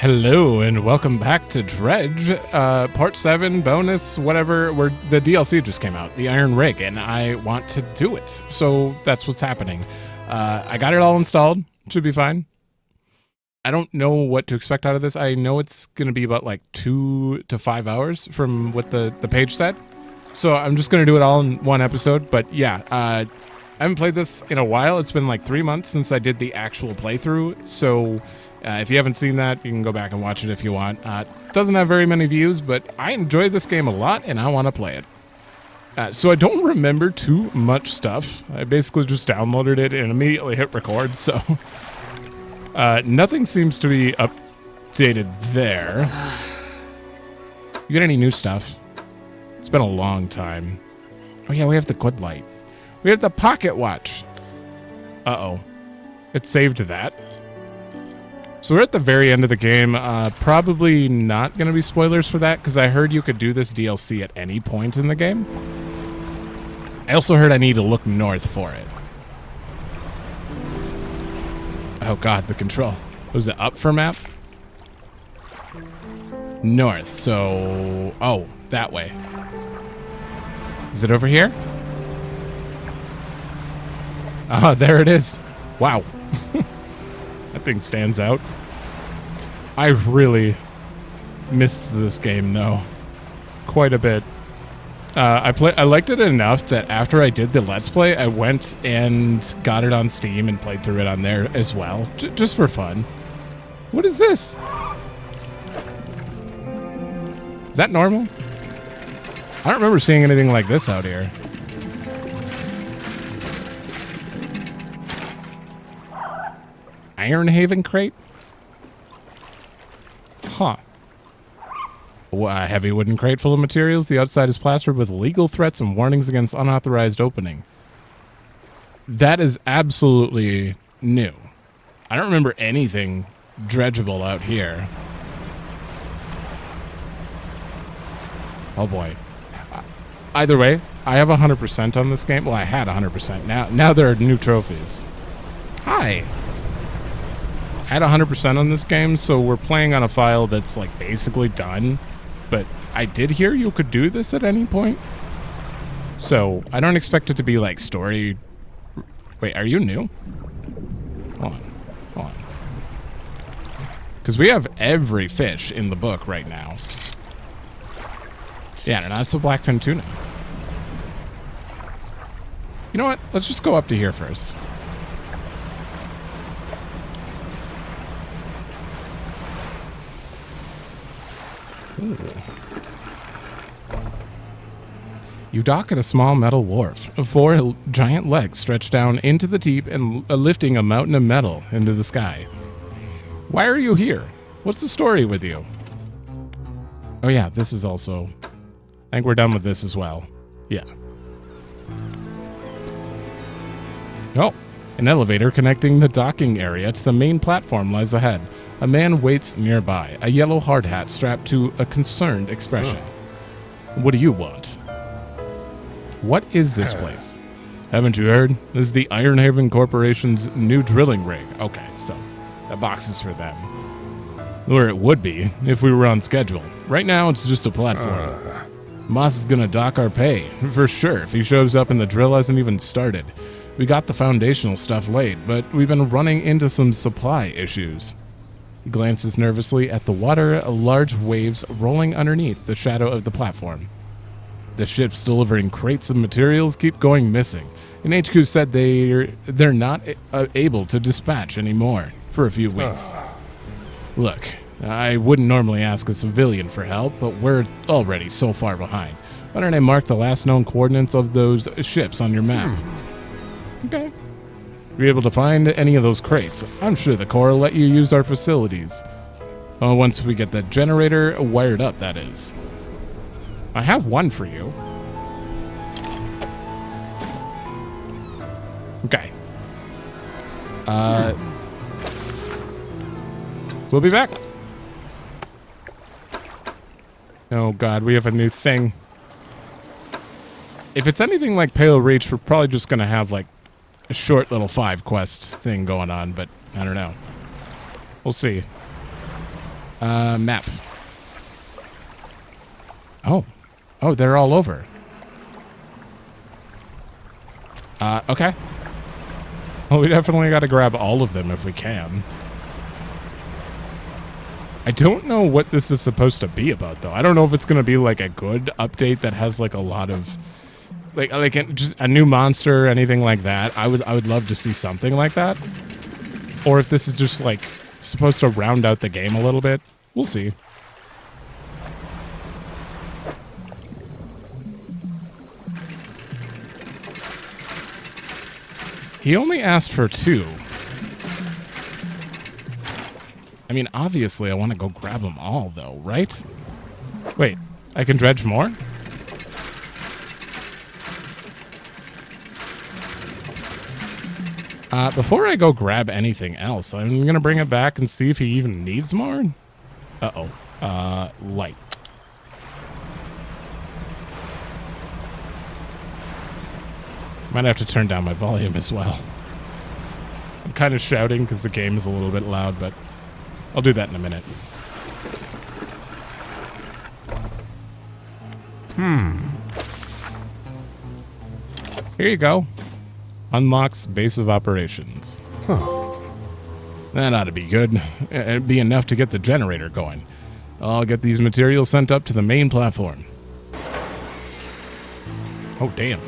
Hello and welcome back to Dredge, part 7, bonus, whatever, where the DLC just came out, the Iron Rig, and I want to do it, so that's what's happening. I got it all installed, should be fine. I don't know what to expect out of this. I know it's going to be about like 2 to 5 hours from what the page said, so I'm just going to do it all in one episode, but yeah, I haven't played this in a while. It's been like 3 months since I did the actual playthrough, so if you haven't seen that, you can go back and watch it if you want. Doesn't have very many views, but I enjoy this game a lot, and I want to play it. So I don't remember too much stuff. I basically just downloaded it and immediately hit record, so nothing seems to be updated there. You got any new stuff? It's been a long time. Oh yeah, we have the good light. We have the pocket watch. Uh-oh. It saved that. So we're at the very end of the game. Probably not going to be spoilers for that, because I heard you could do this DLC at any point in the game. I also heard I need to look north for it. Oh god, the control. Was it up for map? North, so... Oh, that way. Is it over here? Oh, there it is. Wow. That thing stands out. I really missed this game, though. Quite a bit. I liked it enough that after I did the Let's Play, I went and got it on Steam and played through it on there as well, just for fun. What is this? Is that normal? I don't remember seeing anything like this out here. Iron Haven crate? Huh. A heavy wooden crate full of materials. The outside is plastered with legal threats and warnings against unauthorized opening. That is absolutely new. I don't remember anything dredgeable out here. Oh boy. Either way, I have 100% on this game. Well, I had 100%. Now there are new trophies. Hi. I had 100% on this game, so we're playing on a file that's like basically done, but I did hear you could do this at any point, so I don't expect it to be like story. Wait, are you new? Hold on, because we have every fish in the book right now. Yeah, no, that's a blackfin tuna. You know what, let's just go up to here first. Ooh. You dock at a small metal wharf. 4 giant legs stretch down into the deep and lifting a mountain of metal into the sky. Why are you here? What's the story with you? Oh yeah, this is also... I think we're done with this as well. Yeah. Oh, an elevator connecting the docking area to the main platform lies ahead. A man waits nearby, a yellow hard hat strapped to a concerned expression. What do you want? What is this place? Haven't you heard? This is the Iron Haven Corporation's new drilling rig. Okay, so that box is for them. Or it would be, if we were on schedule. Right now, it's just a platform. Moss is gonna dock our pay, for sure, if he shows up and the drill hasn't even started. We got the foundational stuff laid, but we've been running into some supply issues. He glances nervously at the water, large waves rolling underneath the shadow of the platform. The ships delivering crates of materials keep going missing, and HQ said they're not able to dispatch anymore for a few weeks. Look, I wouldn't normally ask a civilian for help, but we're already so far behind. Why don't I mark the last known coordinates of those ships on your map? Okay. If you're able to find any of those crates, I'm sure the Corps will let you use our facilities. Once we get the generator wired up, that is. I have one for you. Okay. We'll be back. Oh god, we have a new thing. If it's anything like Pale Reach, we're probably just gonna have like a short little 5 quest thing going on, but I don't know. We'll see. Map. Oh. Oh, they're all over. Okay. Well, we definitely got to grab all of them if we can. I don't know what this is supposed to be about, though. I don't know if it's going to be like a good update that has like a lot of just a new monster or anything like that. I would love to see something like that. Or if this is just like supposed to round out the game a little bit. We'll see. He only asked for 2. I mean, obviously, I want to go grab them all, though, right? Wait, I can dredge more? Before I go grab anything else, I'm going to bring it back and see if he even needs more. Uh-oh. Light. Might have to turn down my volume as well. I'm kind of shouting because the game is a little bit loud, but I'll do that in a minute. Here you go. Unlocks base of operations. That ought to be good. It'd be enough to get the generator going. I'll get these materials sent up to the main platform. Oh, damn.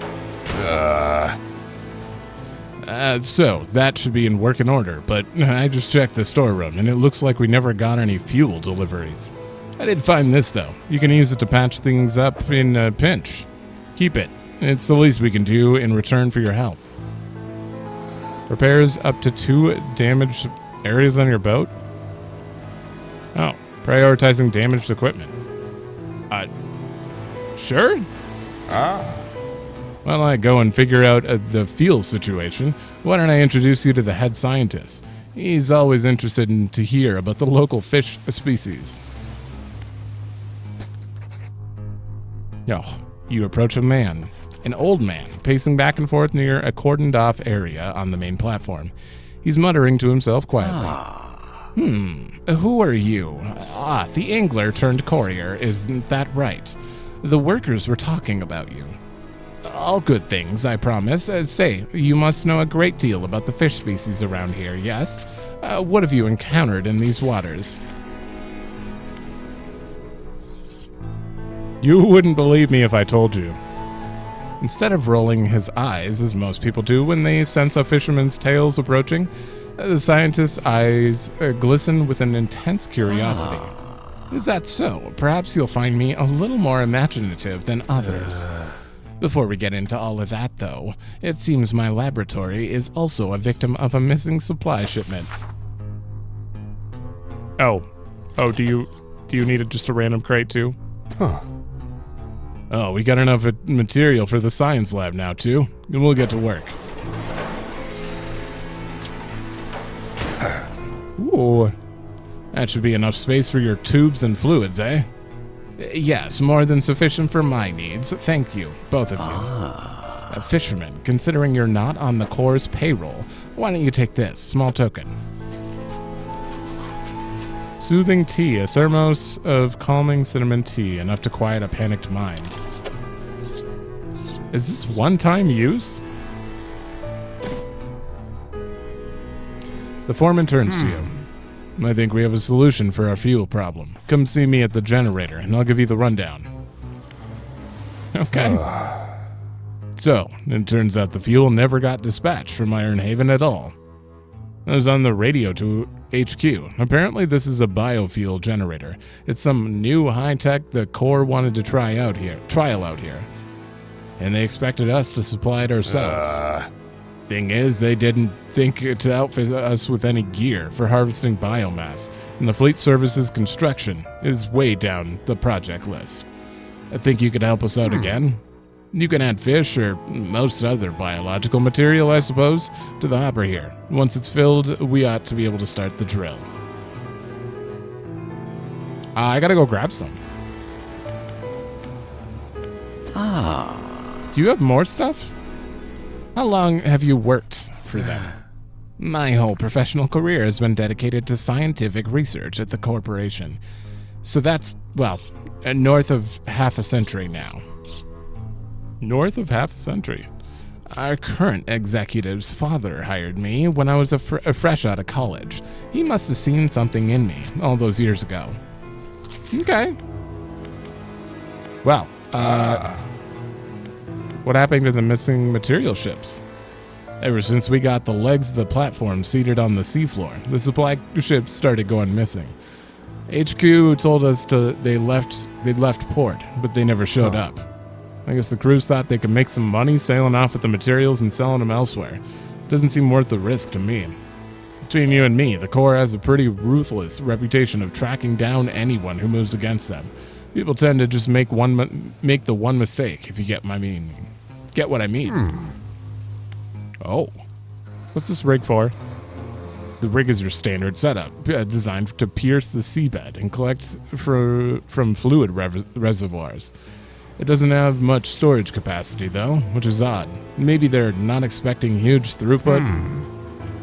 So, that should be in working order, but I just checked the storeroom, and it looks like we never got any fuel deliveries. I did find this, though. You can use it to patch things up in a pinch. Keep it. It's the least we can do in return for your help. Repairs up to 2 damaged areas on your boat? Oh, prioritizing damaged equipment. Sure? While I go and figure out the fuel situation, why don't I introduce you to the head scientist? He's always interested to hear about the local fish species. Oh, you approach a man, an old man, pacing back and forth near a cordoned-off area on the main platform. He's muttering to himself quietly. Who are you? The angler turned courier, isn't that right? The workers were talking about you. All good things, I promise. Say, you must know a great deal about the fish species around here, yes? What have you encountered in these waters? You wouldn't believe me if I told you. Instead of rolling his eyes, as most people do when they sense a fisherman's tales approaching, the scientist's eyes glisten with an intense curiosity. Is that so? Perhaps you'll find me a little more imaginative than others. Before we get into all of that, though, it seems my laboratory is also a victim of a missing supply shipment. Oh, do you need just a random crate too? Oh, we got enough material for the science lab now too, and we'll get to work. Ooh, that should be enough space for your tubes and fluids, eh? Yes, more than sufficient for my needs. Thank you, both of you. Fisherman, considering you're not on the Corps' payroll, why don't you take this small token? Soothing tea, a thermos of calming cinnamon tea, enough to quiet a panicked mind. Is this one-time use? The foreman turns to you. I think we have a solution for our fuel problem. Come see me at the generator, and I'll give you the rundown. Okay. So, it turns out the fuel never got dispatched from Iron Haven at all. I was on the radio to HQ. Apparently this is a biofuel generator. It's some new high-tech the Corps wanted to trial out here. And they expected us to supply it ourselves. Thing is, they didn't think to outfit us with any gear for harvesting biomass, and the fleet services construction is way down the project list. I think you could help us out again. You can add fish or most other biological material, I suppose, to the hopper here. Once it's filled, we ought to be able to start the drill. I gotta go grab some. Do you have more stuff? How long have you worked for them? My whole professional career has been dedicated to scientific research at the corporation. So that's, well, north of half a century now. North of half a century? Our current executive's father hired me when I was fresh out of college. He must have seen something in me all those years ago. Okay. Well, what happened to the missing material ships? Ever since we got the legs of the platform seated on the seafloor, the supply ships started going missing. HQ told us they'd left port, but they never showed up. I guess the crews thought they could make some money sailing off with the materials and selling them elsewhere. Doesn't seem worth the risk to me. Between you and me, the Corps has a pretty ruthless reputation of tracking down anyone who moves against them. People tend to just make the one mistake, if you get what I mean. Oh. What's this rig for? The rig is your standard setup, designed to pierce the seabed and collect from fluid reservoirs. It doesn't have much storage capacity, though, which is odd. Maybe they're not expecting huge throughput.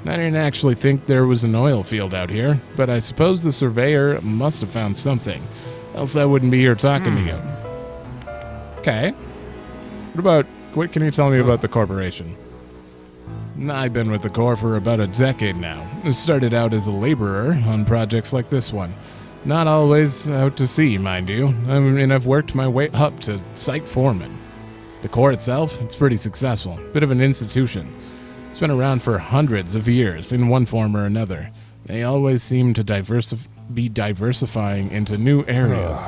I didn't actually think there was an oil field out here, but I suppose the surveyor must have found something. Else I wouldn't be here talking to you. Okay. What can you tell me about the corporation? I've been with the Corps for about a decade now. I started out as a laborer on projects like this one. Not always out to sea, mind you. I mean, I've worked my way up to site foreman. The Corps itself, it's pretty successful. Bit of an institution. It's been around for hundreds of years in one form or another. They always seem to be diversifying into new areas.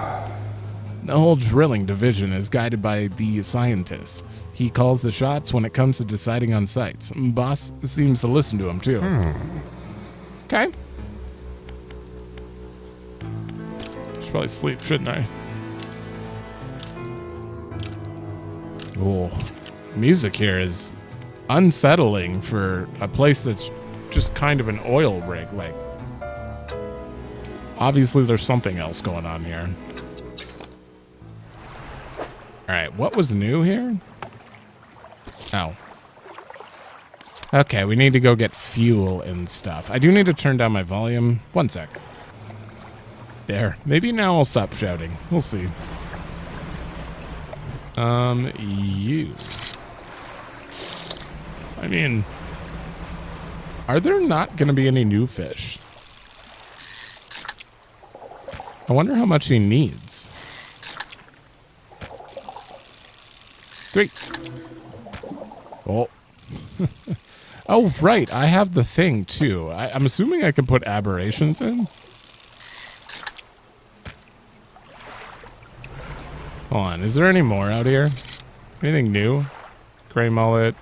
The whole drilling division is guided by the scientist. He calls the shots when it comes to deciding on sites. Boss seems to listen to him, too. Okay. Should probably sleep, shouldn't I? Oh, music here is unsettling for a place that's just kind of an oil rig. Like, obviously there's something else going on here. All right, what was new here? Oh. Okay, we need to go get fuel and stuff. I do need to turn down my volume. One sec. There. Maybe now I'll stop shouting. We'll see. You. I mean, are there not going to be any new fish? I wonder how much he needs. 3. Oh. Oh, right. I have the thing, too. I'm assuming I can put aberrations in. Hold on. Is there any more out here? Anything new? Gray mullet.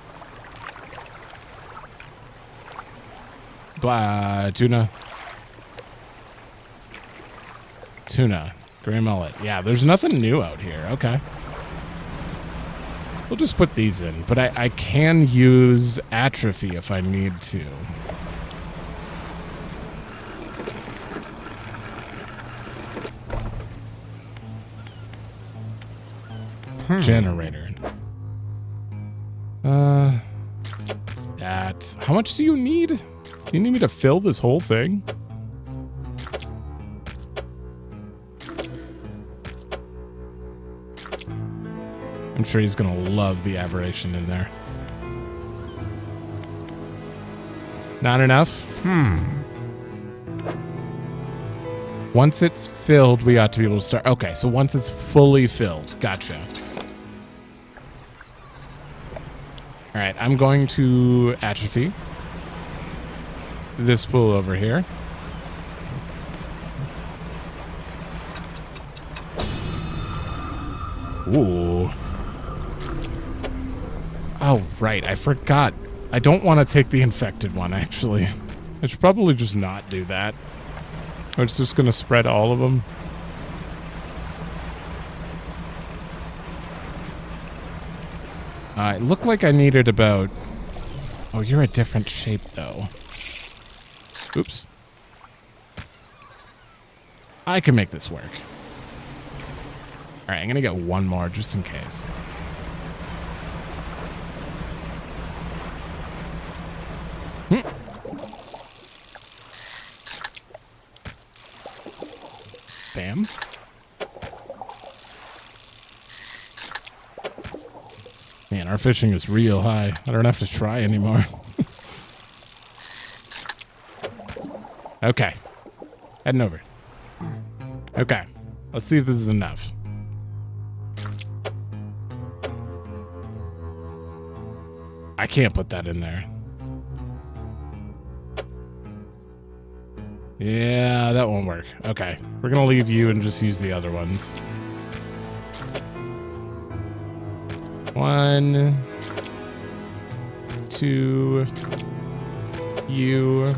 Tuna. Tuna. Gray mullet. Yeah, there's nothing new out here. Okay. We'll just put these in, but I can use atrophy if I need to. Generator. How much do you need? Do you need me to fill this whole thing? I'm sure he's gonna love the aberration in there. Not enough? Once it's filled, we ought to be able to start. Okay, so once it's fully filled. Gotcha. Alright, I'm going to atrophy this pool over here. Ooh. Oh, right. I forgot. I don't want to take the infected one, actually. I should probably just not do that. Or it's just going to spread all of them. It looked like I needed about... Oh, you're a different shape, though. Oops. I can make this work. Alright, I'm going to get one more just in case. Bam. Man, our fishing is real high. I don't have to try anymore. Okay. Heading over. Okay. Let's see if this is enough. I can't put that in there. Yeah, that won't work. Okay. We're going to leave you and just use the other ones. 1, 2, you.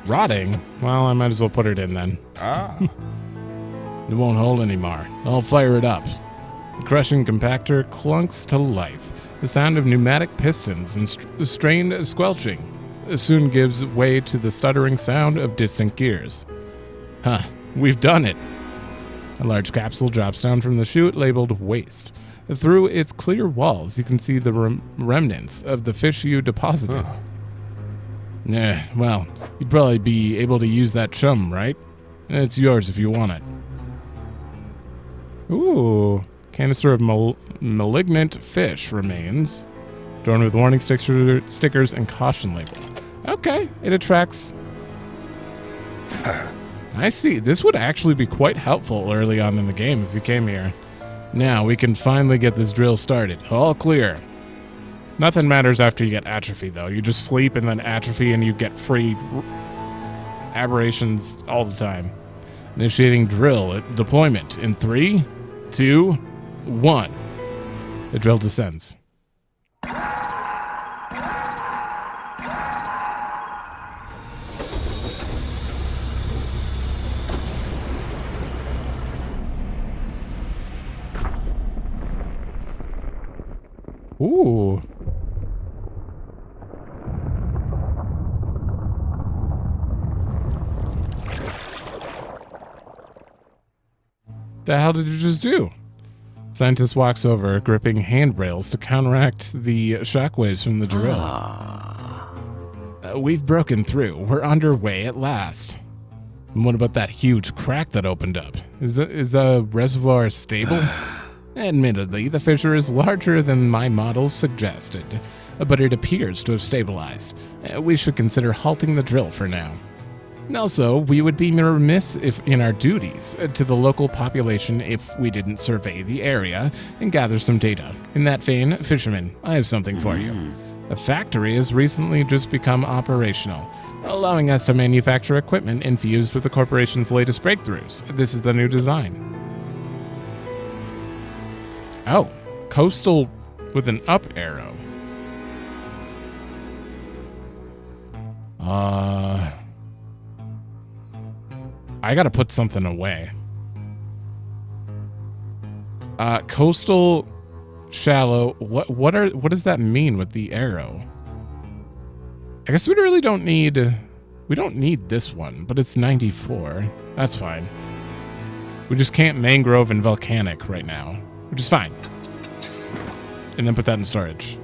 Rotting? Well, I might as well put it in then. It won't hold anymore. I'll fire it up. The crushing compactor clunks to life. The sound of pneumatic pistons and strained squelching soon gives way to the stuttering sound of distant gears. Huh, we've done it. A large capsule drops down from the chute labeled waste. Through its clear walls, you can see the remnants of the fish you deposited. Yeah, well, you'd probably be able to use that chum, right? It's yours if you want it. Ooh, canister of malignant fish remains. Drawn with warning stickers and caution label. Okay, it attracts... I see. This would actually be quite helpful early on in the game if you came here. Now, we can finally get this drill started. All clear. Nothing matters after you get atrophy, though. You just sleep and then atrophy and you get free aberrations all the time. Initiating drill deployment in 3, 2, 1. The drill descends. Ooh. The hell did you just do? Scientist walks over, gripping handrails to counteract the shockwaves from the drill. We've broken through. We're underway at last. And what about that huge crack that opened up? Is the reservoir stable? Admittedly, the fissure is larger than my models suggested, but it appears to have stabilized. We should consider halting the drill for now. Also, we would be remiss in our duties to the local population if we didn't survey the area and gather some data. In that vein, fishermen, I have something for you. The factory has recently just become operational, allowing us to manufacture equipment infused with the corporation's latest breakthroughs. This is the new design. Oh, coastal with an up arrow. I gotta put something away. Coastal, shallow. What does that mean with the arrow? I guess we really don't need. We don't need this one, but it's 94. That's fine. We just can't mangrove and volcanic right now, which is fine. And then put that in storage.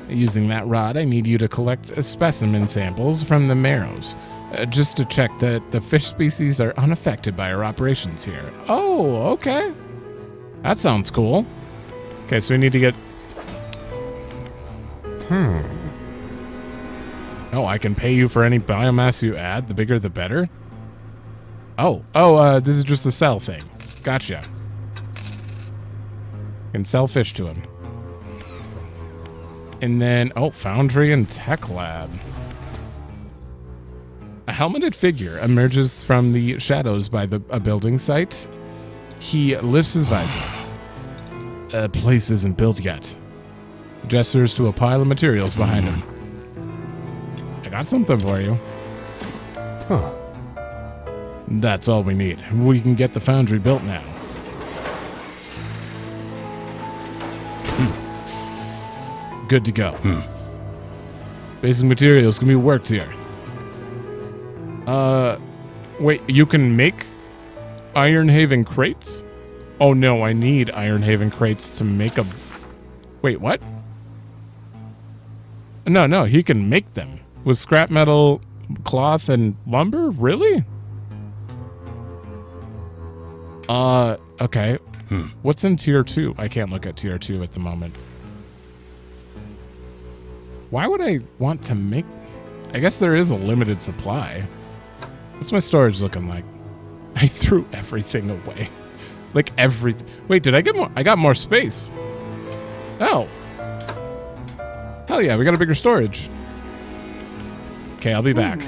Using that rod, I need you to collect specimen samples from the marrows, just to check that the fish species are unaffected by our operations here. Oh, okay. That sounds cool. Okay, so we need to get... Oh, I can pay you for any biomass you add. The bigger, the better. Oh, this is just a sell thing. Gotcha. Can sell fish to him. And then, foundry and tech lab. A helmeted figure emerges from the shadows by a building site. He lifts his visor. The place isn't built yet. Gestures to a pile of materials behind him. I got something for you. That's all we need. We can get the foundry built now. Good to go. Basic materials can be worked here. Wait, you can make Ironhaven crates? Oh no, I need Ironhaven crates to make a... Wait, what? No, he can make them. With scrap metal, cloth, and lumber? Really? Okay. What's in tier 2? I can't look at tier 2 at the moment. Why would I want to make... I guess there is a limited supply. What's my storage looking like? I threw everything away. Like everything. Wait, did I get more? I got more space. Oh. Hell yeah, we got a bigger storage. Okay, I'll be back.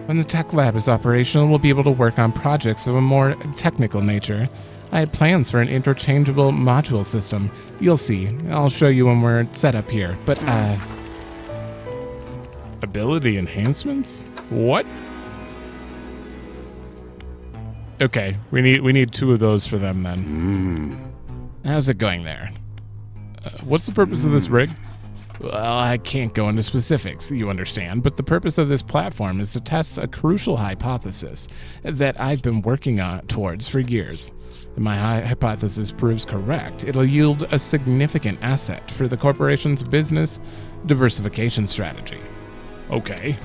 When the tech lab is operational, we'll be able to work on projects of a more technical nature. I had plans for an interchangeable module system. You'll see. I'll show you when we're set up here. But, ability enhancements? What? Okay, we need 2 of those for them then. How's it going there? What's the purpose of this rig? Well, I can't go into specifics, you understand, but the purpose of this platform is to test a crucial hypothesis that I've been working on towards for years. If my hypothesis proves correct, it'll yield a significant asset for the corporation's business diversification strategy. Okay.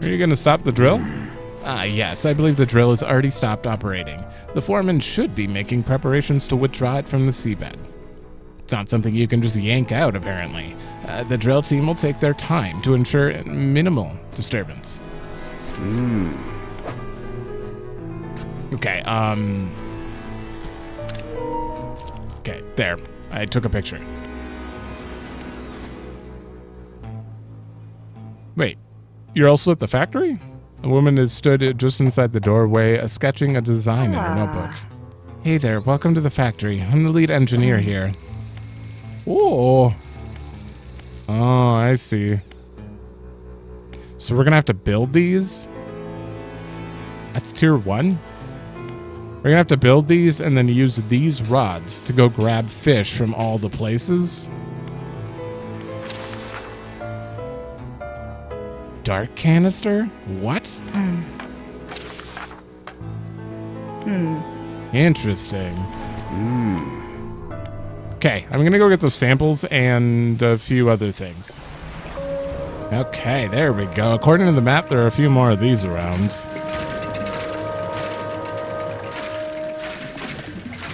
Are you going to stop the drill? Yes, I believe the drill has already stopped operating. The foreman should be making preparations to withdraw it from the seabed. It's not something you can just yank out, apparently. The drill team will take their time to ensure minimal disturbance. Okay, okay, there. I took a picture. Wait, you're also at the factory? A woman has stood just inside the doorway, sketching a design in her notebook. Hey there, welcome to the factory. I'm the lead engineer here. Oh, I see. So we're gonna have to build these? That's tier 1? We're gonna have to build these and then use these rods to go grab fish from all the places? Dark canister? What? Interesting. Okay, I'm gonna go get those samples and a few other things. Okay, there we go. According to the map, there are a few more of these around.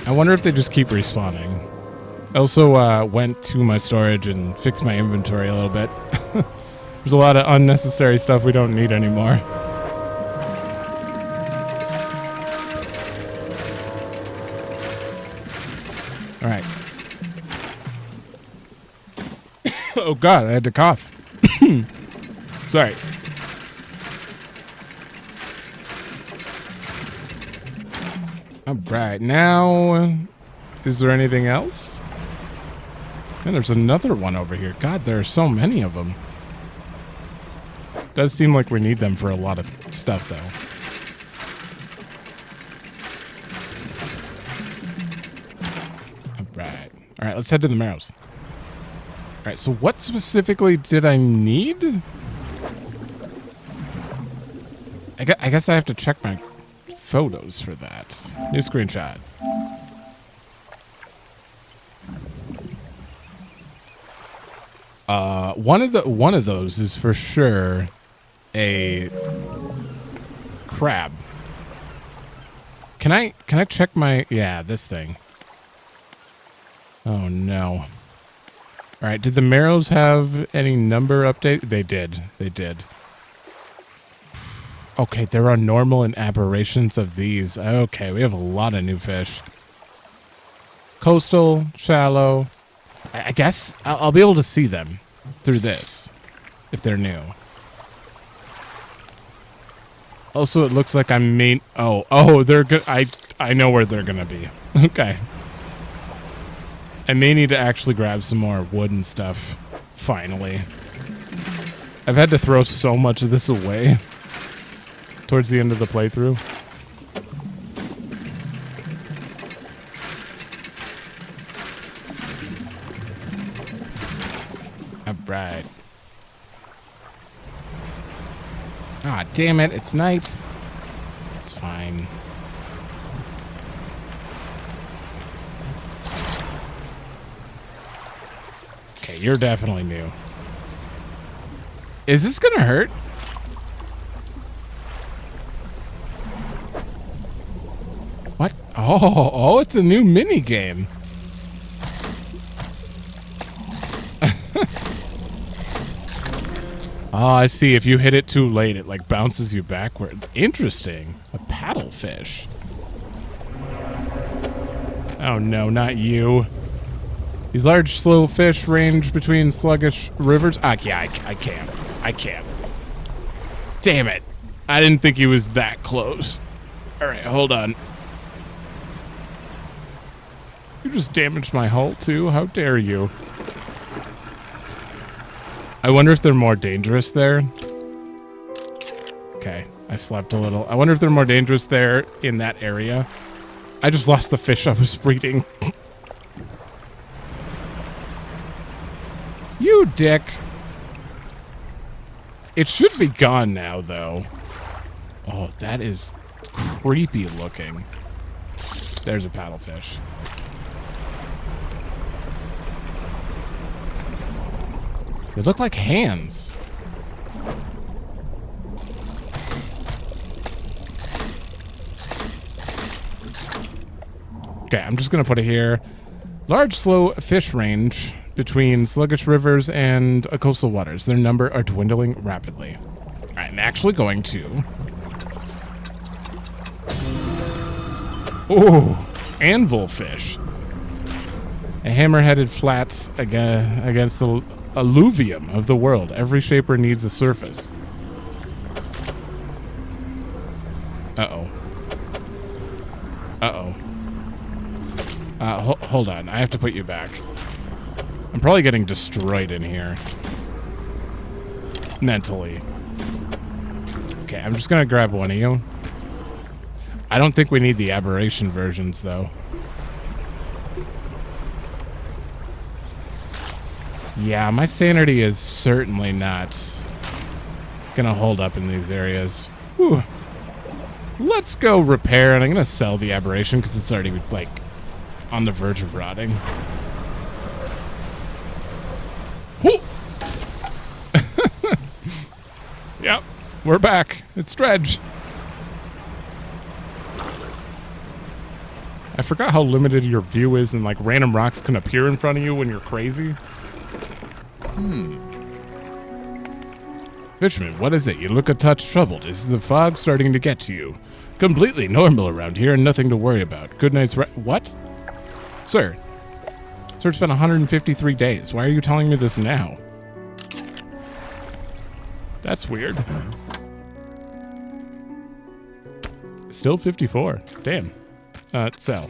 I wonder if they just keep respawning. I also went to my storage and fixed my inventory a little bit. There's a lot of unnecessary stuff we don't need anymore. All right. Oh God, I had to cough. Sorry. All right, now, is there anything else? And there's another one over here. God, there are so many of them. Does seem like we need them for a lot of stuff, though. All right, let's head to the Marrows. All right, so what specifically did I need? I guess I have to check my photos for that. New screenshot. One of those is for sure a crab. Can I check my, yeah, this thing. Oh no. All right, did the Marrows have any number update? They did. They did. Okay, there are normal and aberrations of these. Okay, we have a lot of new fish. Coastal, shallow. I guess I'll be able to see them through this if they're new. Also, it looks like I'm they're good. I know where they're gonna be. Okay. I may need to actually grab some more wood and stuff. Finally. I've had to throw so much of this away towards the end of the playthrough. Alright. Ah, damn it, it's night. It's fine. Okay, you're definitely new. Is this gonna hurt? What? Oh, it's a new mini game. Oh, I see. If you hit it too late, it like bounces you backward. Interesting. A paddlefish. Oh no, not you. These large, slow fish range between sluggish rivers. Yeah, I can't. I can't. Damn it. I didn't think he was that close. All right, hold on. You just damaged my hull too? How dare you? I wonder if they're more dangerous there. Okay, I slept a little. I wonder if they're more dangerous there in that area. I just lost the fish I was reading. You dick. It should be gone now, though. Oh, that is creepy looking. There's a paddlefish. They look like hands. Okay, I'm just gonna put it here. Large, slow fish range between sluggish rivers and coastal waters. Their number are dwindling rapidly. I'm actually going to... Oh, anvil fish. A hammer-headed flat against the alluvium of the world. Every shaper needs a surface. Uh-oh. Uh-oh. Hold on. I have to put you back. I'm probably getting destroyed in here. Mentally. Okay, I'm just gonna grab one of you. I don't think we need the aberration versions, though. Yeah, my sanity is certainly not gonna hold up in these areas. Whew. Let's go repair, and I'm gonna sell the aberration because it's already, like, on the verge of rotting. Yep, we're back. It's Dredge. I forgot how limited your view is, and like random rocks can appear in front of you when you're crazy. Fishman, what is it? You look a touch troubled. Is the fog starting to get to you? Completely normal around here and nothing to worry about. Good night's what? Sir, it's been 153 days. Why are you telling me this now? That's weird. Still 54. Damn. Sell.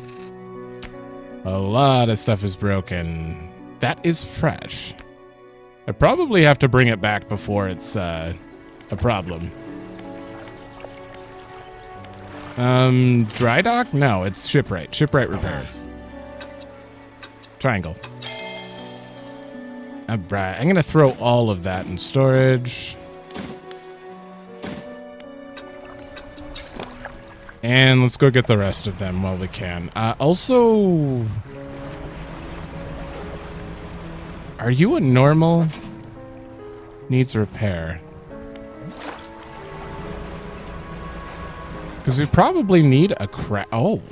A lot of stuff is broken. That is fresh. I probably have to bring it back before it's a problem. Dry dock? No, it's shipwright. Shipwright repairs. Triangle. Alright, I'm gonna throw all of that in storage. And let's go get the rest of them while we can. Also... Are you a normal? Needs repair. Because we probably need a Oh.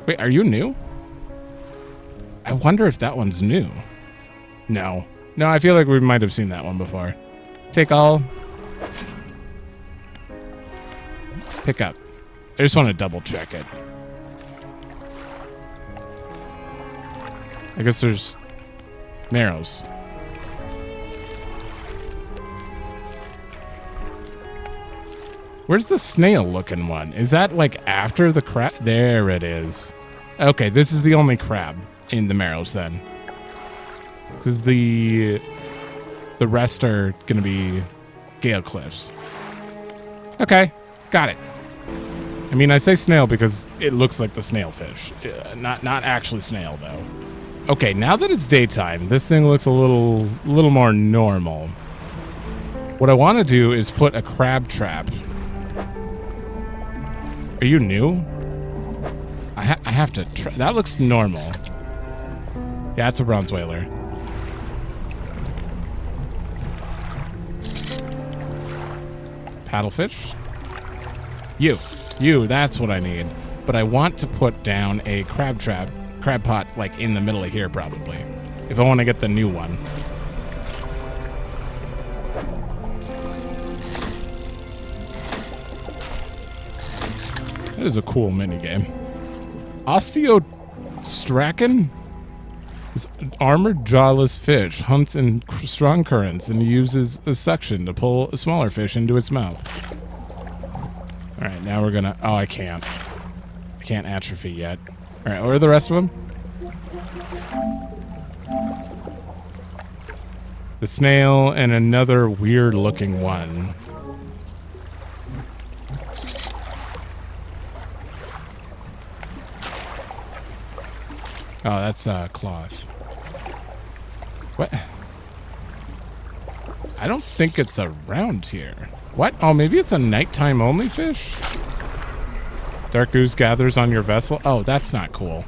Wait, are you new? I wonder if that one's new. No. No, I feel like we might have seen that one before. Take all. Pick up. I just want to double check it. I guess there's marrows. Where's the snail looking one? Is that like after the crab? There it is. Okay, this is the only crab in the marrows then. Because the rest are going to be gale cliffs. Okay, got it. I mean, I say snail because it looks like the snailfish. Not actually snail, though. Okay, now that it's daytime, this thing looks a little more normal. What I want to do is put a crab trap. Are you new? I have to... That looks normal. Yeah, it's a bronze whaler. Paddlefish. You, that's what I need. But I want to put down a crab pot, like, in the middle of here, probably. If I want to get the new one. That is a cool minigame. Osteostracan? This armored jawless fish hunts in strong currents and uses a suction to pull a smaller fish into its mouth. Alright, now we're gonna... Oh, I can't. I can't atrophy yet. Alright, what are the rest of them? The snail and another weird looking one. Oh, that's cloth. What? I don't think it's around here. What? Oh, maybe it's a nighttime only fish? Dark ooze gathers on your vessel. Oh, that's not cool.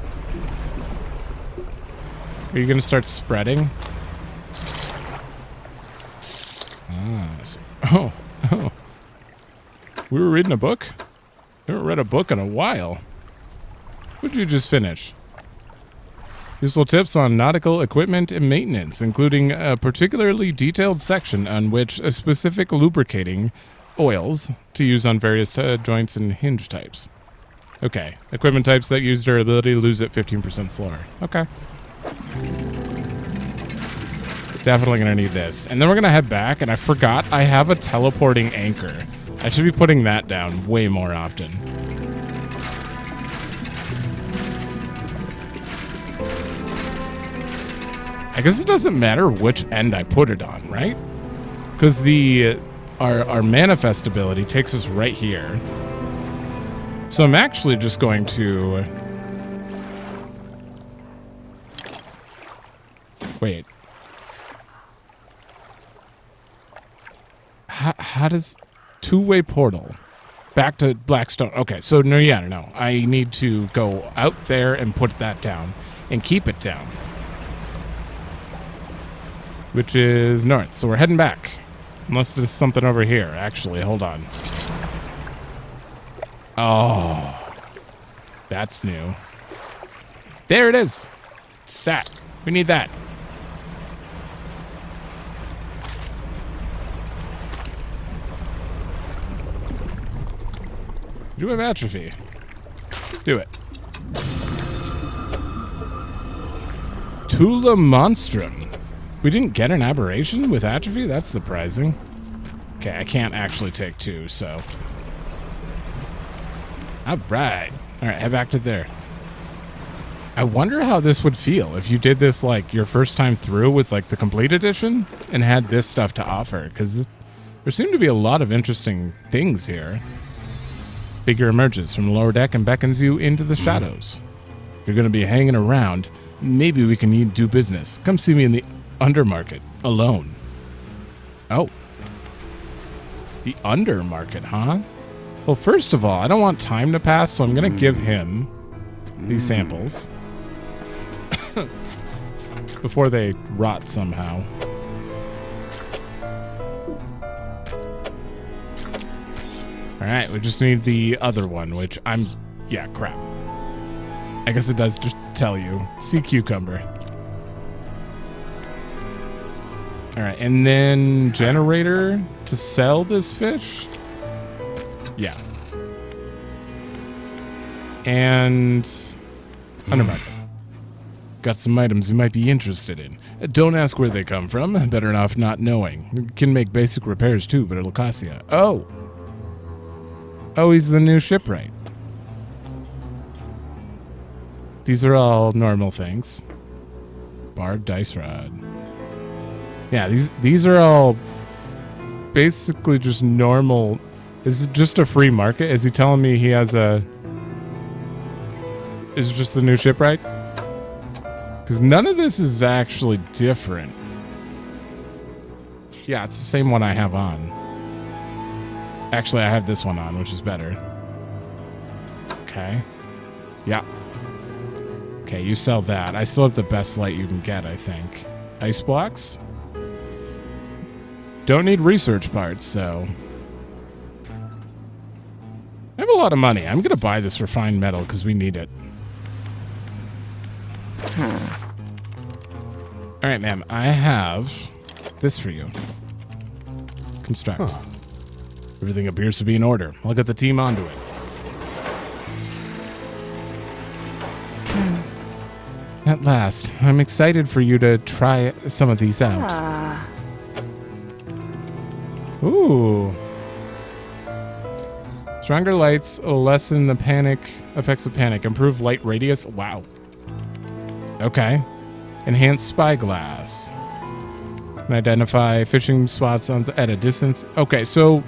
Are you going to start spreading? Oh. We were reading a book? I haven't read a book in a while. What did you just finish? Useful tips on nautical equipment and maintenance, including a particularly detailed section on which a specific lubricating oils to use on various joints and hinge types. Okay. Equipment types that use durability lose it 15% slower. Okay. Definitely going to need this. And then we're going to head back, and I forgot I have a teleporting anchor. I should be putting that down way more often. I guess it doesn't matter which end I put it on, right? Because our manifest ability takes us right here. So I'm actually just going to... Wait. How does... Two-way portal. Back to Blackstone. Okay, so no. I need to go out there and put that down. And keep it down. Which is north. So we're heading back. Unless there's something over here. Actually, hold on. Oh. That's new. There it is. That. We need that. Do have atrophy. Do it. Tula Monstrum. We didn't get an aberration with atrophy? That's surprising. Okay, I can't actually take two, so... Alright. Alright, head back to there. I wonder how this would feel if you did this, like, your first time through with, like, the complete edition and had this stuff to offer, because there seem to be a lot of interesting things here. Figure emerges from the lower deck and beckons you into the shadows. If you're going to be hanging around, maybe we can do business. Come see me in the undermarket, alone. Oh. The undermarket, huh? Well, first of all, I don't want time to pass, so I'm going to give him these samples. Before they rot somehow. Alright, we just need the other one, which yeah, crap. I guess it does just tell you. Sea cucumber. Alright, and then generator to sell this fish? Yeah. And undermarket. Got some items you might be interested in. Don't ask where they come from. Better off not knowing. You can make basic repairs too, but it'll cost you. Oh! Oh, he's the new shipwright. These are all normal things. Barbed dice rod. Yeah, these are all basically just normal. Is it just a free market? Is he telling me he has a... Is it just the new shipwright? Because none of this is actually different. Yeah, it's the same one I have on. Actually, I have this one on, which is better. Okay. Yeah. Okay, you sell that. I still have the best light you can get, I think. Ice blocks? Don't need research parts, so... I have a lot of money. I'm going to buy this refined metal because we need it. All right, ma'am. I have this for you. Construct. Everything appears to be in order. I'll get the team onto it. At last. I'm excited for you to try some of these out. Ooh. Stronger lights lessen the effects of panic. Improve light radius. Wow. Okay. Enhance spyglass. Can identify fishing spots at a distance. Okay, so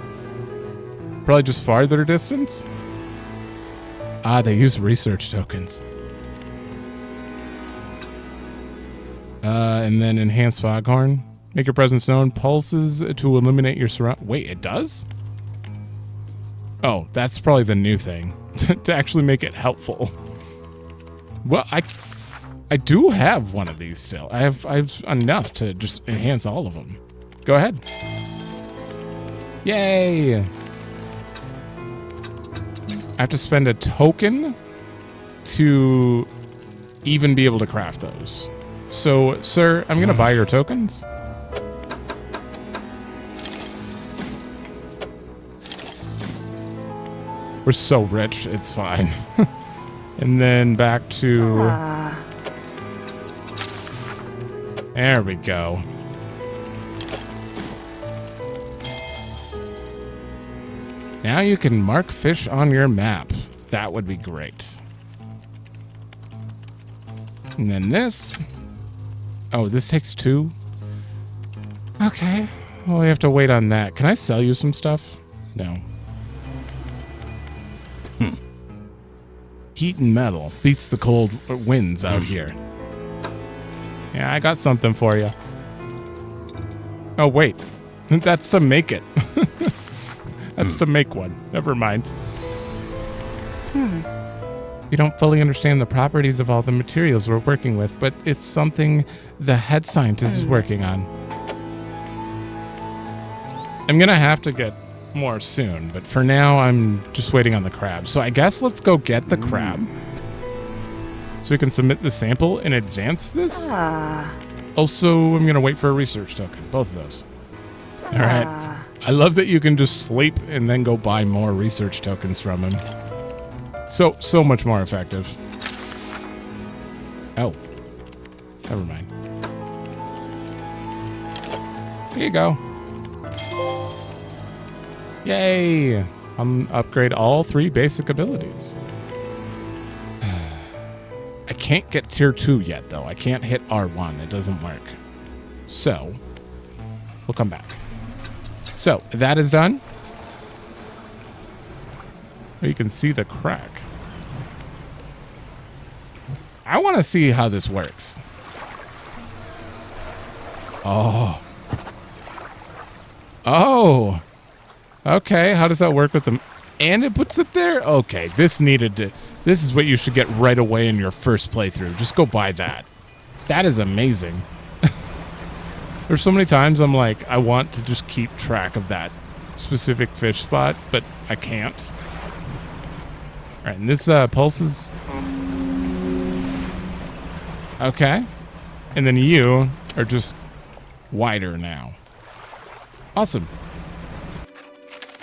probably just farther distance. Ah, they use research tokens. And then enhance foghorn. Make your presence known. Pulses to illuminate your surround. Wait, it does? Oh, that's probably the new thing to actually make it helpful. Well, I do have one of these still. I have enough to just enhance all of them. Go ahead. Yay! I have to spend a token to even be able to craft those. So, sir, I'm going to buy your tokens. We're so rich, it's fine. And then back to... There we go. Now you can mark fish on your map. That would be great. And then this. Oh, this takes 2. Okay. Well, we have to wait on that. Can I sell you some stuff? No. Heat and metal beats the cold winds out here. Yeah, I got something for you. Oh, wait. That's to make it. That's to make one. Never mind. We don't fully understand the properties of all the materials we're working with, but it's something the head scientist is working on. I'm going to have to get more soon, but for now, I'm just waiting on the crab. So I guess let's go get the crab. So we can submit the sample and advance this. Also, I'm going to wait for a research token. Both of those. All right. I love that you can just sleep and then go buy more research tokens from him. So much more effective. Oh. Never mind. Here you go. Yay. Upgrade all 3 basic abilities. I can't get tier 2 yet, though. I can't hit R1. It doesn't work. So, we'll come back. So, that is done. You can see the crack. I want to see how this works. Oh. Oh. Okay, how does that work with them? And it puts it there? Okay, this is what you should get right away in your first playthrough. Just go buy that. That is amazing. There's so many times I'm like, I want to just keep track of that specific fish spot, but I can't. All right, and this pulses. Okay. And then you are just wider now. Awesome.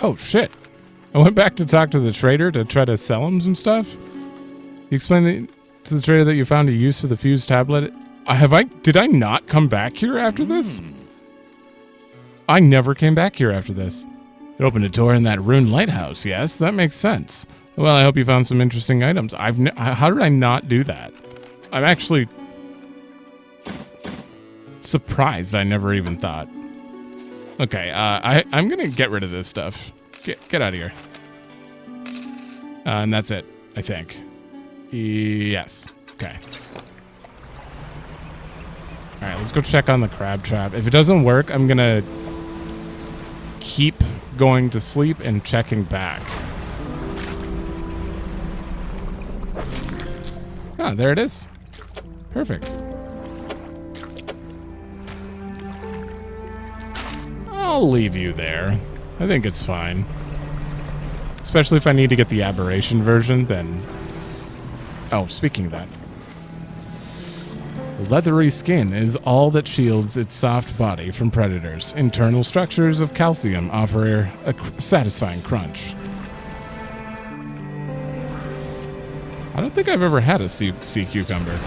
Oh, shit. I went back to talk to the trader to try to sell him some stuff. You explained to the trader that you found a use for the fused tablet. Did I not come back here after this? I never came back here after this. It opened a door in that ruined lighthouse. Yes, that makes sense. Well, I hope you found some interesting items. How did I not do that? I'm actually surprised I never even thought. Okay, I'm gonna get rid of this stuff. Get out of here. And that's it, I think. Yes. Okay. All right, let's go check on the crab trap. If it doesn't work, I'm gonna keep going to sleep and checking back. Ah, there it is. Perfect. I'll leave you there. I think it's fine. Especially if I need to get the aberration version, then... Oh, speaking of that. Leathery skin is all that shields its soft body from predators. Internal structures of calcium offer a satisfying crunch. I don't think I've ever had a sea cucumber.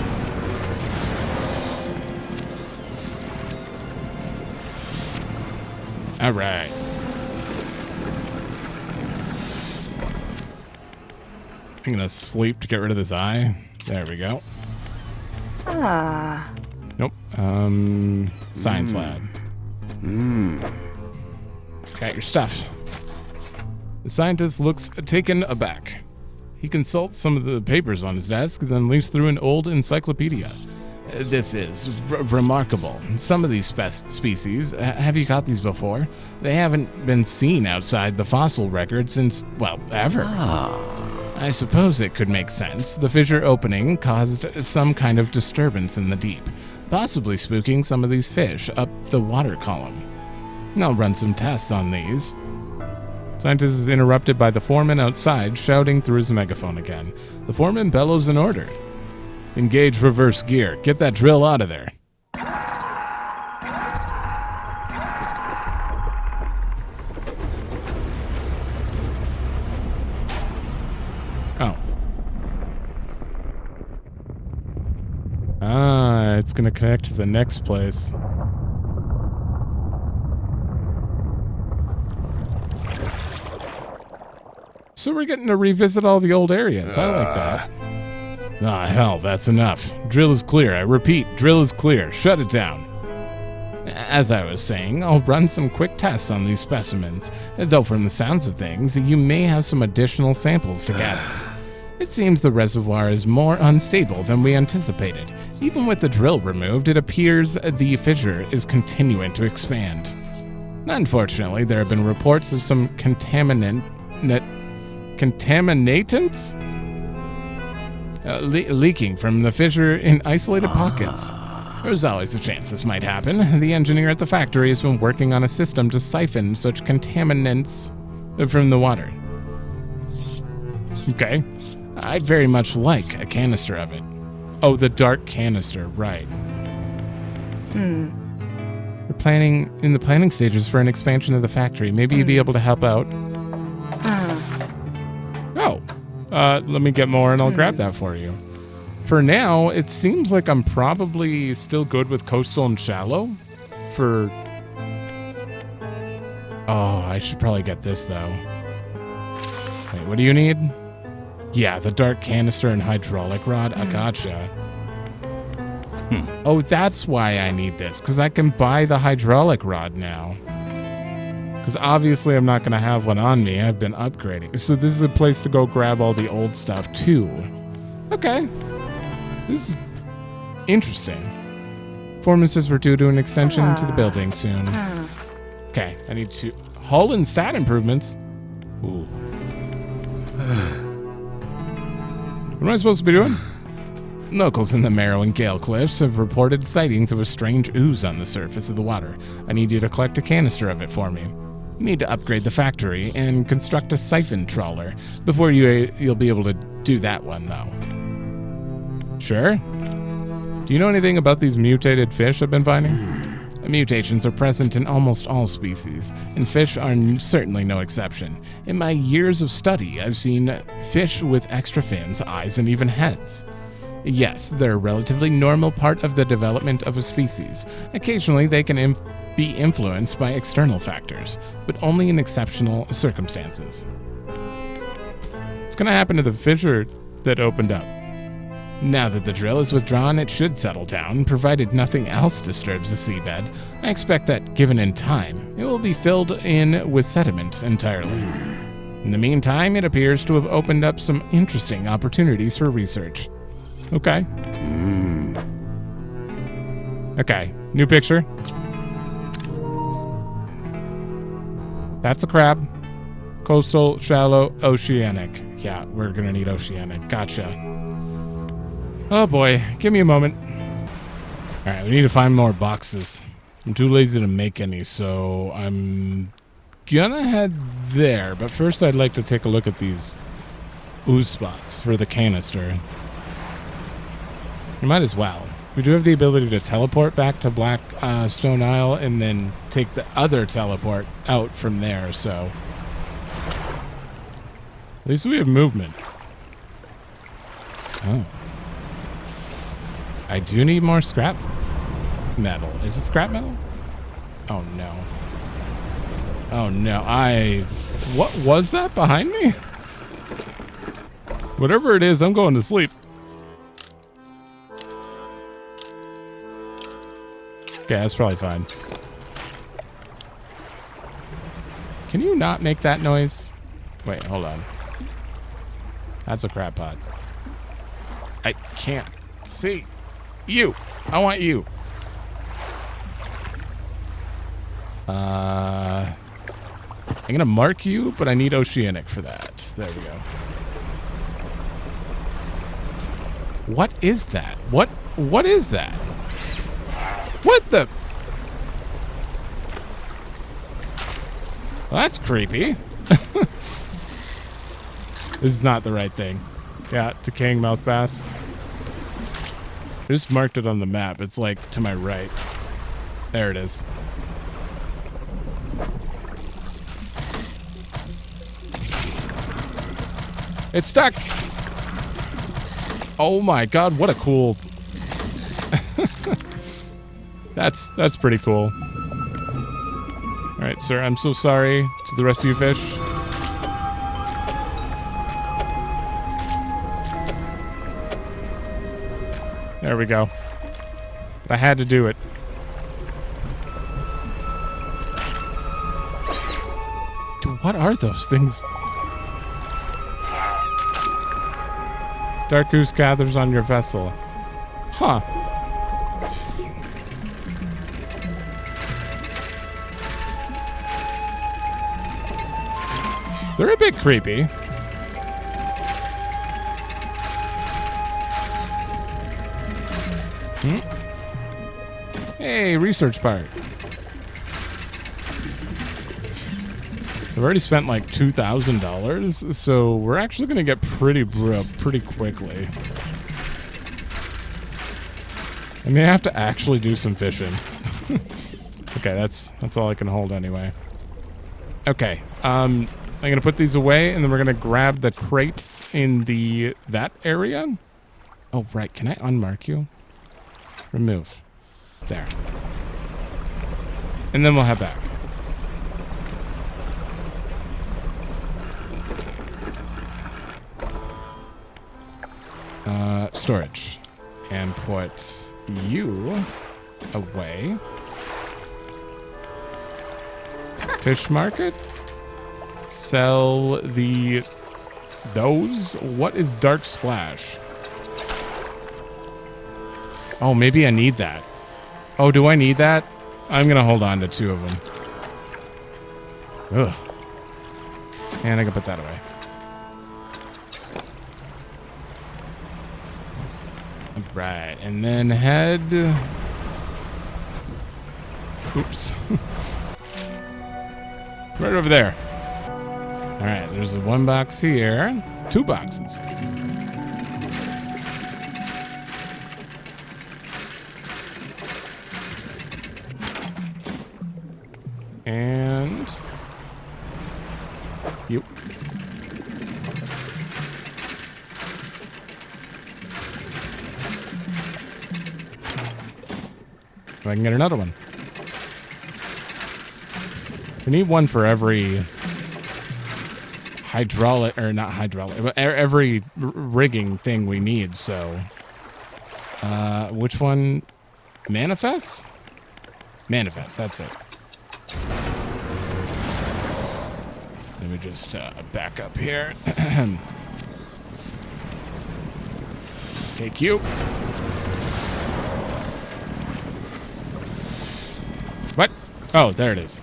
All right. I'm gonna sleep to get rid of this eye. There we go. Nope. Science lab. Got your stuff. The scientist looks taken aback. He consults some of the papers on his desk, then leafs through an old encyclopedia. This is remarkable. Some of these species, have you caught these before? They haven't been seen outside the fossil record since, well, ever. I suppose it could make sense. The fissure opening caused some kind of disturbance in the deep, possibly spooking some of these fish up the water column. I'll run some tests on these. Scientist is interrupted by the foreman outside shouting through his megaphone again. The foreman bellows an order. Engage reverse gear. Get that drill out of there. Oh. It's gonna connect to the next place. So we're getting to revisit all the old areas. I like that. Ah, hell, that's enough. Drill is clear. I repeat, drill is clear. Shut it down. As I was saying, I'll run some quick tests on these specimens, though from the sounds of things, you may have some additional samples to gather. It seems the reservoir is more unstable than we anticipated. Even with the drill removed, it appears the fissure is continuing to expand. Unfortunately, there have been reports of some contaminants leaking from the fissure in isolated pockets. There's always a chance this might happen. The engineer at the factory has been working on a system to siphon such contaminants from the water. Okay. I'd very much like a canister of it. Oh, the dark canister, right. We're in the planning stages for an expansion of the factory. Maybe you'd be able to help out. Oh. Let me get more and I'll grab that for you. For now, it seems like I'm probably still good with coastal and shallow. Oh, I should probably get this though. Wait, what do you need? Yeah, the dark canister and hydraulic rod. I gotcha. Oh, that's why I need this, because I can buy the hydraulic rod now. Because obviously I'm not going to have one on me. I've been upgrading. So this is a place to go grab all the old stuff too. Okay. This is interesting. Foreman says we're due to an extension to the building soon. Okay, I need to hull and stat improvements. Ooh. What am I supposed to be doing? Locals in the Marrow and Gale Cliffs have reported sightings of a strange ooze on the surface of the water. I need you to collect a canister of it for me. You need to upgrade the factory and construct a siphon trawler. Before you'll be able to do that one, though. Sure? Do you know anything about these mutated fish I've been finding? Mutations are present in almost all species, and fish are certainly no exception. In my years of study, I've seen fish with extra fins, eyes, and even heads. Yes, they're a relatively normal part of the development of a species. Occasionally, they can be influenced by external factors, but only in exceptional circumstances. What's going to happen to the fissure that opened up? Now that the drill is withdrawn, it should settle down, provided nothing else disturbs the seabed. I expect that, given in time, it will be filled in with sediment entirely. In the meantime, it appears to have opened up some interesting opportunities for research. Okay. Okay, new picture. That's a crab. Coastal, shallow, oceanic. Yeah, we're gonna need oceanic. Gotcha. Oh boy, give me a moment. Alright, we need to find more boxes. I'm too lazy to make any, so I'm gonna head there, but first I'd like to take a look at these ooze spots for the canister. We might as well. We do have the ability to teleport back to Black Stone Isle and then take the other teleport out from there, so... At least we have movement. Oh. I do need more scrap metal. Is it scrap metal? Oh, no. Oh, no. What was that behind me? Whatever it is, I'm going to sleep. Okay, that's probably fine. Can you not make that noise? Wait, hold on. That's a crab pot. I can't see you. I want you. I'm gonna mark you, but I need oceanic for that. There we go. What is that? What is that? What the? Well, that's creepy. This is not the right thing. Yeah, decaying mouth bass. I just marked it on the map. It's like to my right. There it is. It's stuck. Oh my god, what a cool. That's pretty cool. All right, sir, I'm so sorry to the rest of you fish. There we go. I had to do it. Dude, what are those things? Dark ooze gathers on your vessel. Huh. They're a bit creepy. Hey, research part. I've already spent like $2,000, so we're actually gonna get pretty broke pretty quickly. I may have to actually do some fishing. Okay, that's all I can hold anyway. Okay, I'm gonna put these away, and then we're gonna grab the crates in that area. Oh right, can I unmark you? Remove. There. And then we'll head back. Storage. And put you away. Fish market. Sell those. What is Dark Splash? Oh, maybe I need that. Oh, do I need that? I'm gonna hold on to 2 of them. Ugh. And I can put that away. Right, and then head... Oops. Right over there. Alright, there's a 1 box here. 2 boxes. And... Yep. I can get another one. We need one for every hydraulic, or not hydraulic, but every rigging thing we need, so. Which one? Manifest? Manifest, that's it. Let me just back up here. Okay, cute. What? Oh, there it is.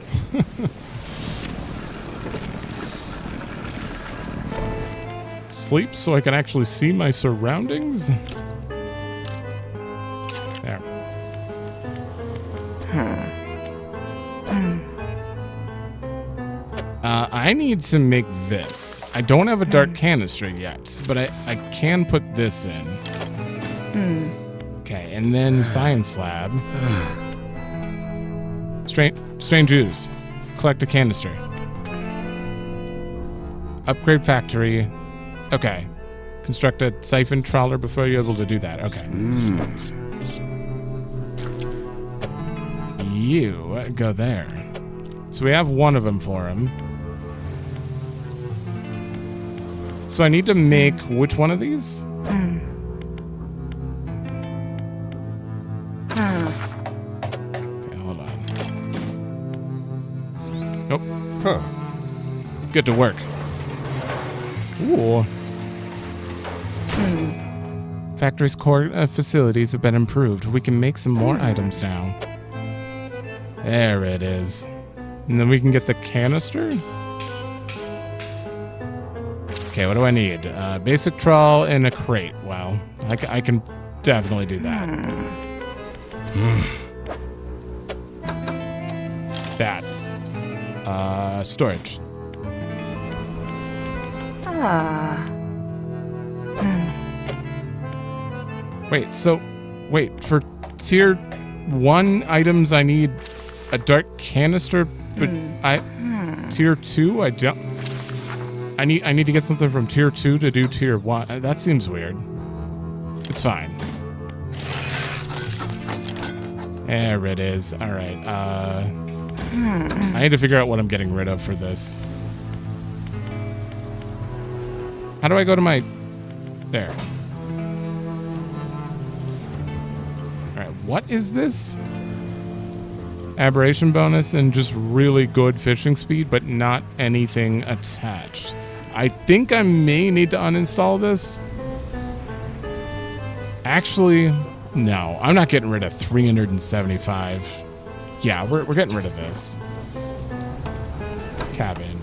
Sleep so I can actually see my surroundings. There. I need to make this. I don't have a dark canister yet, but I can put this in. Okay, and then science lab. Strange ooze. Collect a canister. Upgrade factory. Okay. Construct a siphon trawler before you're able to do that. Okay. You go there. So we have one of them for him. So I need to make which one of these? Okay, hold on. Nope. Huh. Let's get to work. Ooh. Factory's core facilities have been improved. We can make some more items now. There it is. And then we can get the canister? Okay, what do I need? Basic trawl and a crate. Well, I can definitely do that. That. Storage. Wait, for tier 1 items I need a dark canister, but tier 2 I don't. I need to get something from tier 2 to do tier 1. That seems weird. It's fine. There it is. All right. I need to figure out what I'm getting rid of for this. How do I go to my... There. All right. What is this? Aberration bonus and just really good fishing speed, but not anything attached. I think I may need to uninstall this. Actually, no. I'm not getting rid of 375. Yeah, we're getting rid of this. Cabin.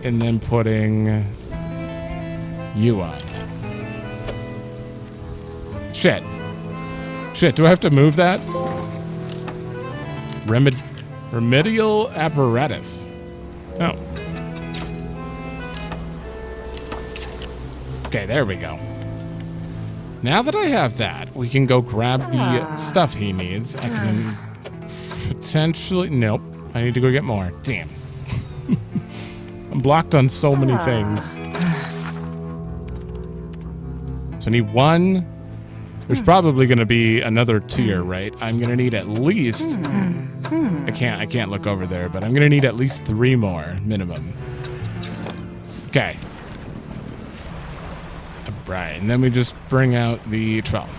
And then putting you on. Shit, do I have to move that? Remedial apparatus. Oh. Okay, there we go. Now that I have that, we can go grab the stuff he needs. I can potentially... Nope. I need to go get more. Damn. I'm blocked on so many things. So I need one. There's probably going to be another tier, right? I'm going to need at least... I can't look over there, but I'm going to need at least 3 more, minimum. Okay. Right, and then we just bring out the 12.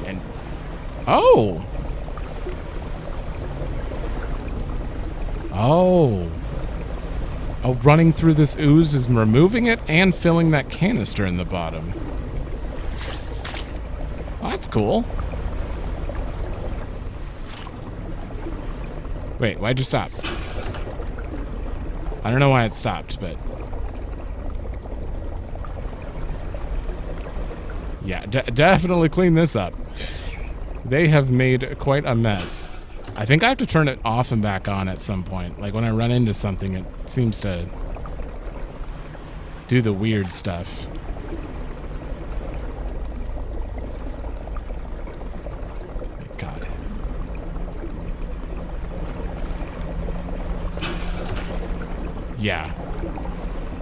And... Oh! Oh, running through this ooze is removing it and filling that canister in the bottom. Oh, that's cool. Wait, why'd you stop? I don't know why it stopped, but... Yeah, definitely clean this up. They have made quite a mess. I think I have to turn it off and back on at some point. Like when I run into something, it seems to do the weird stuff. God. Yeah.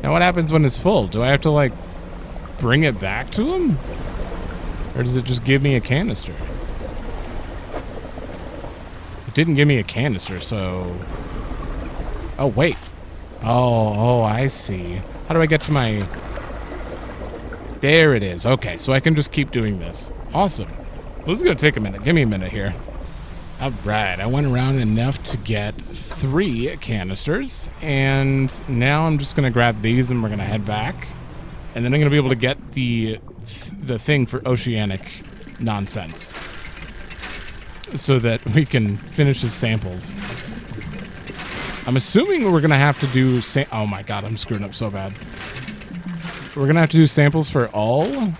Now what happens when it's full? Do I have to like bring it back to him? Or does it just give me a canister? It didn't give me a canister, so... Oh, wait. Oh, I see. How do I get to my... There it is. Okay, so I can just keep doing this. Awesome. Well, this is going to take a minute. Give me a minute here. All right, I went around enough to get 3 canisters, and now I'm just going to grab these and we're going to head back. And then I'm going to be able to get the thing for oceanic nonsense so that we can finish his samples. I'm assuming we're going to have to do... Oh my god, I'm screwing up so bad. We're going to have to do samples for all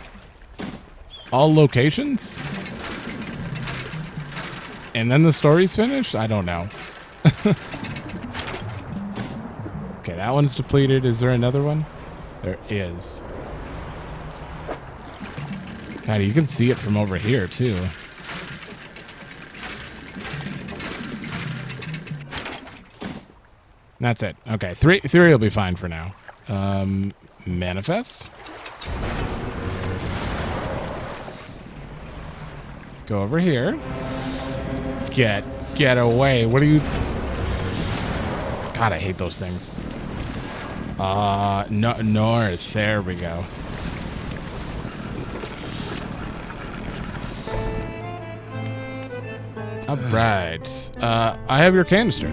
locations? and then the story's finished? I don't know. Okay, that one's depleted. Is there another one? There is. God, you can see it from over here, too. That's it. Okay, three will be fine for now. Manifest. Go over here. Get away. What are you... God, I hate those things. North. There we go. All right. I have your canister.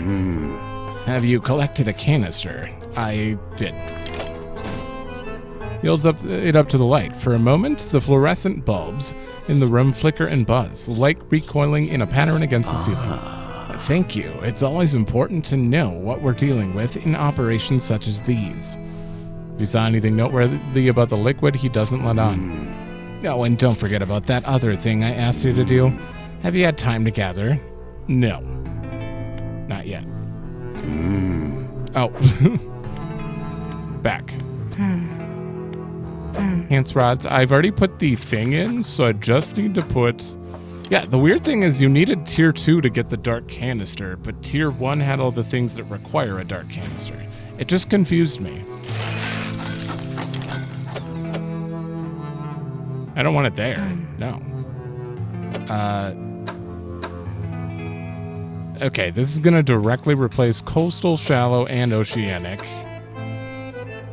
Have you collected a canister? I did. He holds it up to the light. For a moment, the fluorescent bulbs in the room flicker and buzz, light recoiling in a pattern against the ceiling. Thank you. It's always important to know what we're dealing with in operations such as these. If you saw anything noteworthy about the liquid, he doesn't let on. Oh, and don't forget about that other thing I asked you to do. Have you had time to gather? No. Not yet. Oh. Back. Enhance rods. I've already put the thing in, so I just need to put... Yeah, the weird thing is you needed tier 2 to get the dark canister, but tier 1 had all the things that require a dark canister. It just confused me. I don't want it there. No. Okay, this is going to directly replace coastal, shallow, and oceanic.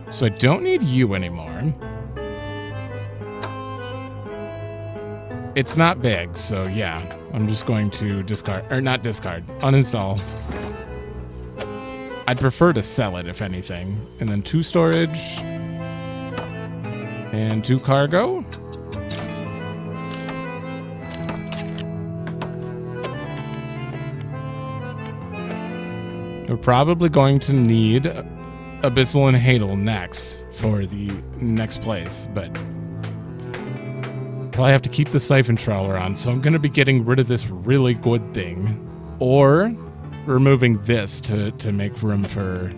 So I don't need you anymore. It's not big, so yeah. I'm just going to discard, or not discard, uninstall. I'd prefer to sell it, if anything. And then 2 storage. And 2 cargo. We're probably going to need Abyssal and Hadal next for the next place, but probably have to keep the siphon trawler on, so I'm going to be getting rid of this really good thing, or removing this to make room for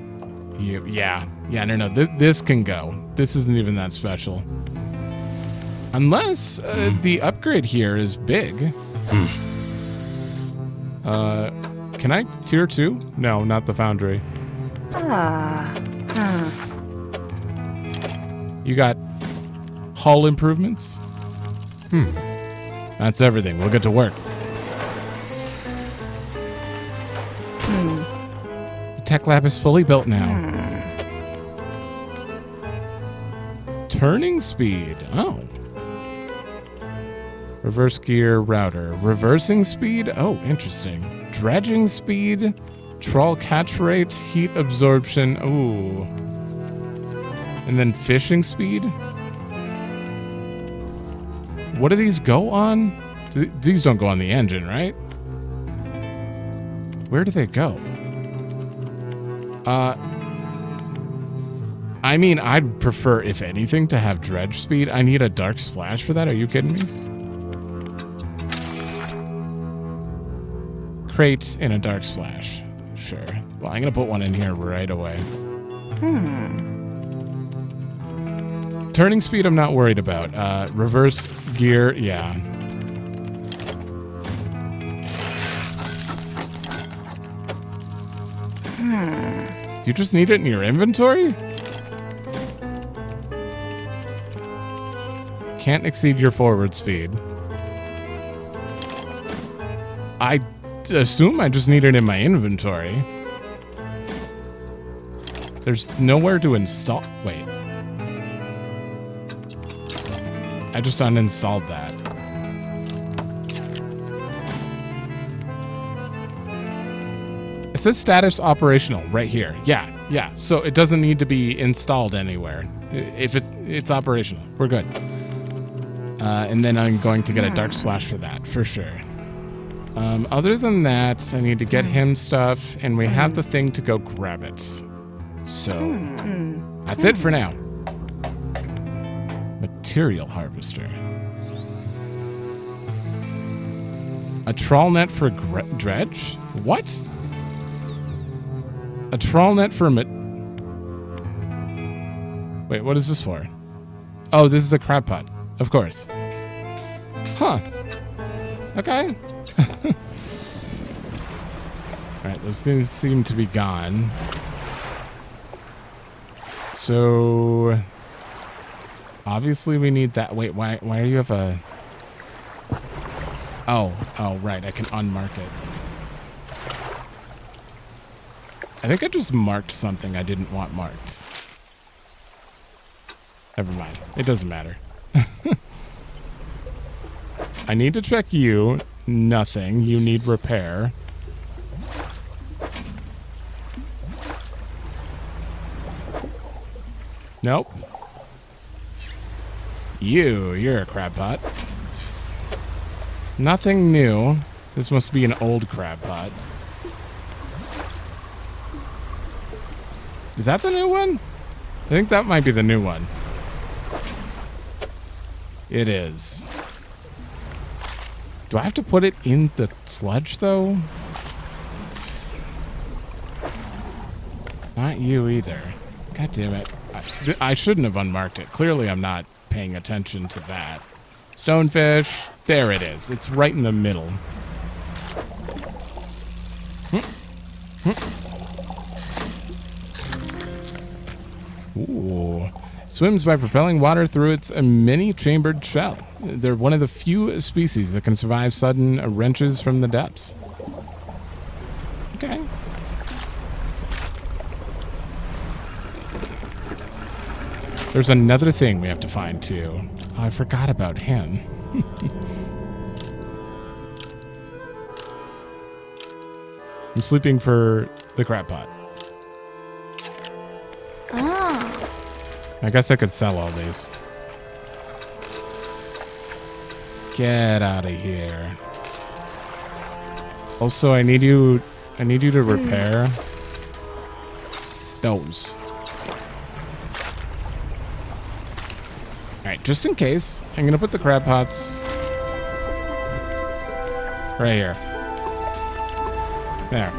you. Yeah, no, this can go. This isn't even that special. Unless the upgrade here is big. Can I tier 2? No, not the foundry. You got hull improvements? That's everything. We'll get to work. The tech lab is fully built now. Turning speed. Oh. Reverse gear router. Reversing speed? Oh, interesting. Dredging speed. Trawl catch rate. Heat absorption. Ooh. And then fishing speed? What do these go on? These don't go on the engine, right? Where do they go? I mean, I'd prefer, if anything, to have dredge speed. I need a dark splash for that. Are you kidding me? Crate and a dark splash. Sure. Well, I'm going to put one in here right away. Turning speed, I'm not worried about. Reverse gear, yeah. Do you just need it in your inventory? Can't exceed your forward speed. I assume I just need it in my inventory. There's nowhere to install. Wait. I just uninstalled that. It says status operational right here. Yeah. So it doesn't need to be installed anywhere. If it's operational, we're good. And then I'm going to get a dark splash for that, for sure. Other than that, I need to get him stuff, and we have the thing to go grab it. So that's it for now. Material harvester. A trawl net for dredge? What? A trawl net for Wait, what is this for? Oh, this is a crab pot. Of course. Huh. Okay. Alright, those things seem to be gone. So... obviously we need that. Wait, why do you have a... Oh, right, I can unmark it. I think I just marked something I didn't want marked. Never mind. It doesn't matter. I need to check you. Nothing. You need repair. Nope. You're a crab pot. Nothing new. This must be an old crab pot. Is that the new one? I think that might be the new one. It is. Do I have to put it in the sludge, though? Not you either. God damn it. I shouldn't have unmarked it. Clearly I'm not paying attention to that. Stonefish. There it is. It's right in the middle. Ooh. Swims by propelling water through its many-chambered shell. They're one of the few species that can survive sudden wrenches from the depths. Okay. There's another thing we have to find, too. Oh, I forgot about him. I'm sleeping for the crab pot. Oh. I guess I could sell all these. Get out of here. Also, I need you to repair those. Alright, just in case, I'm gonna put the crab pots right here. There.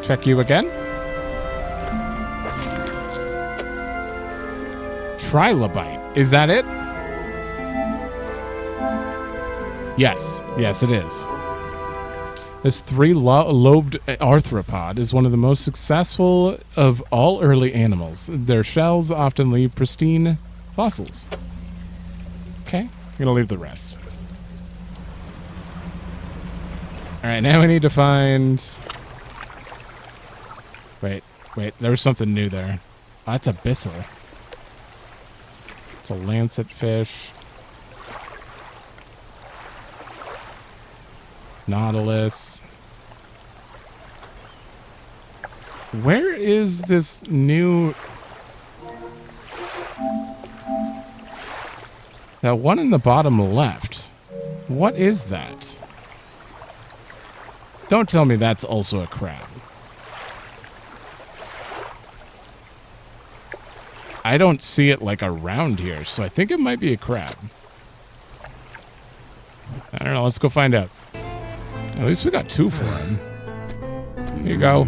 Check you again. Trilobite. Is that it? Yes. Yes, it is. This three-lobed arthropod is one of the most successful of all early animals. Their shells often leave pristine fossils. Okay, I'm going to leave the rest. All right, now we need to find... Wait, there was something new there. Oh, that's a byssel. It's a lancet fish. Nautilus. Where is this new... That one in the bottom left. What is that? Don't tell me that's also a crab. I don't see it like around here, so I think it might be a crab. I don't know, let's go find out. At least we got two for him. Here you go.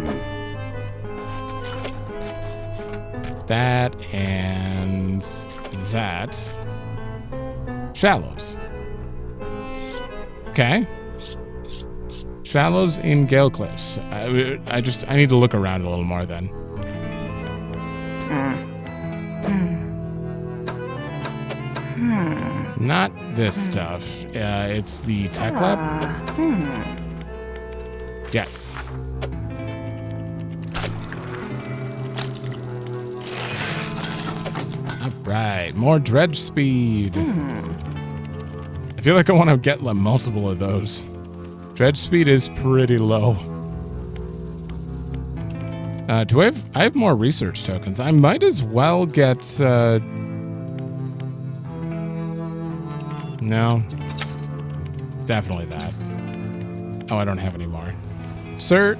That and that. Shallows. Okay. Shallows in Gale Cliffs. I need to look around a little more then. Not this stuff. It's the tech lab. Yes. All right, more dredge speed. I feel like I want to get multiple of those. Dredge speed is pretty low. Do I have more research tokens? I might as well get. No. Definitely that. Oh, I don't have any more. Sir?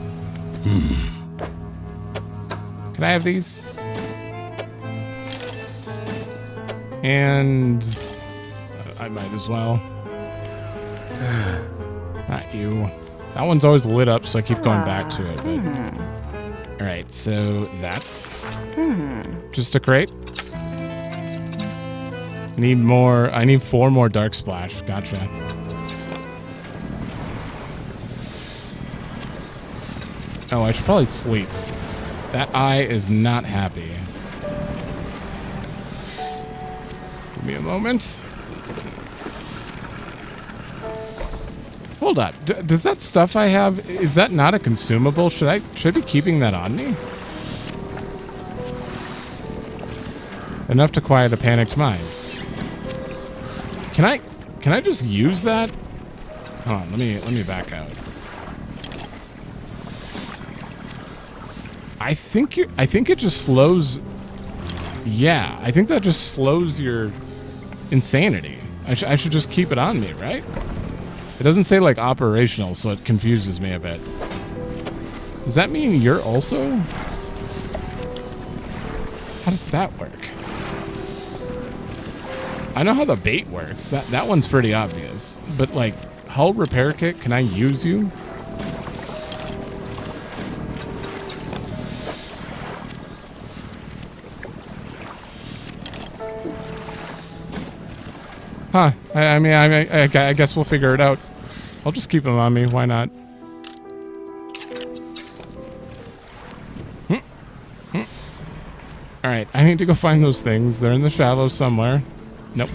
Can I have these? And I might as well. Not you. That one's always lit up, so I keep going back to it. But... All right, so that's just a crate. Need more. I need 4 more dark splash. Gotcha. Oh, I should probably sleep. That eye is not happy. Give me a moment. Hold up. Does that stuff I have, is that not a consumable? Should I be keeping that on me? Enough to quiet a panicked mind. Can I just use that? Hold on, let me back out. I think it just slows. Yeah, I think that just slows your insanity. I should just keep it on me, right? It doesn't say like operational, so it confuses me a bit. Does that mean you're also? How does that work? I know how the bait works. That one's pretty obvious. But like hull repair kit, can I use you? Huh. I guess we'll figure it out. I'll just keep them on me. Why not? Alright, I need to go find those things. They're in the shallows somewhere. Nope.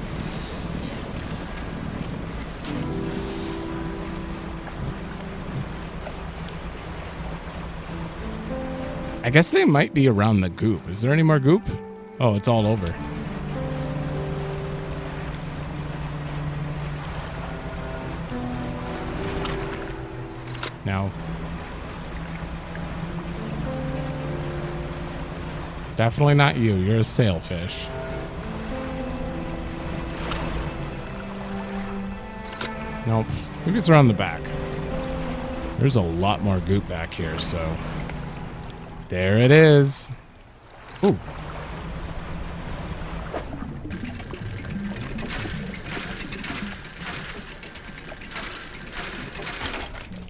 I guess they might be around the goop. Is there any more goop? Oh, it's all over. Now, definitely not you. You're a sailfish. Nope. Maybe it's around the back. There's a lot more goop back here, so there it is. Ooh.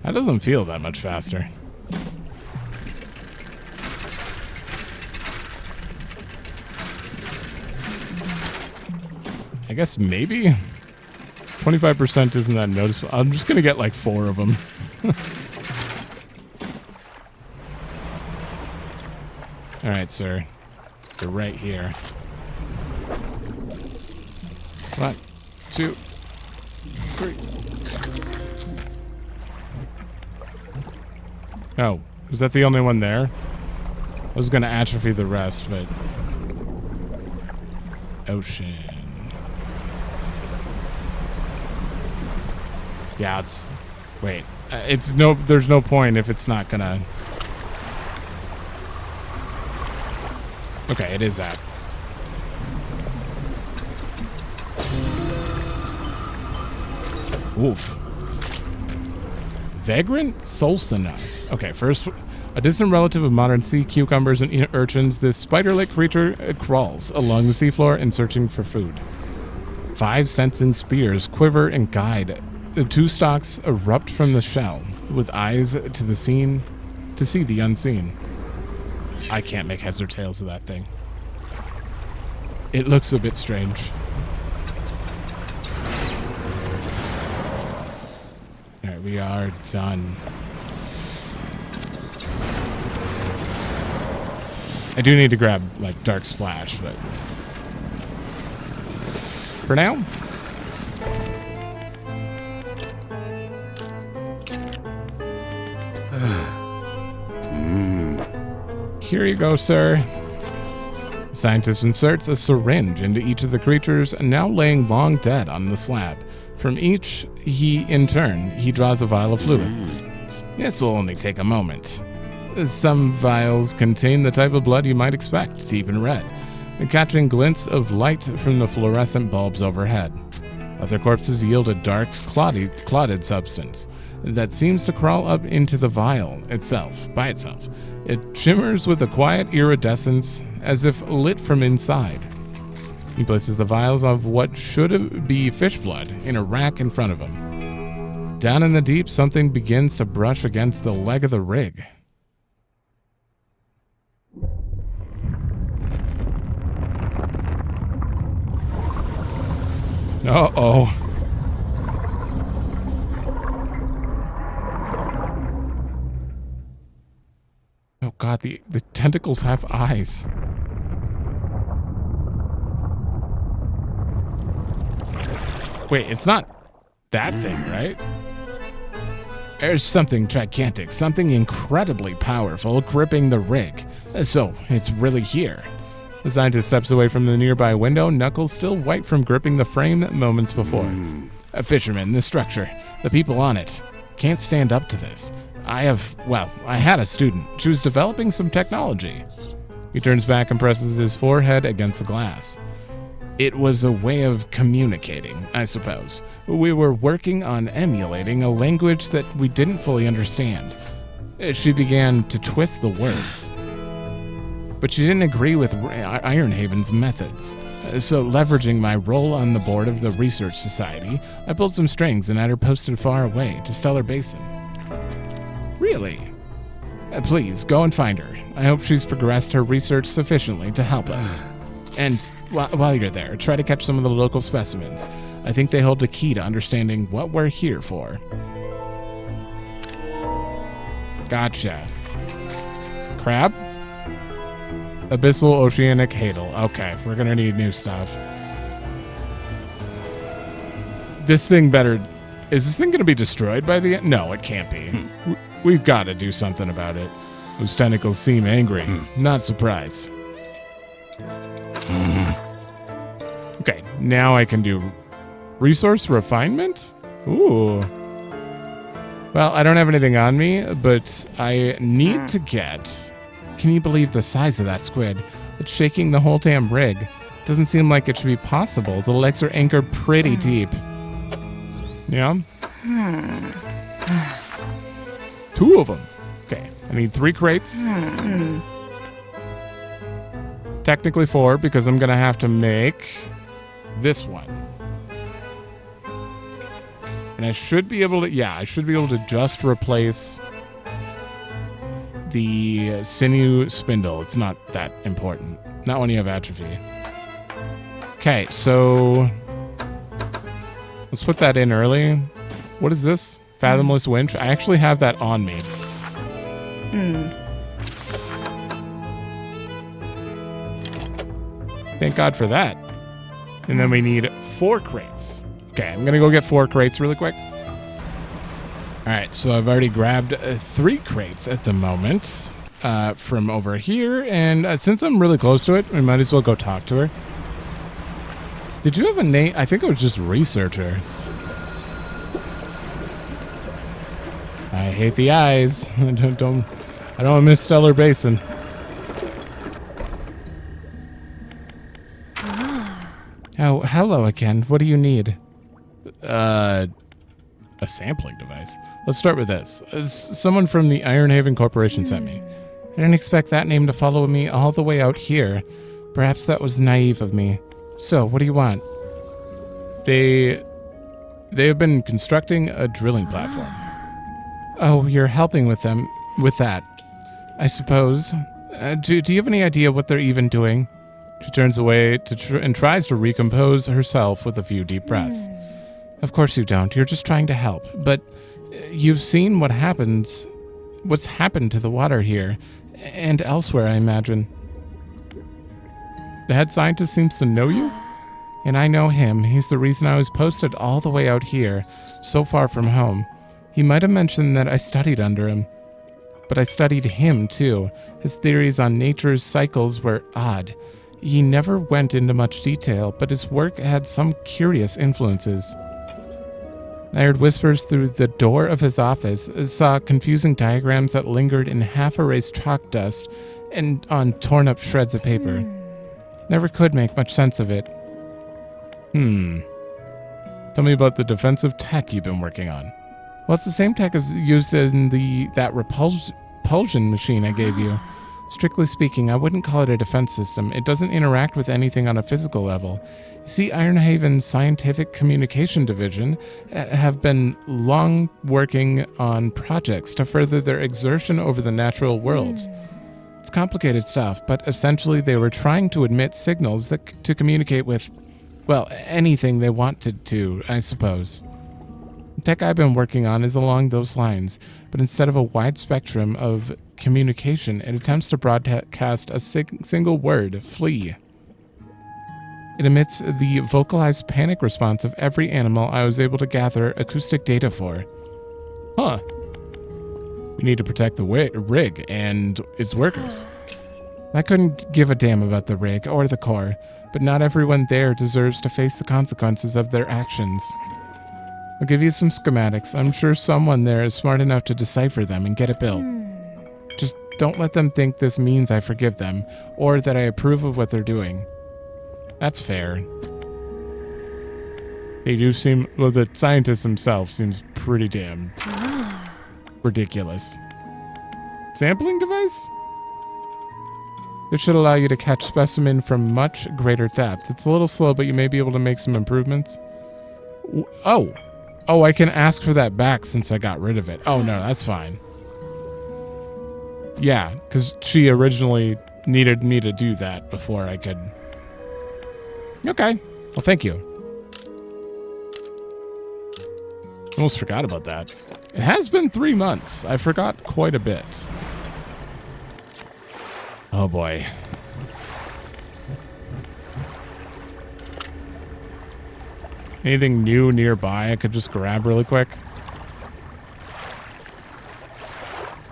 That doesn't feel that much faster. I guess maybe 25% isn't that noticeable. I'm just gonna get like 4 of them. All right, sir. You're right here. 1, 2, 3. Oh, was that the only one there? I was gonna atrophy the rest, but... Ocean. Yeah, it's... Wait. It's no... There's no point if it's not gonna... Okay, it is that. Oof. Vagrant Solsona. Okay, first, a distant relative of modern sea cucumbers and urchins, this spider-like creature crawls along the seafloor in searching for food. 5 sentient spears quiver and guide. The 2 stalks erupt from the shell, with eyes to the scene, to see the unseen. I can't make heads or tails of that thing. It looks a bit strange. Alright, we are done. I do need to grab, like, Dark Splash, but... For now... Here you go, sir. The scientist inserts a syringe into each of the creatures, now laying long dead on the slab. From each, in turn, he draws a vial of fluid. This will only take a moment. Some vials contain the type of blood you might expect, deep and red, catching glints of light from the fluorescent bulbs overhead. Other corpses yield a dark, clotted substance that seems to crawl up into the vial by itself. It shimmers with a quiet iridescence, as if lit from inside. He places the vials of what should be fish blood in a rack in front of him. Down in the deep, something begins to brush against the leg of the rig. Uh-oh. Oh god, the tentacles have eyes. Wait, it's not that thing, right? There's something gigantic, something incredibly powerful gripping the rig. So, it's really here. The scientist steps away from the nearby window, knuckles still white from gripping the frame moments before. A fisherman, the structure, the people on it. Can't stand up to this. I had a student. She was developing some technology. He turns back and presses his forehead against the glass. It was a way of communicating, I suppose. We were working on emulating a language that we didn't fully understand. She began to twist the words. But she didn't agree with Ironhaven's methods. So, leveraging my role on the board of the Research Society, I pulled some strings and had her posted far away to Stellar Basin. Really? Please, go and find her. I hope she's progressed her research sufficiently to help us. And while you're there, try to catch some of the local specimens. I think they hold the key to understanding what we're here for. Gotcha. Crab? Abyssal Oceanic Hadal. Okay, we're gonna need new stuff. This thing better... Is this thing gonna be destroyed by the end? No, it can't be. We've got to do something about it. Those tentacles seem angry. Not surprised. Okay, now I can do resource refinement? Ooh. Well, I don't have anything on me, but I need to get... Can you believe the size of that squid? It's shaking the whole damn rig. Doesn't seem like it should be possible. The legs are anchored pretty deep. Yeah? 2 of them. Okay, I need 3 crates. Technically 4, because I'm gonna have to make this one. And I should be able to, I should be able to just replace the sinew spindle. It's not that important. Not when you have atrophy. Okay, so let's put that in early. What is this? Fathomless winch? I actually have that on me. Thank God for that. And then we need 4 crates. Okay, I'm gonna go get 4 crates really quick. Alright, so I've already grabbed 3 crates at the moment from over here. And since I'm really close to it, we might as well go talk to her. Did you have a name? I think it was just researcher. I hate the eyes. I don't want to miss Stellar Basin. Oh, hello again. What do you need? A sampling device. Let's start with this. Someone from the Ironhaven Corporation sent me. I didn't expect that name to follow me all the way out here. Perhaps that was naive of me. So, what do you want? They have been constructing a drilling platform. Oh, you're helping with them with that, I suppose. Do you have any idea what they're even doing? She turns away and tries to recompose herself with a few deep breaths. Of course you don't. You're just trying to help. But you've seen what's happened to the water here and elsewhere, I imagine. The head scientist seems to know you? And I know him. He's the reason I was posted all the way out here, so far from home. He might have mentioned that I studied under him. But I studied him, too. His theories on nature's cycles were odd. He never went into much detail, but his work had some curious influences. I heard whispers through the door of his office, saw confusing diagrams that lingered in half-erased chalk dust and on torn-up shreds of paper. Never could make much sense of it. Tell me about the defensive tech you've been working on. Well, it's the same tech as used in that repulsion machine I gave you. Strictly speaking, I wouldn't call it a defense system. It doesn't interact with anything on a physical level. You see, Ironhaven's Scientific Communication Division have been long working on projects to further their exertion over the natural world. It's complicated stuff, but essentially they were trying to emit signals to communicate with, well, anything they wanted to, I suppose. The tech I've been working on is along those lines, but instead of a wide spectrum of communication, it attempts to broadcast a single word, flee. It emits the vocalized panic response of every animal I was able to gather acoustic data for. Huh. We need to protect the rig and its workers. I couldn't give a damn about the rig or the core, but not everyone there deserves to face the consequences of their actions. I'll give you some schematics. I'm sure someone there is smart enough to decipher them and get it built. Just don't let them think this means I forgive them, or that I approve of what they're doing. That's fair. They do seem, well, the scientist himself seems pretty damn ridiculous. Sampling device? This should allow you to catch specimen from much greater depth. It's a little slow, but you may be able to make some improvements. Oh, I can ask for that back since I got rid of it. Oh, no, that's fine. Yeah, because she originally needed me to do that before I could. Okay. Well, thank you. Almost forgot about that. It has been 3 months. I forgot quite a bit. Oh, boy. Anything new nearby I could just grab really quick?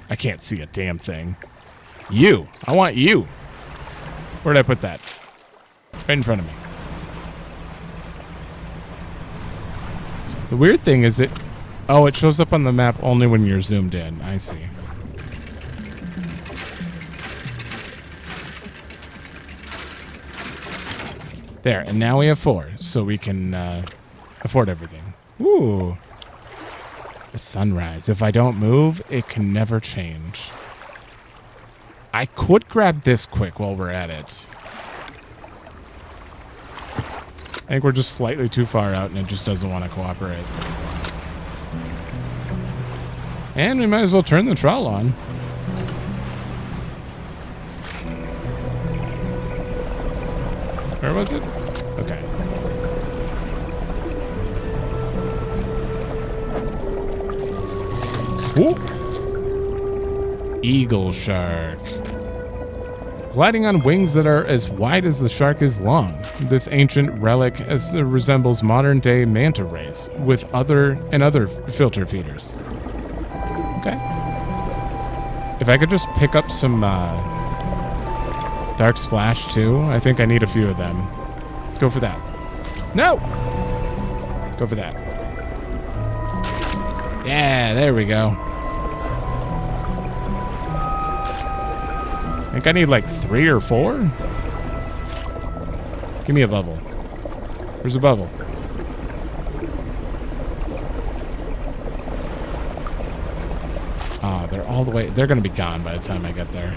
I can't see a damn thing. You! I want you! Where'd I put that? Right in front of me. The weird thing is it shows up on the map only when you're zoomed in. I see. There, and now we have 4, so we can afford everything. Ooh. A sunrise. If I don't move, it can never change. I could grab this quick while we're at it. I think we're just slightly too far out and it just doesn't want to cooperate. And we might as well turn the trawl on. Where was it? Okay. Ooh. Eagle shark. Gliding on wings that are as wide as the shark is long. This ancient relic resembles modern-day manta rays with other filter feeders. Okay. If I could just pick up some dark splash too, I think I need a few of them. Go for that. No! Go for that. Yeah, there we go. I think I need like 3 or 4. Give me a bubble. Where's a bubble? Ah, they're all the way. They're going to be gone by the time I get there.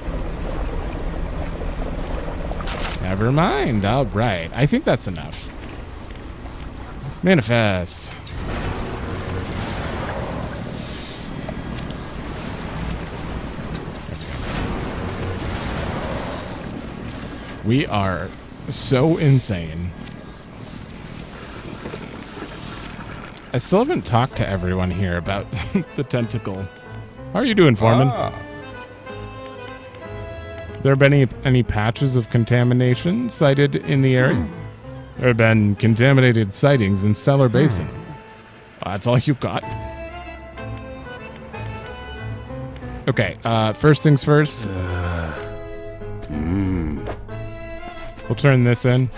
Never mind. All right. I think that's enough. Manifest. We are so insane. I still haven't talked to everyone here about the tentacle. How are you doing, Foreman? There been any patches of contamination cited in the area? There have been contaminated sightings in Stellar Basin. That's all you got? Okay, first things first. We'll turn this in.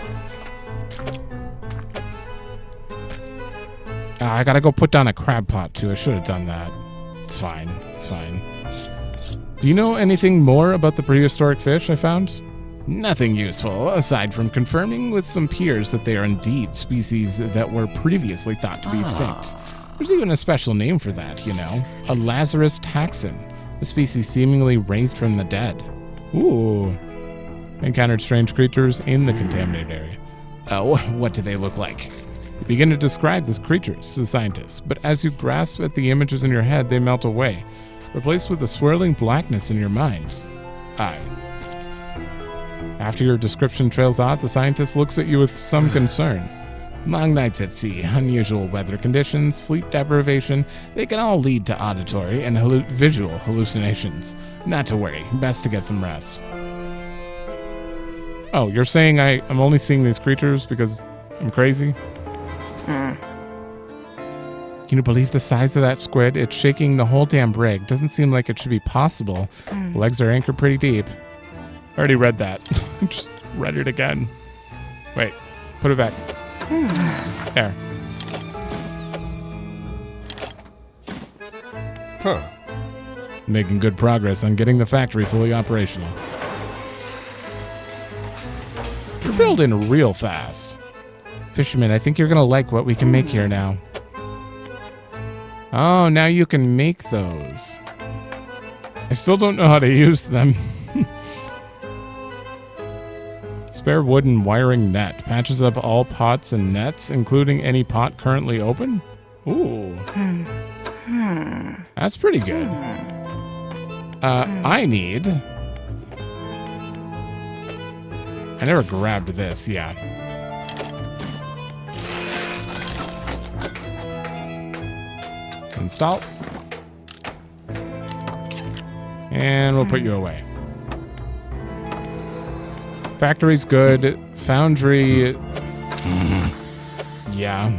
I gotta go put down a crab pot too. I should have done that. It's fine. It's fine. Do you know anything more about the prehistoric fish I found? Nothing useful, aside from confirming with some peers that they are indeed species that were previously thought to be extinct. There's even a special name for that, you know. A Lazarus taxon, a species seemingly raised from the dead. Ooh. Encountered strange creatures in the contaminated area. Oh, what do they look like? You begin to describe these creatures to the scientists, but as you grasp at the images in your head, they melt away, replaced with a swirling blackness in your minds. Aye. After your description trails out, the scientist looks at you with some concern. Long nights at sea, unusual weather conditions, sleep deprivation, they can all lead to auditory and visual hallucinations. Not to worry, best to get some rest. Oh, you're saying I'm only seeing these creatures because I'm crazy? Can you believe the size of that squid? It's shaking the whole damn rig. Doesn't seem like it should be possible. Legs are anchored pretty deep. I already read that. Just read it again. Wait, put it back. There. Huh. Making good progress on getting the factory fully operational. You're building real fast. Fisherman, I think you're gonna like what we can make here now. Oh, now you can make those. I still don't know how to use them. Spare wooden wiring net. Patches up all pots and nets, including any pot currently open? Ooh. That's pretty good. I need... I never grabbed this, yeah. Install. And we'll put you away. Factory's good. Foundry... Yeah.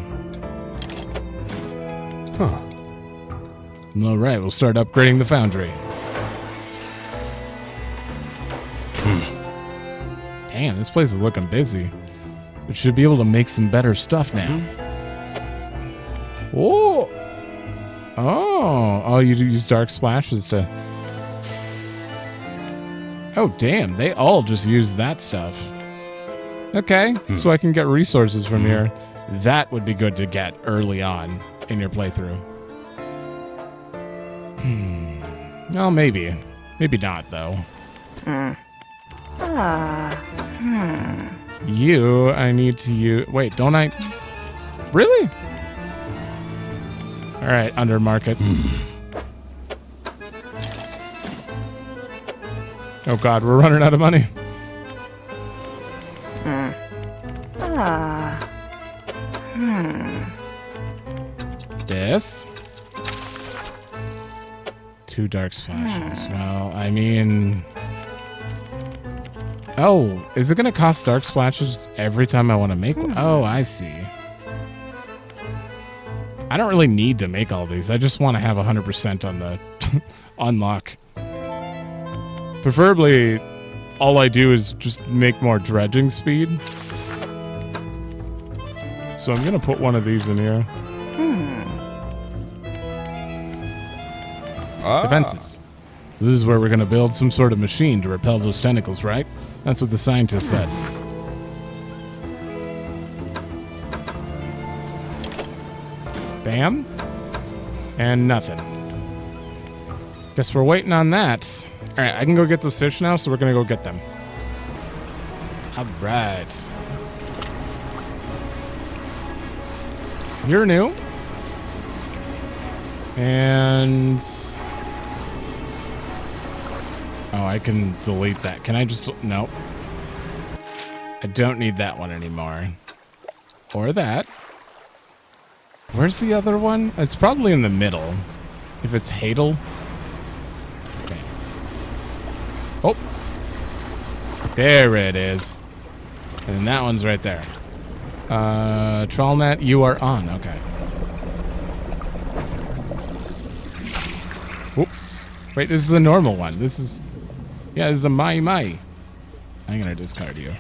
Huh. All right, we'll start upgrading the foundry. Damn, this place is looking busy. We should be able to make some better stuff now. Oh! Oh, you use dark splashes to... Oh, damn, they all just use that stuff. Okay, so I can get resources from here. That would be good to get early on in your playthrough. Well, maybe. Maybe not, though. You, I need to use... Wait, don't I... Really? All right, undermarket. Oh god, we're running out of money. This? 2 dark splashes. Well, I mean... Oh, is it going to cost dark splashes every time I want to make one? Oh, I see. I don't really need to make all these. I just want to have 100% on the unlock. Preferably, all I do is just make more dredging speed. So I'm going to put one of these in here. Defenses. This is where we're going to build some sort of machine to repel those tentacles, right? That's what the scientist said. Bam. And nothing. Guess we're waiting on that. All right, I can go get those fish now, so we're going to go get them. All right. You're new. And... Oh, I can delete that. Can I just... Nope. I don't need that one anymore. Or that. Where's the other one? It's probably in the middle. If it's Hadel. Okay. Oh. There it is. And then that one's right there. Trawlnet, you are on. Okay. Oop. Wait, this is the normal one. This is... Yeah, this is a Mai. I'm gonna discard you.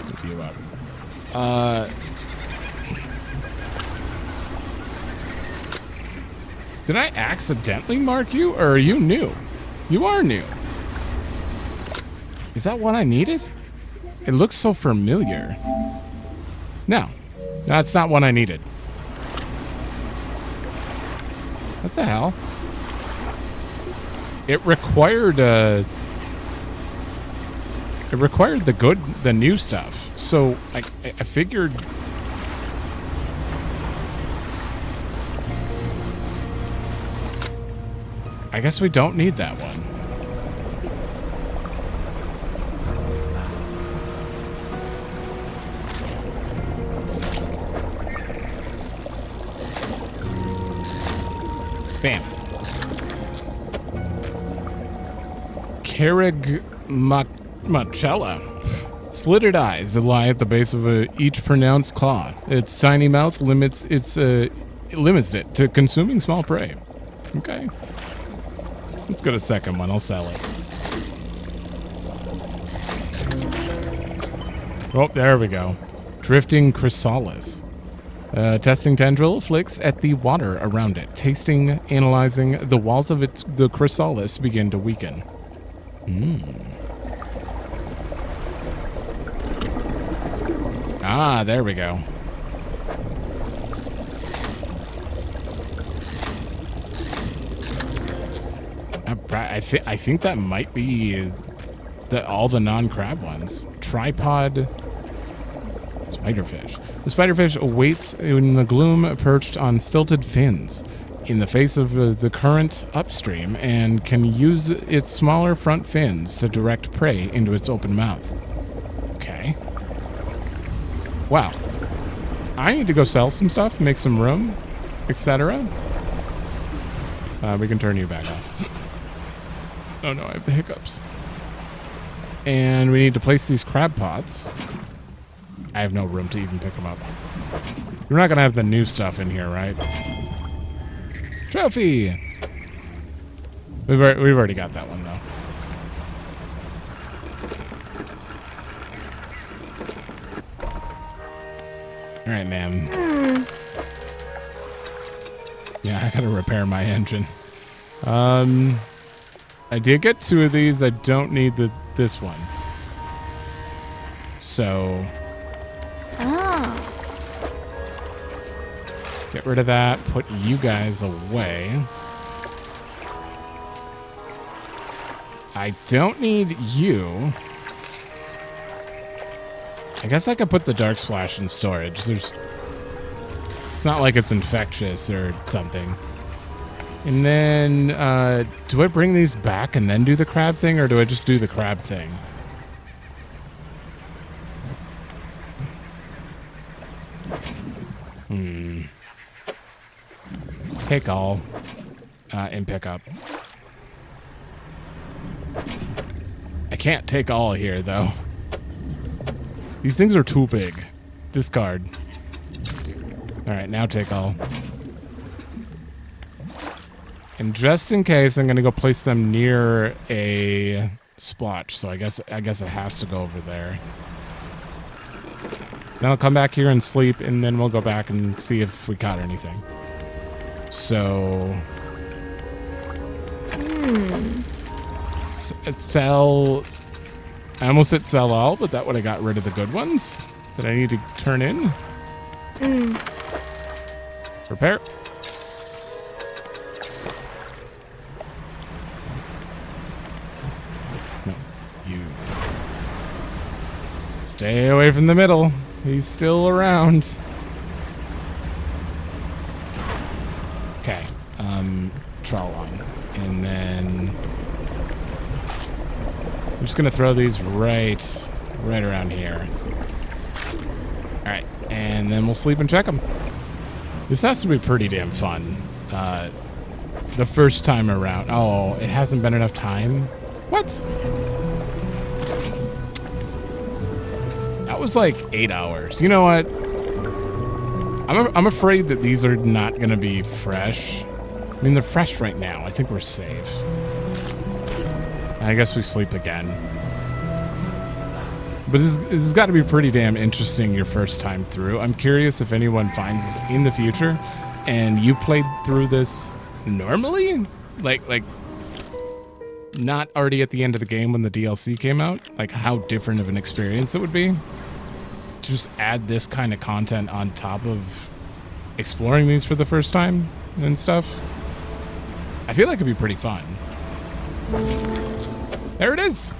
Pick you up. Did I accidentally mark you, or are you new? You are new. Is that what I needed? It looks so familiar. No, that's not what I needed. What the hell? it required the new stuff. So I figured. I guess we don't need that one. Bam. Carigmachella. Slitted eyes that lie at the base of each pronounced claw. Its tiny mouth limits it to consuming small prey. Okay. Let's go to second one. I'll sell it. Oh, there we go. Drifting chrysalis. Testing tendril flicks at the water around it. Tasting, analyzing, the walls of the chrysalis begin to weaken. Ah, there we go. I think that might be all the non-crab ones. Tripod spiderfish. The spiderfish awaits in the gloom, perched on stilted fins in the face of the current upstream, and can use its smaller front fins to direct prey into its open mouth. Okay. Wow. I need to go sell some stuff, make some room, etc. We can turn you back off. Oh no, I have the hiccups. And we need to place these crab pots. I have no room to even pick them up. You're not going to have the new stuff in here, right? Trophy! We've already got that one, though. All right, ma'am. Yeah, I got to repair my engine. I did get 2 of these. I don't need this one. So... get rid of that. Put you guys away. I don't need you. I guess I could put the dark splash in storage. It's not like it's infectious or something. And then, do I bring these back and then do the crab thing, or do I just do the crab thing? Take all, and pick up. I can't take all here, though. These things are too big. Discard. Alright, now take all. And just in case, I'm going to go place them near a splotch. So I guess it has to go over there. Then I'll come back here and sleep, and then we'll go back and see if we caught anything. So... sell... I almost said sell all, but that would have got rid of the good ones that I need to turn in. Repair. No, you. Stay away from the middle. He's still around. Okay. Trawl on. And then... I'm just going to throw these right around here. Alright. And then we'll sleep and check them. This has to be pretty damn fun. The first time around. Oh, it hasn't been enough time? What? That was like 8 hours. You know what? I'm afraid that these are not going to be fresh. I mean, they're fresh right now. I think we're safe. I guess we sleep again. But this has got to be pretty damn interesting your first time through. I'm curious if anyone finds this in the future and you played through this normally? Like not already at the end of the game when the DLC came out? Like how different of an experience it would be? Just add this kind of content on top of exploring these for the first time and stuff. I feel like it'd be pretty fun. There it is!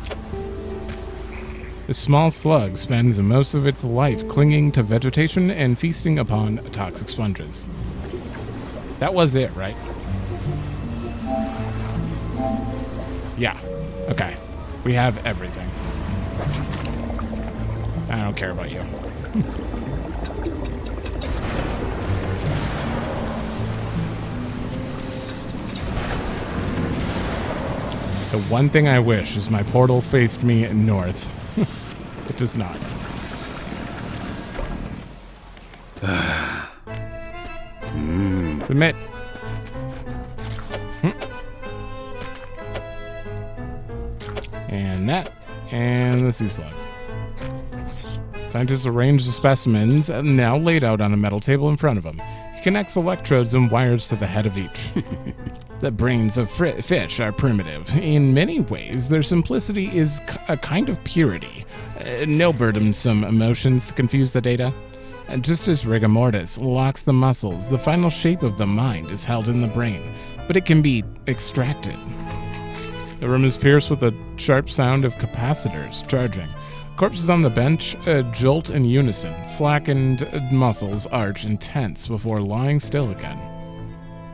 The small slug spends most of its life clinging to vegetation and feasting upon toxic sponges. That was it, right? Yeah. Okay. We have everything. I don't care about you. The one thing I wish is my portal faced me north. It does not. Submit. And that. And the sea slug. Scientists arrange the specimens, now laid out on a metal table in front of him. He connects electrodes and wires to the head of each. The brains of fish are primitive. In many ways, their simplicity is a kind of purity. No burdensome emotions to confuse the data. Just as rigor mortis locks the muscles, the final shape of the mind is held in the brain, but it can be extracted. The room is pierced with a sharp sound of capacitors charging. Corpses on the bench jolt in unison. Slackened muscles arch and tense before lying still again.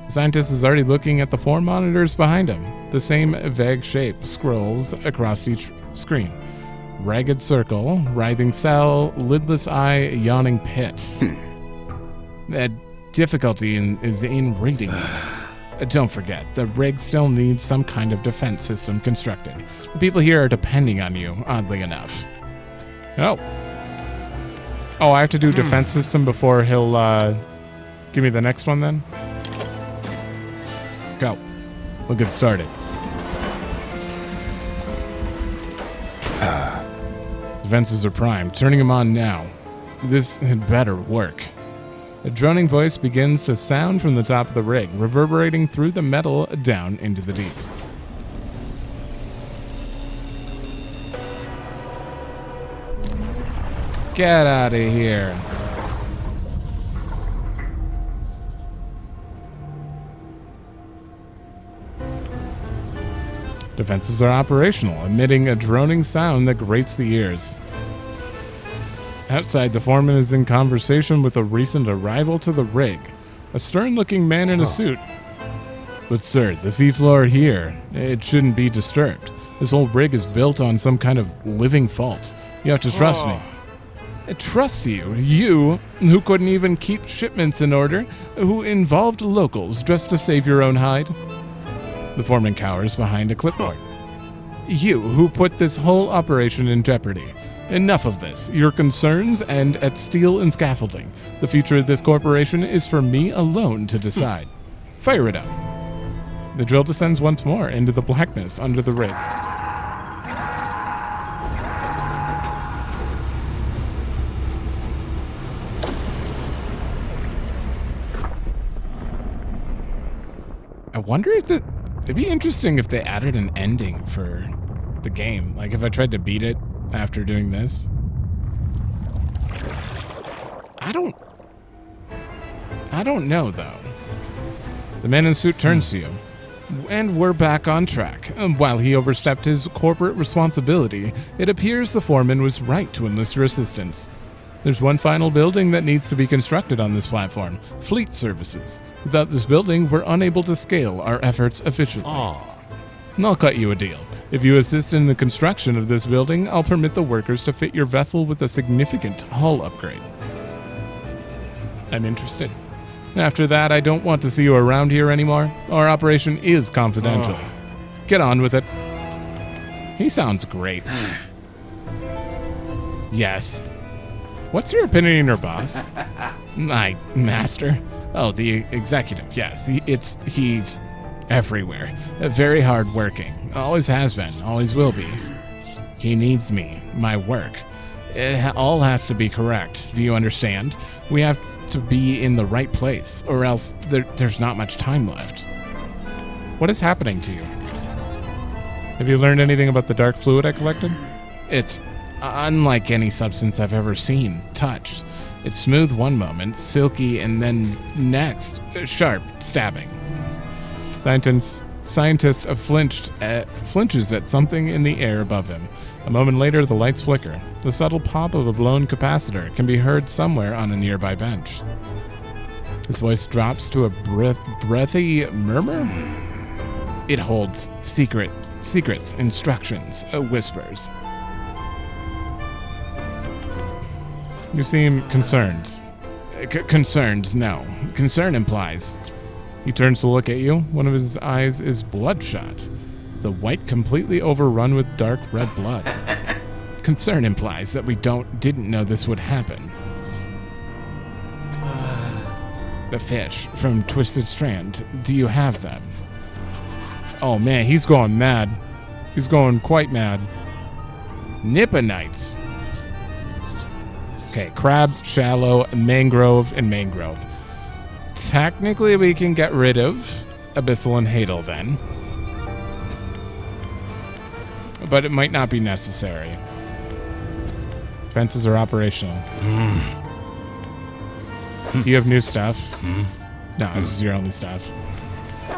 The scientist is already looking at the 4 monitors behind him. The same vague shape scrolls across each screen. Ragged circle, writhing cell, lidless eye, yawning pit. The difficulty is in reading it. Don't forget, the rig still needs some kind of defense system constructed. The people here are depending on you, oddly enough. Oh, I have to do defense system before he'll give me the next one then? Go. We'll get started. Defenses are primed. Turning them on now. This had better work. A droning voice begins to sound from the top of the rig, reverberating through the metal down into the deep. Get out of here. Defenses are operational, emitting a droning sound that grates the ears. Outside, the foreman is in conversation with a recent arrival to the rig, a stern-looking man in a suit. But sir, the seafloor here, it shouldn't be disturbed. This whole rig is built on some kind of living fault. You have to trust me. Trust you? You, who couldn't even keep shipments in order, who involved locals just to save your own hide? The foreman cowers behind a clipboard. You, who put this whole operation in jeopardy. Enough of this. Your concerns end at steel and scaffolding. The future of this corporation is for me alone to decide. Fire it up. The drill descends once more into the blackness under the rig. I wonder if it'd be interesting if they added an ending for the game. Like if I tried to beat it after doing this. I don't know though. The man in the suit turns to you. And we're back on track. While he overstepped his corporate responsibility, it appears the foreman was right to enlist your assistance. There's one final building that needs to be constructed on this platform. Fleet services. Without this building, we're unable to scale our efforts efficiently. And I'll cut you a deal. If you assist in the construction of this building, I'll permit the workers to fit your vessel with a significant hull upgrade. I'm interested. After that, I don't want to see you around here anymore. Our operation is confidential. Get on with it. He sounds great. Yes. What's your opinion, your boss? My master? Oh, the executive, yes. He's everywhere. Very hard-working. Always has been, always will be. He needs me, my work. It all has to be correct. Do you understand? We have to be in the right place, or else there's not much time left. What is happening to you? Have you learned anything about the dark fluid I collected? It's unlike any substance I've ever seen, touched. It's smooth one moment, silky, and then next, sharp, stabbing. Scientist flinches at something in the air above him. A moment later, the lights flicker. The subtle pop of a blown capacitor can be heard somewhere on a nearby bench. His voice drops to a breathy murmur. It holds secrets, instructions, whispers. You seem concerned. Concerned, no. Concern implies. He turns to look at you. One of his eyes is bloodshot, the white completely overrun with dark red blood. Concern implies that we didn't know this would happen. The fish from Twisted Strand, do you have them? Oh man, he's going mad. He's going quite mad. Nipponites. Okay, crab, shallow, mangrove, and mangrove. Technically, we can get rid of abyssal and hadal then. But it might not be necessary. Fences are operational. Do you have new stuff? No, this is your only stuff.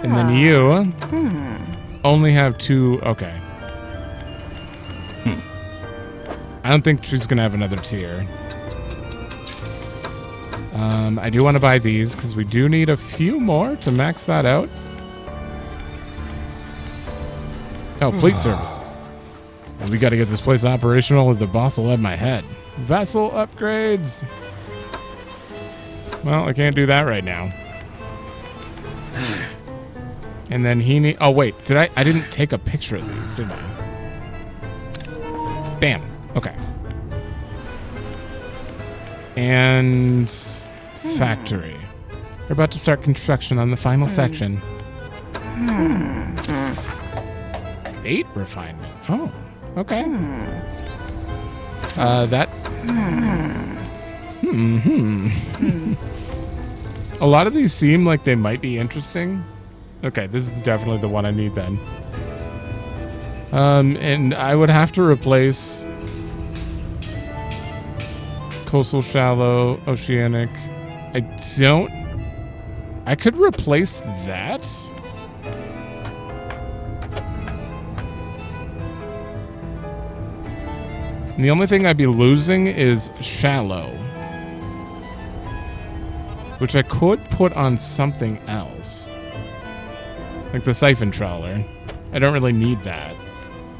And then you only have 2. Okay. I don't think she's going to have another tier. I do want to buy these because we do need a few more to max that out. Oh, fleet services. And we got to get this place operational or the boss will have my head. Vessel upgrades. Well, I can't do that right now. And then he need. Oh wait, I didn't take a picture of these, did I? Bam. Okay. And factory. We're about to start construction on the final section. Bait refinement. Oh, okay. A lot of these seem like they might be interesting. Okay, this is definitely the one I need then. And I would have to replace coastal, shallow, oceanic. I could replace that. And the only thing I'd be losing is shallow, which I could put on something else. Like the siphon trawler. I don't really need that.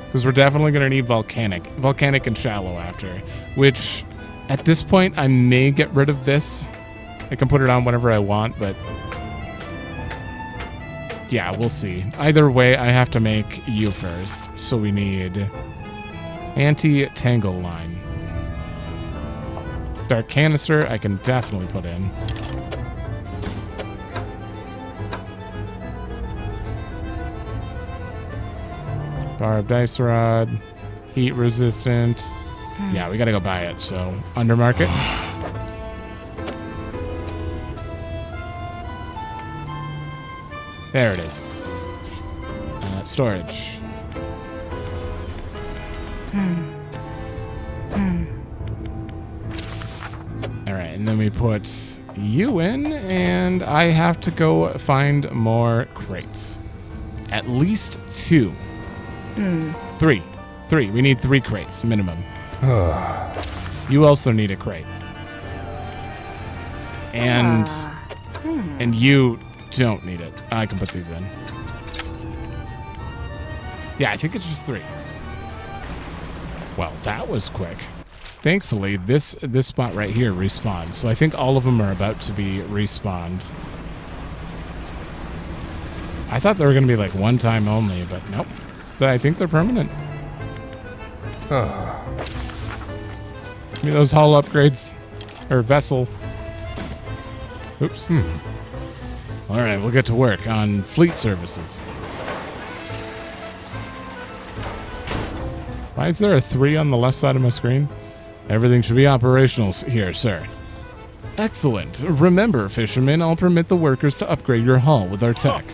Because we're definitely going to need volcanic and shallow after. Which, at this point, I may get rid of this. I can put it on whenever I want, but... yeah, we'll see. Either way, I have to make you first. So we need... anti-tangle line. Dark canister, I can definitely put in. Bar of dice rod, heat resistant. Yeah, we gotta go buy it. So undermarket. There it is. Storage. All right, and then we put you in, and I have to go find more crates. At least 2. 3. We need 3 crates minimum. You also need a crate. And you don't need it. I can put these in. Yeah, I think it's just 3. Well, that was quick. Thankfully, this spot right here respawns. So I think all of them are about to be respawned. I thought they were going to be like one time only, but nope. I think they're permanent. Give me those hull upgrades. Or vessel. Oops. All right, we'll get to work on fleet services. Why is there a 3 on the left side of my screen? Everything should be operational here, sir. Excellent. Remember, fishermen, I'll permit the workers to upgrade your hull with our tech.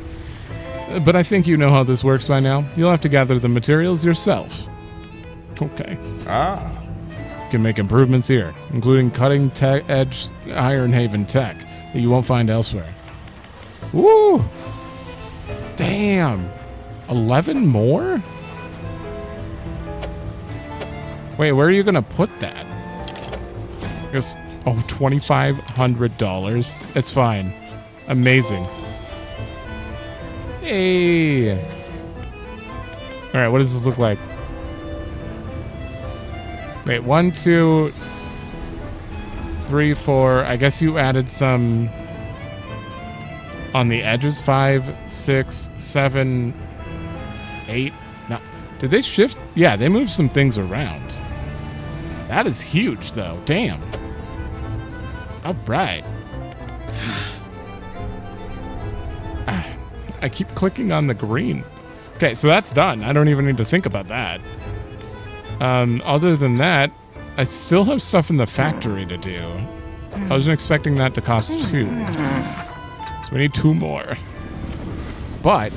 But I think you know how this works by now. You'll have to gather the materials yourself. Okay. You can make improvements here, including cutting-edge Iron Haven tech that you won't find elsewhere. Woo! Damn. 11 more? Wait, where are you gonna put that? Just, oh, $2,500. It's fine. Amazing. Hey. All right, what does this look like? Wait, 1, 2, 3, 4. I guess you added some on the edges. 5, 6, 7, 8. No, did they shift? Yeah, they moved some things around. That is huge, though. Damn. All right. I keep clicking on the green. Okay, so that's done. I don't even need to think about that. Other than that, I still have stuff in the factory to do. I wasn't expecting that to cost 2. So we need 2 more. But,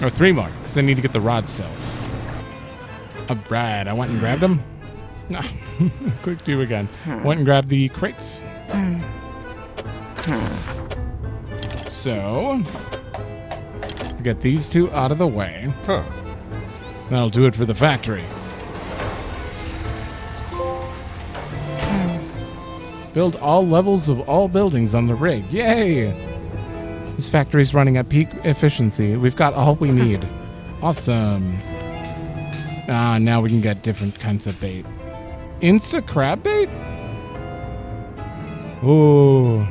or 3 more, because I need to get the rod still. Alright, I went and grabbed them. Clicked you again. Went and grabbed the crates. So, get these 2 out of the way. That'll do it for the factory. Build all levels of all buildings on the rig. Yay! This factory's running at peak efficiency. We've got all we need. Awesome. Ah, now we can get different kinds of bait. Insta crab bait? Ooh.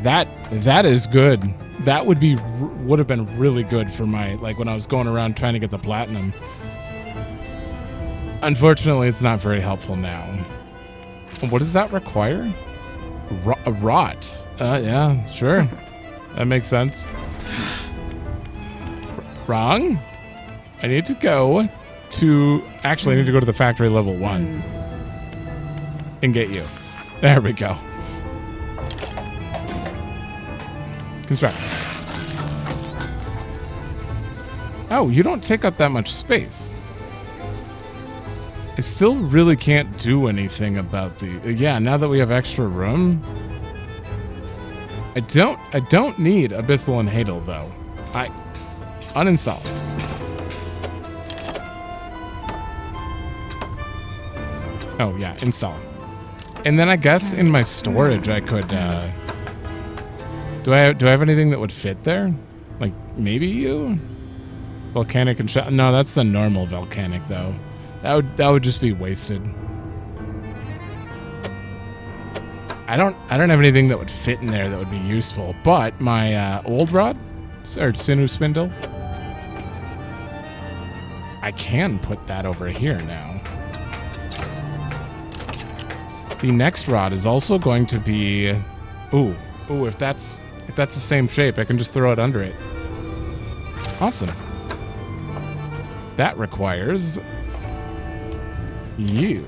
That is good. That would have been really good for my, like, when I was going around trying to get the platinum. Unfortunately, it's not very helpful now. What does that require? Rot. Yeah, sure. That makes sense. Wrong. I need to go to... Actually, I need to go to the factory level 1. And get you. There we go. Construct. Oh, you don't take up that much space. I still really can't do anything about the... Yeah, now that we have extra room... I don't need Abyssal and Hadal, though. Uninstall. Oh, yeah, install. And then I guess in my storage I could, do I have anything that would fit there? Like, maybe you? Volcanic and no, that's the normal volcanic, though. That would just be wasted. I don't have anything that would fit in there that would be useful, but my old rod, or sinew spindle, I can put that over here now. The next rod is also going to be, ooh, if that's the same shape, I can just throw it under it. Awesome. That requires you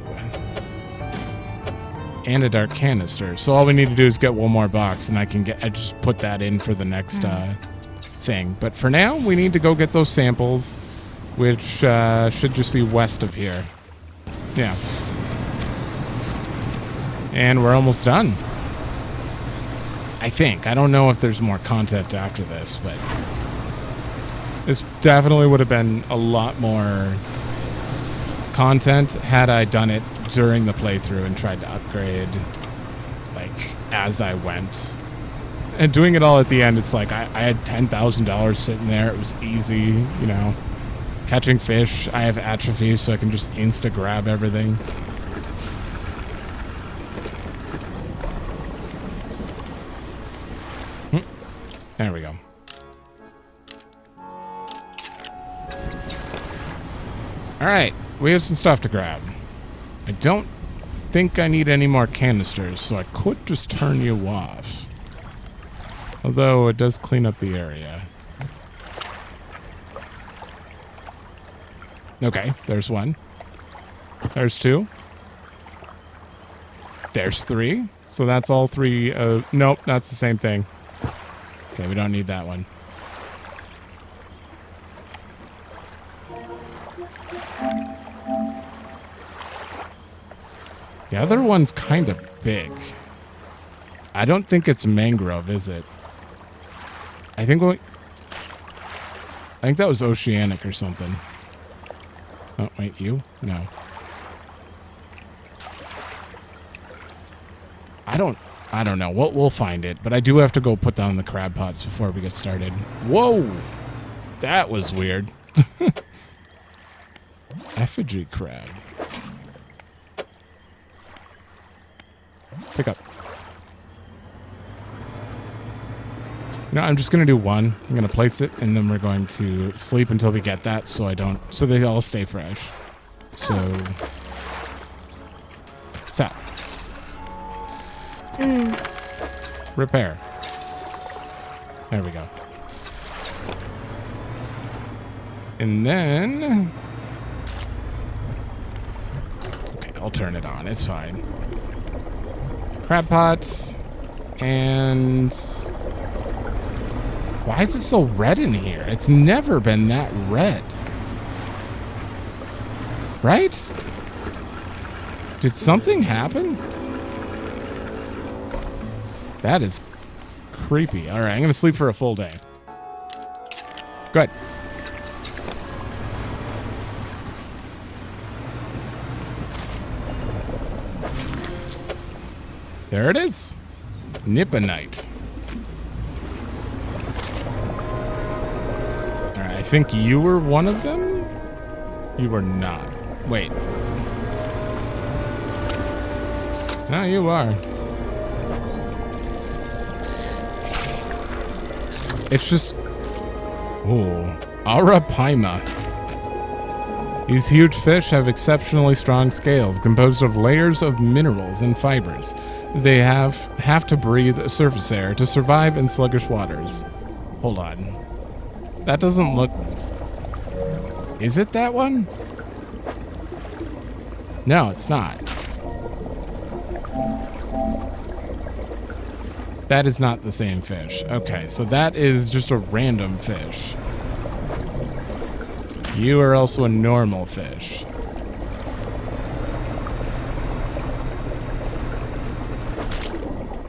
and a dark canister. So all we need to do is get 1 more box, and I just put that in for the next thing. But for now, we need to go get those samples, which should just be west of here. Yeah. And we're almost done. I think. I don't know if there's more content after this, but this definitely would have been a lot more content had I done it during the playthrough and tried to upgrade, like, as I went. And doing it all at the end, it's like I had $10,000 sitting there. It was easy, you know. Catching fish. I have atrophy, so I can just insta-grab everything. There we go. Alright, we have some stuff to grab. I don't think I need any more canisters, so I could just turn you off. Although it does clean up the area. Okay, there's 1. There's 2. There's 3. So that's all 3. Nope, that's the same thing. Okay, we don't need that one. The other one's kind of big. I don't think it's mangrove, is it? I think I think that was oceanic or something. Oh, wait, you? No. I don't know. We'll find it, but I do have to go put down the crab pots before we get started. Whoa! That was weird. Effigy crab. Pick up. You know, I'm just going to do one. I'm going to place it, and then we're going to sleep until we get that so they all stay fresh. So... Stop. Repair. There we go. And then... Okay, I'll turn it on. It's fine. Crab pots. And... Why is it so red in here? It's never been that red. Right? Did something happen? That is creepy. All right, I'm going to sleep for a full day. Good. There it is. Nipponite. All right, I think you were one of them? You were not. Wait. No, you are. It's just... Ooh. Arapaima. These huge fish have exceptionally strong scales composed of layers of minerals and fibers. They have to breathe surface air to survive in sluggish waters. Hold on. That doesn't look... Is it that one? No, it's not. That is not the same fish. Okay, so that is just a random fish. You are also a normal fish.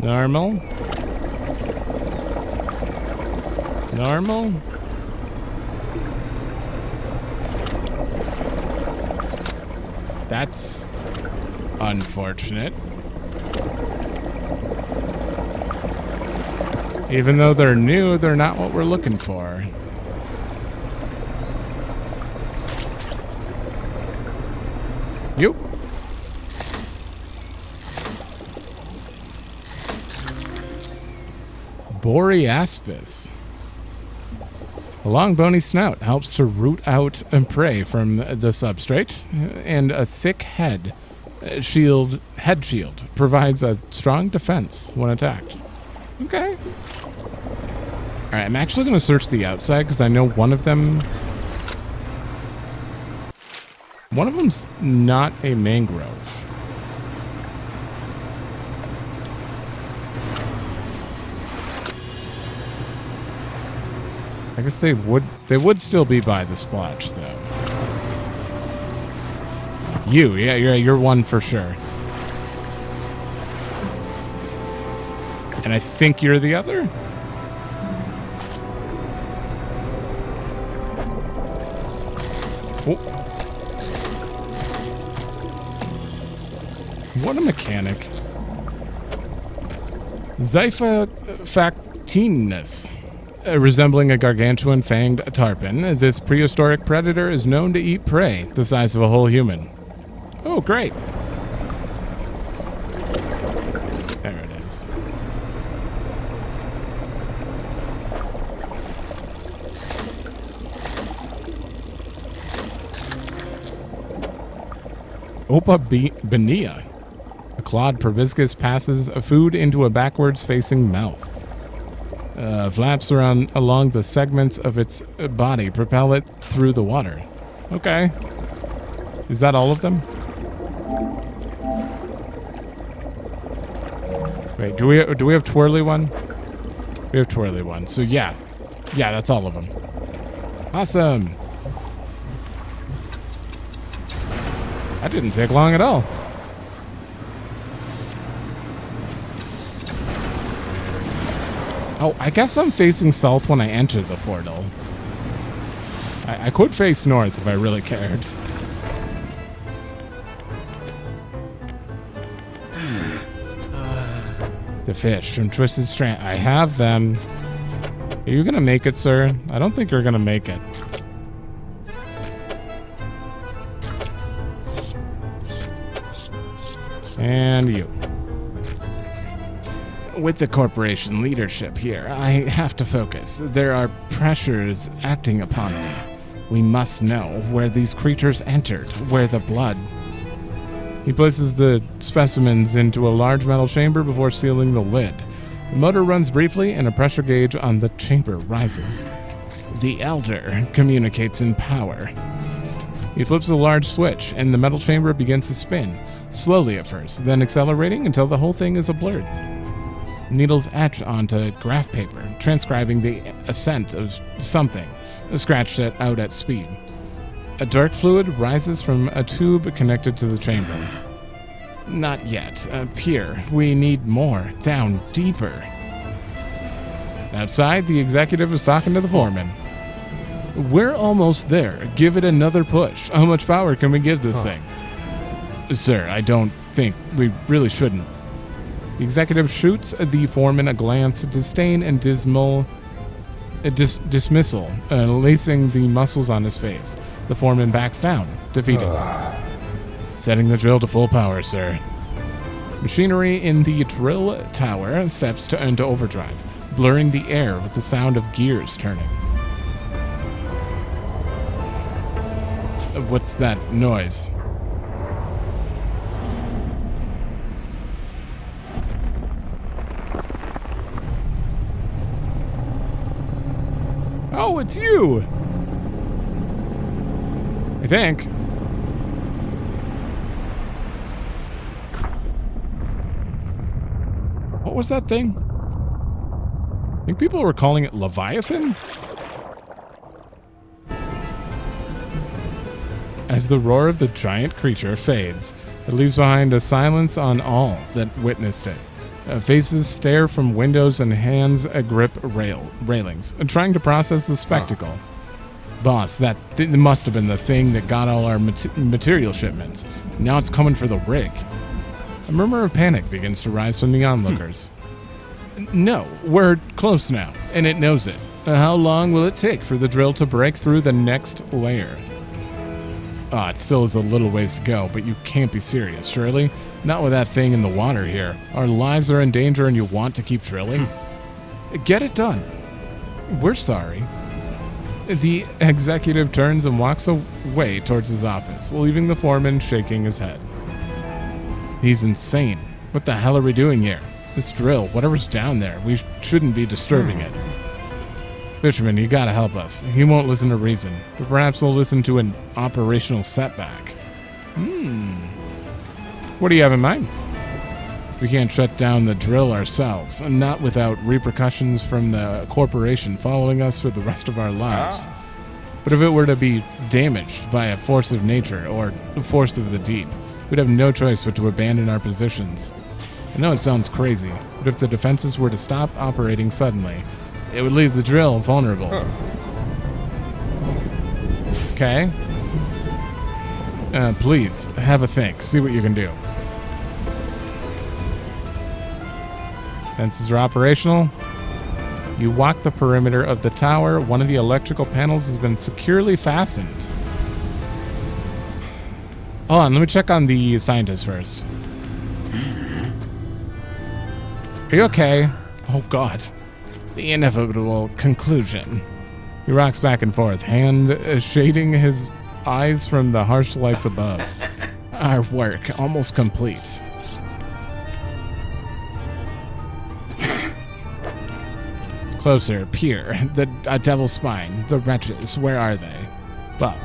Normal. Normal. That's unfortunate. Even though they're new, they're not what we're looking for. You. Boreaspis. A long bony snout helps to root out prey from the substrate, and a thick head shield provides a strong defense when attacked. Okay. All right, I'm actually going to search the outside because I know one of them's not a mangrove. I guess they would still be by the splotch though. You're one for sure. And I think you're the other? Oh. What a mechanic. Xiphophacinus. Resembling a gargantuan fanged tarpon, this prehistoric predator is known to eat prey the size of a whole human. Oh, great. There it is. Opabenia. A clawed proboscis passes food into a backwards-facing mouth. Flaps along the segments of its body propel it through the water. Okay. Is that all of them? Wait, do we have twirly one? We have twirly one. So yeah. Yeah, that's all of them. Awesome. That didn't take long at all. Oh, I guess I'm facing south when I enter the portal. I could face north if I really cared. The fish from Twisted Strand. I have them. Are you gonna make it, sir? I don't think you're gonna make it. And you. With the corporation leadership here, I have to focus. There are pressures acting upon me. We must know where these creatures entered, where the blood... He places the specimens into a large metal chamber before sealing the lid. The motor runs briefly and a pressure gauge on the chamber rises. The Elder communicates in power. He flips a large switch and the metal chamber begins to spin, slowly at first, then accelerating until the whole thing is a blur. Needles etch onto graph paper, transcribing the ascent of something, scratched it out at speed. A dark fluid rises from a tube connected to the chamber. Not yet. Here, we need more. Down, deeper. Outside, the executive is talking to the foreman. We're almost there. Give it another push. How much power can we give this thing? Sir, I don't think we really shouldn't. The executive shoots the foreman a glance, disdain and dismissal, lacing the muscles on his face. The foreman backs down, defeated. Setting the drill to full power, sir. Machinery in the drill tower steps into overdrive, blurring the air with the sound of gears turning. What's that noise? Oh, it's you! I think. What was that thing? I think people were calling it Leviathan? As the roar of the giant creature fades, it leaves behind a silence on all that witnessed it. Faces stare from windows and hands grip railings, trying to process the spectacle. Boss, that must have been the thing that got all our material shipments. Now it's coming for the rig. A murmur of panic begins to rise from the onlookers. No, we're close now, and it knows it. How long will it take for the drill to break through the next layer? It still is a little ways to go, but you can't be serious, surely? Not with that thing in the water here. Our lives are in danger and you want to keep drilling? Get it done. We're sorry. The executive turns and walks away towards his office, leaving the foreman shaking his head. He's insane. What the hell are we doing here? This drill, whatever's down there, we shouldn't be disturbing it. Fisherman, you gotta help us. He won't listen to reason, but perhaps he'll listen to an operational setback. What do you have in mind? We can't shut down the drill ourselves, and not without repercussions from the corporation following us for the rest of our lives. But if it were to be damaged by a force of nature or a force of the deep, we'd have no choice but to abandon our positions. I know it sounds crazy, but if the defenses were to stop operating suddenly, it would leave the drill vulnerable. Okay. Please, have a think. See what you can do. Fences are operational. You walk the perimeter of the tower. One of the electrical panels has been securely fastened. Hold on, let me check on the scientist first. Are you okay? Oh, God. The inevitable conclusion. He rocks back and forth, hand shading his eyes from the harsh lights above. Our work almost complete. Closer, peer. The devil's spine. The wretches. Where are they? Well,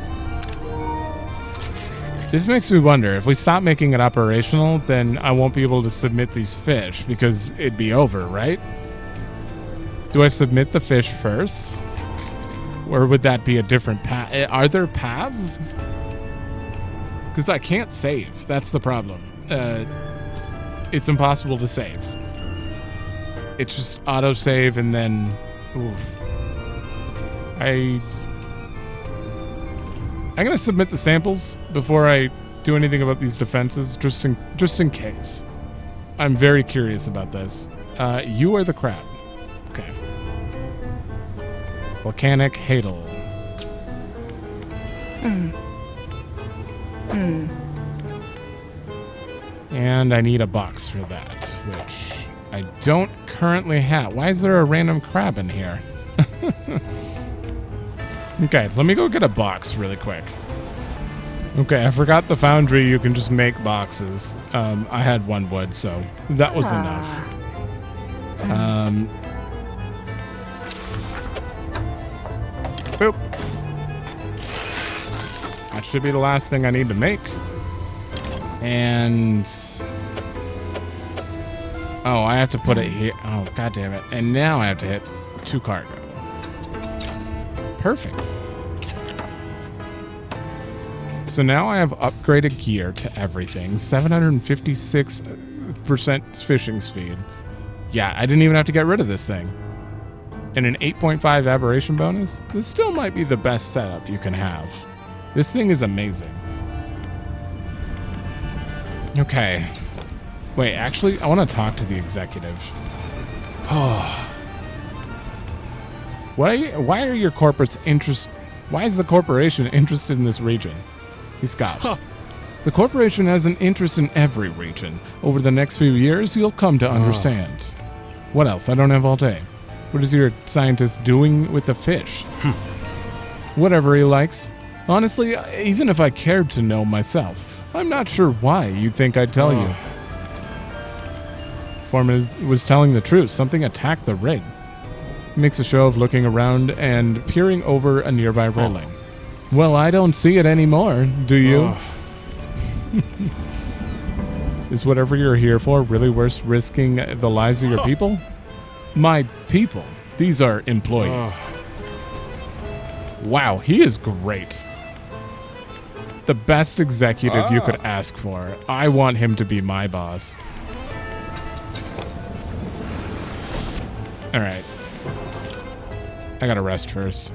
this makes me wonder, if we stop making it operational, then I won't be able to submit these fish because it'd be over, right? Do I submit the fish first? Or would that be a different path? Are there paths? Because I can't save. That's the problem. It's impossible to save. It's just auto-save and then... Ooh. I'm gonna submit the samples before I do anything about these defenses, just in case. I'm very curious about this. You are the crab. Okay. Volcanic Hadal. And I need a box for that, which I don't currently have. Why is there a random crab in here? Okay, let me go get a box really quick. Okay, I forgot the foundry. You can just make boxes. I had 1 wood, so that was enough. Boop. That should be the last thing I need to make. And oh, I have to put it here. Oh, god damn it. And now I have to hit 2 cargo. Perfect. So now I have upgraded gear to everything. 756% fishing speed. Yeah, I didn't even have to get rid of this thing. And an 8.5 aberration bonus. This still might be the best setup you can have. This thing is amazing. Okay. Wait, actually, I want to talk to the executive. Why are your corporates Why is the corporation interested in this region? He scoffs. The corporation has an interest in every region. Over the next few years, you'll come to understand. What else? I don't have all day. What is your scientist doing with the fish? Whatever he likes. Honestly, even if I cared to know myself, I'm not sure why you think I'd tell you. Foreman was telling the truth. Something attacked the rig. He makes a show of looking around and peering over a nearby railing. Well, I don't see it anymore, do you? Is whatever you're here for really worth risking the lives of your people? My people. These are employees. Wow, he is great. The best executive you could ask for. I want him to be my boss. All right. I gotta rest first.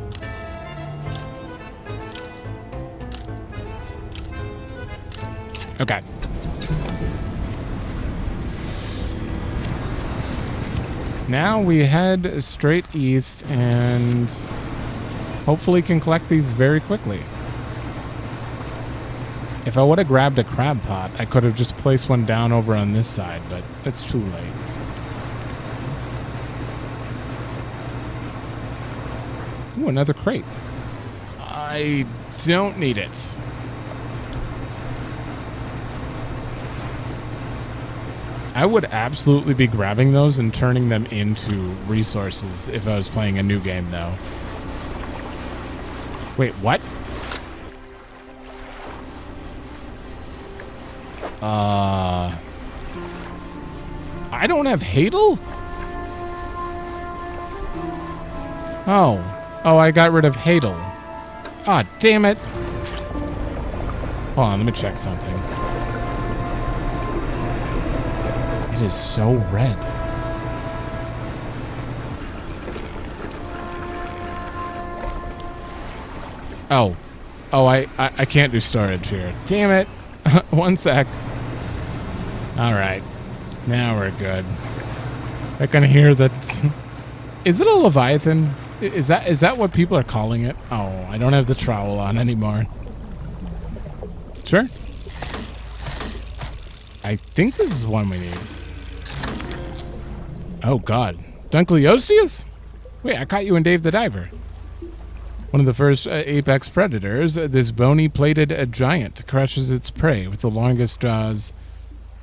Okay. Now we head straight east and hopefully can collect these very quickly. If I would have grabbed a crab pot, I could have just placed one down over on this side, but it's too late. Ooh, another crate. I don't need it. I would absolutely be grabbing those and turning them into resources if I was playing a new game, though. Wait, what? I don't have Hadal? Oh, I got rid of Hadal. Ah, damn it. Hold on, let me check something. It is so red. Oh, I can't do storage here. Damn it. 1 sec. All right. Now we're good. I can hear that. Is it a Leviathan? Is that what people are calling it? Oh, I don't have the trowel on anymore. Sure. I think this is one we need. Oh, God. Dunkleosteus? Wait, I caught you in Dave the Diver. One of the first apex predators, this bony plated giant crushes its prey with the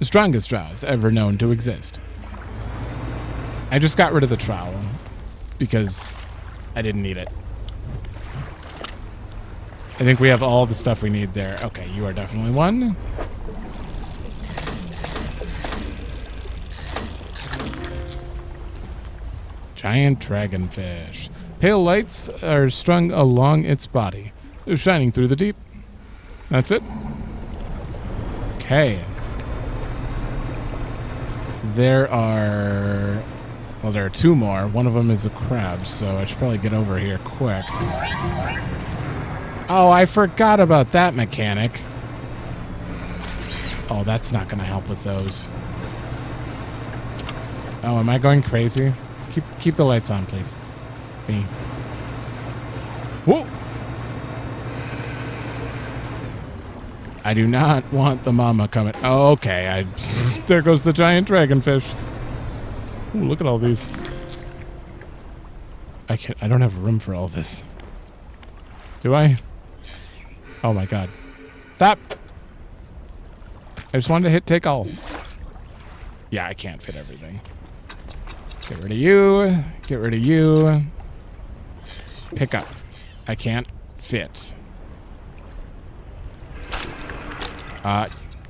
strongest jaws ever known to exist. I just got rid of the trowel because I didn't need it. I think we have all the stuff we need there. Okay, you are definitely one. Giant dragonfish. Pale lights are strung along its body, shining through the deep. That's it. Okay. There are 2 more. One of them is a crab, so I should probably get over here quick. Oh, I forgot about that mechanic. Oh, that's not going to help with those. Oh, am I going crazy? Keep the lights on, please. Me. Whoa! I do not want the mama coming. Oh, okay. There goes the giant dragonfish. Ooh, look at all these. I don't have room for all this. Do I? Oh my god. Stop! I just wanted to hit take all. Yeah, I can't fit everything. Get rid of you. Get rid of you. Pick up. I can't fit.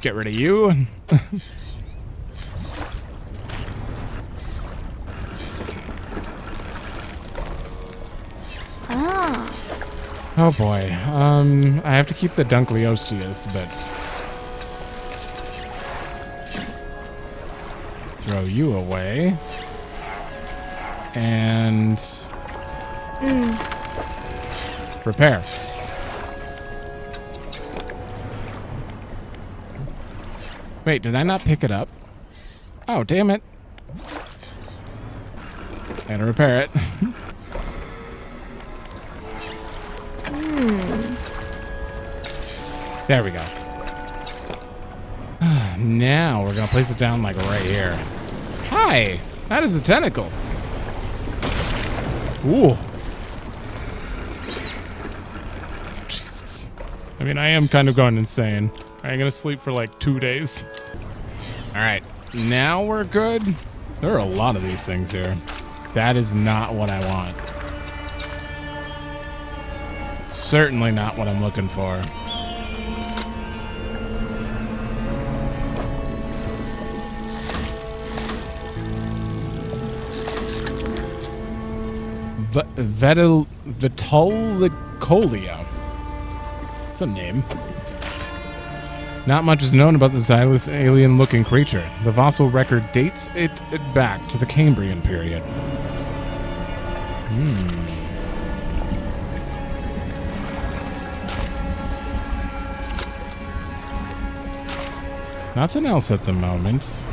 Get rid of you. Oh boy. I have to keep the Dunkleosteus, but throw you away. And repair. Wait, did I not pick it up? Oh, damn it. Gotta repair it. There we go. Now we're gonna place it down like right here. Hi! That is a tentacle. Ooh. Jesus. I mean, I am kind of going insane. I'm gonna sleep for like 2 days. Alright, now we're good. There are a lot of these things here. That is not what I want. Certainly not what I'm looking for. Vitalicolia. That's a name. Not much is known about the Xylus alien-looking creature. The fossil record dates it back to the Cambrian period. Nothing else at the moment.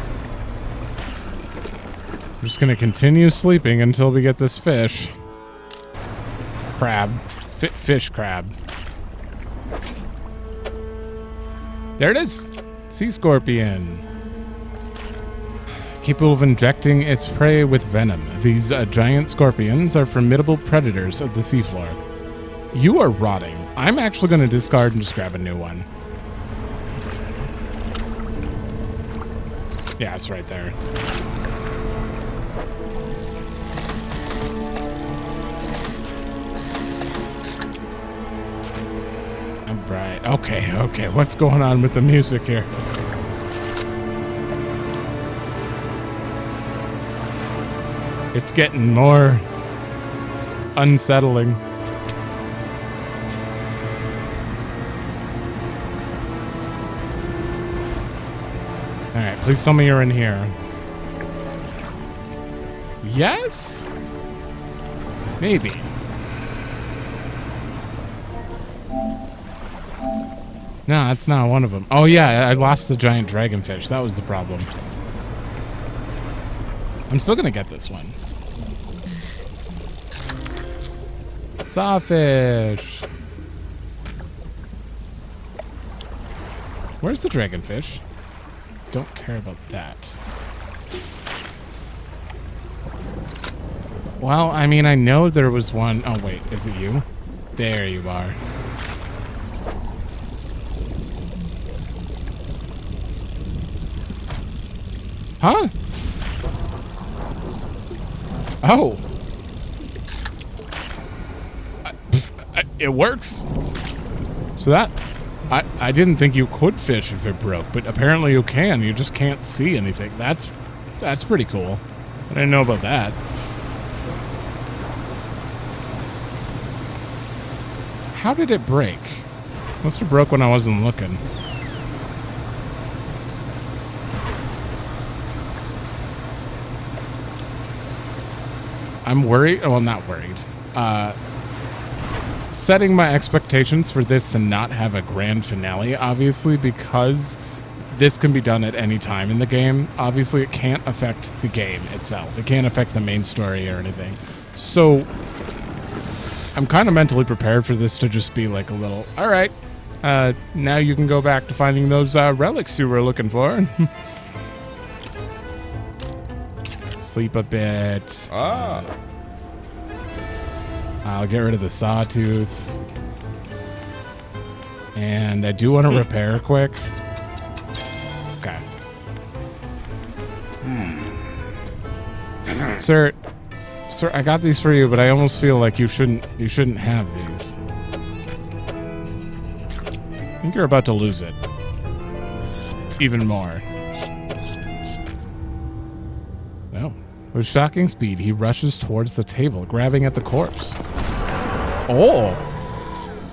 I'm just gonna continue sleeping until we get this fish. Crab. Fish crab. There it is. Sea scorpion. Capable of injecting its prey with venom. These giant scorpions are formidable predators of the seafloor. You are rotting. I'm actually going to discard and just grab a new one. Yeah, it's right there. Right. Okay. What's going on with the music here? It's getting more unsettling. Alright, please tell me you're in here. Yes? Maybe. No, that's not one of them. Oh yeah, I lost the giant dragonfish. That was the problem. I'm still gonna get this one. Sawfish. Where's the dragonfish? Don't care about that. Well, I mean, I know there was one. Oh wait, is it you? There you are. Huh? Oh. It works. So that... I didn't think you could fish if it broke, but apparently you can. You just can't see anything. That's pretty cool. I didn't know about that. How did it break? Must have broke when I wasn't looking. I'm worried. Well, not worried. setting my expectations for this to not have a grand finale, obviously, because this can be done at any time in the game. Obviously, it can't affect the game itself. It can't affect the main story or anything. So I'm kind of mentally prepared for this to just be like a little, all right, now you can go back to finding those relics you were looking for. Sleep a bit. I'll get rid of the sawtooth. And I do want to repair quick. Okay. Sir, I got these for you, but I almost feel like you shouldn't have these. I think you're about to lose it. Even more. Well, with shocking speed, he rushes towards the table, grabbing at the corpse. Oh!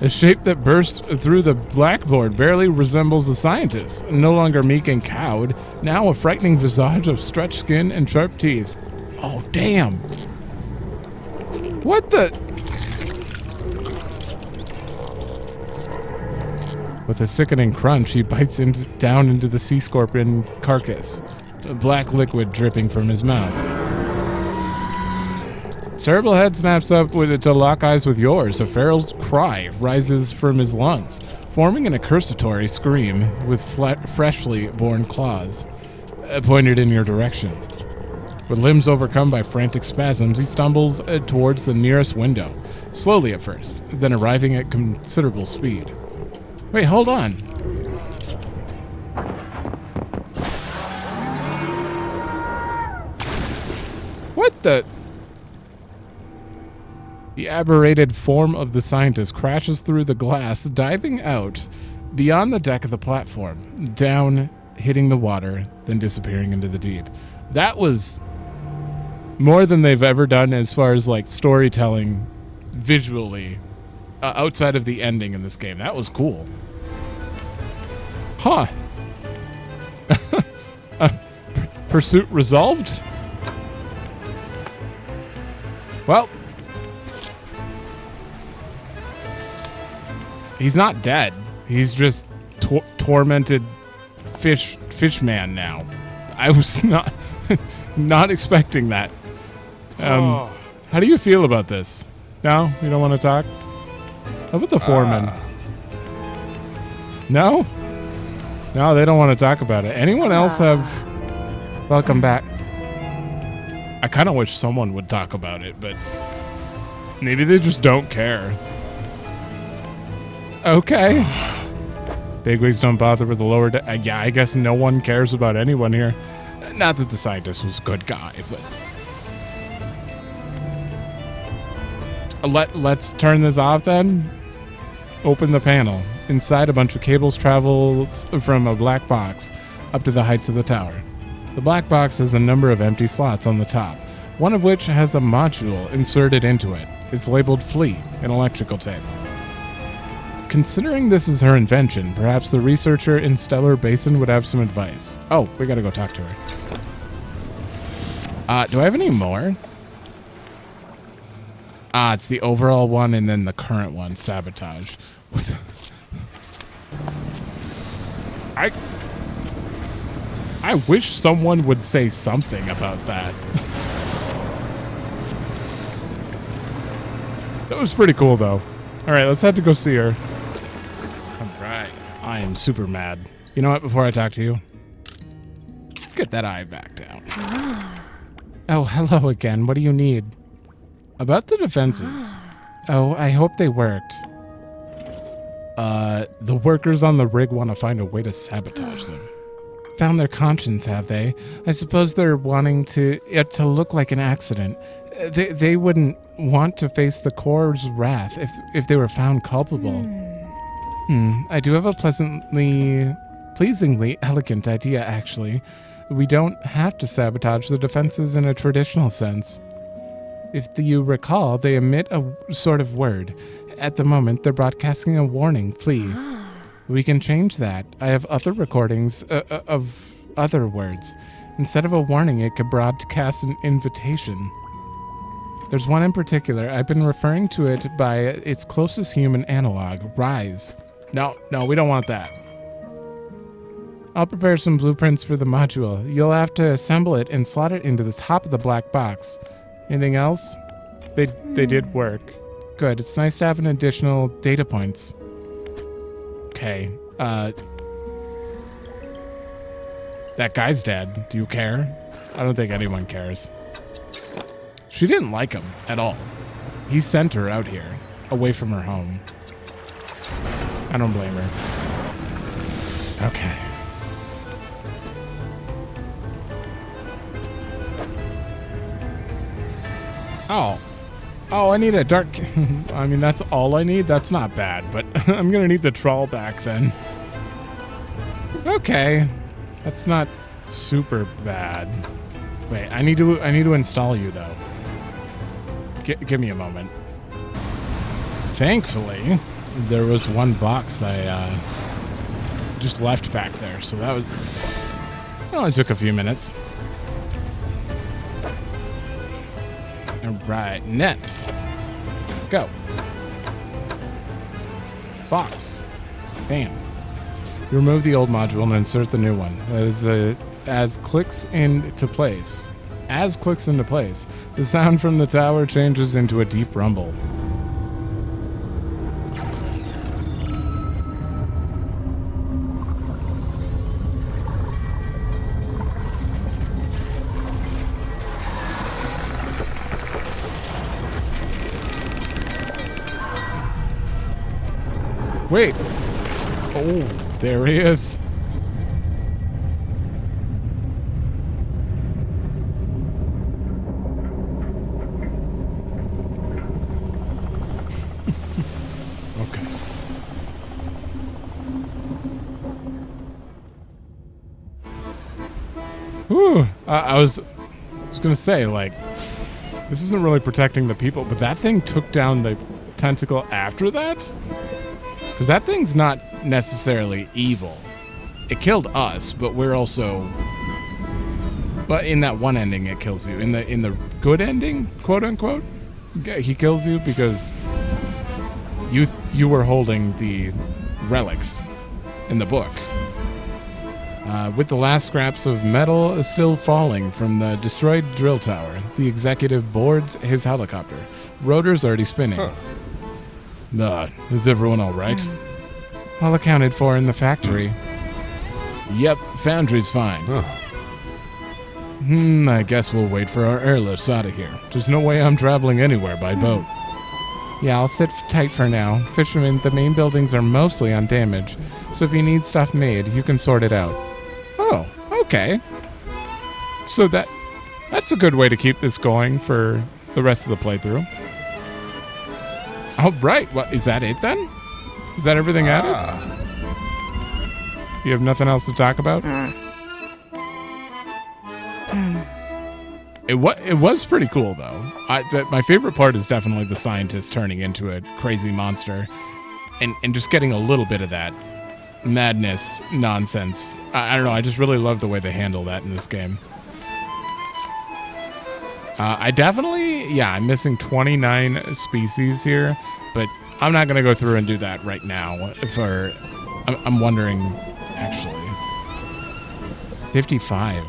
A shape that bursts through the blackboard barely resembles the scientist. No longer meek and cowed, now a frightening visage of stretched skin and sharp teeth. Oh, damn! What the? With a sickening crunch, he bites down into the sea scorpion carcass, a black liquid dripping from his mouth. His terrible head snaps up to lock eyes with yours. A feral cry rises from his lungs, forming an accusatory scream with freshly born claws pointed in your direction. With limbs overcome by frantic spasms, he stumbles towards the nearest window, slowly at first, then arriving at considerable speed. Wait, hold on. What the? The aberrated form of the scientist crashes through the glass, diving out beyond the deck of the platform, down, hitting the water, then disappearing into the deep. That was more than they've ever done as far as like storytelling visually outside of the ending in this game. That was cool. Huh. Pursuit resolved? Well, he's not dead. He's just tormented fish man now. I was not expecting that. How do you feel about this? No? You don't want to talk? How about the foreman? No? No, they don't want to talk about it. Anyone else have... Welcome back. I kind of wish someone would talk about it, but maybe they just don't care. Okay. Bigwigs don't bother with the lower deck. Yeah, I guess no one cares about anyone here. Not that the scientist was a good guy, but... Let's turn this off then. Open the panel. Inside, a bunch of cables travels from a black box up to the heights of the tower. The black box has a number of empty slots on the top, one of which has a module inserted into it. It's labeled Flea, an electrical tape. Considering this is her invention, perhaps the researcher in Stellar Basin would have some advice. Oh, we gotta go talk to her. Do I have any more? It's the overall one and then the current one, sabotage. I wish someone would say something about that. That was pretty cool, though. All right, let's have to go see her. All right. I am super mad. You know what? Before I talk to you, let's get that eye back down. Oh, hello again. What do you need? About the defenses. Oh, I hope they worked. The workers on the rig want to find a way to sabotage them. Found their conscience, have they? I suppose they're wanting it to look like an accident. They wouldn't want to face the Corps' wrath if they were found culpable. I do have a pleasingly elegant idea, actually. We don't have to sabotage the defenses in a traditional sense. If you recall, they emit a sort of word. At the moment, they're broadcasting a warning, flee. We can change that. I have other recordings of other words. Instead of a warning, it could broadcast an invitation. There's one in particular. I've been referring to it by its closest human analog, Rise. No, we don't want that. I'll prepare some blueprints for the module. You'll have to assemble it and slot it into the top of the black box. Anything else? They did work. Good. It's nice to have an additional data points. Okay. That guy's dead. Do you care? I don't think anyone cares. She didn't like him at all. He sent her out here, away from her home. I don't blame her. Okay. Oh, I need a dark... I mean, that's all I need? That's not bad, but I'm gonna need the trawl back then. Okay. That's not super bad. Wait, I need to install you, though. Give me a moment. Thankfully, there was one box I just left back there, so that was... It only took a few minutes. Alright, net. Go. Box. Bam. You remove the old module and insert the new one. As clicks into place, the sound from the tower changes into a deep rumble. Wait. Oh, there he is. Okay. Whew. I was gonna say, like, this isn't really protecting the people, but that thing took down the tentacle after that? Because that thing's not necessarily evil. It killed us, but we're also... But in that one ending, it kills you. In the good ending, quote unquote, he kills you because you were holding the relics in the book. With the last scraps of metal still falling from the destroyed drill tower, the executive boards his helicopter. Rotor's already spinning. Huh. Is everyone all right? All accounted for in the factory. Yep, foundry's fine. I guess we'll wait for our airlifts out of here. There's no way I'm traveling anywhere by boat. Yeah, I'll sit tight for now. Fishermen, the main buildings are mostly undamaged, so if you need stuff made, you can sort it out. Oh, okay. So that's a good way to keep this going for the rest of the playthrough. Oh, right. What, is that it then? Is that everything added? You have nothing else to talk about? It was pretty cool, though. My favorite part is definitely the scientist turning into a crazy monster and just getting a little bit of that madness nonsense. I don't know. I just really love the way they handle that in this game. I definitely, I'm missing 29 species here, but I'm not going to go through and do that right now. I'm wondering, actually. 55.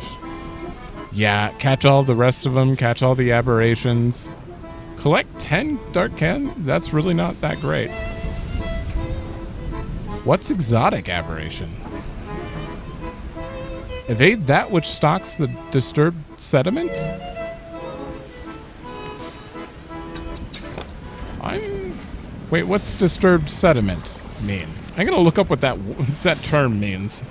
Yeah, catch all the rest of them, catch all the aberrations. Collect 10 dark can? That's really not that great. What's exotic aberration? Evade that which stalks the disturbed sediment? Wait, what's disturbed sediment mean? I'm gonna look up what that term means.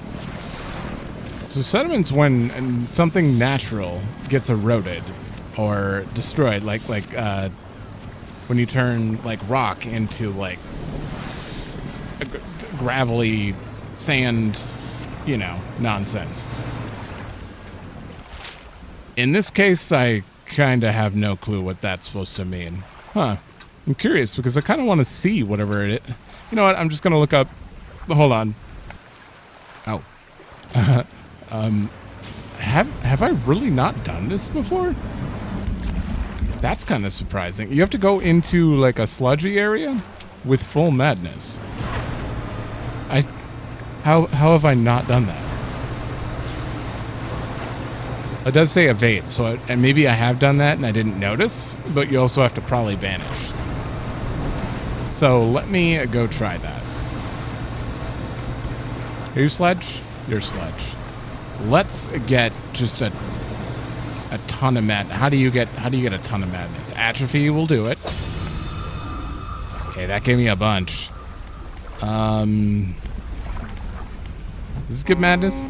So sediment's when something natural gets eroded or destroyed, like when you turn like rock into like a gravelly sand, nonsense. In this case, I kind of have no clue what that's supposed to mean. Huh. I'm curious because I kind of want to see whatever it is. You know what? I'm just going to look up. Hold on. Oh. Have I really not done this before? That's kind of surprising. You have to go into like a sludgy area with full madness. How have I not done that? It does say evade, so and maybe I have done that and I didn't notice, but you also have to probably banish. So let me go try that. Are you sledge? You're sledge. Let's get just a ton of mad. How do you get a ton of madness? Atrophy will do it. Okay, that gave me a bunch. Does this give madness?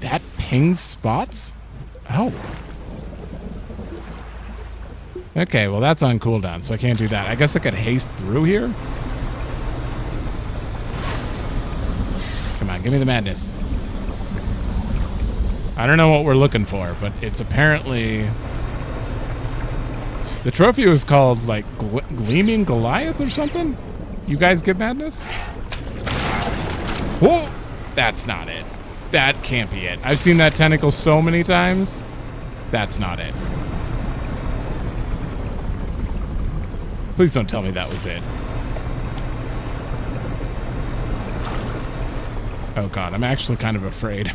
That pings spots? Oh. Okay, well that's on cooldown, so I can't do that. I guess I could haste through here. Come on, give me the madness. I don't know what we're looking for, but it's apparently... The trophy was called, like, Gleaming Goliath or something? You guys get madness? Whoa! That's not it. That can't be it. I've seen that tentacle so many times. That's not it. Please don't tell me that was it. Oh god, I'm actually kind of afraid.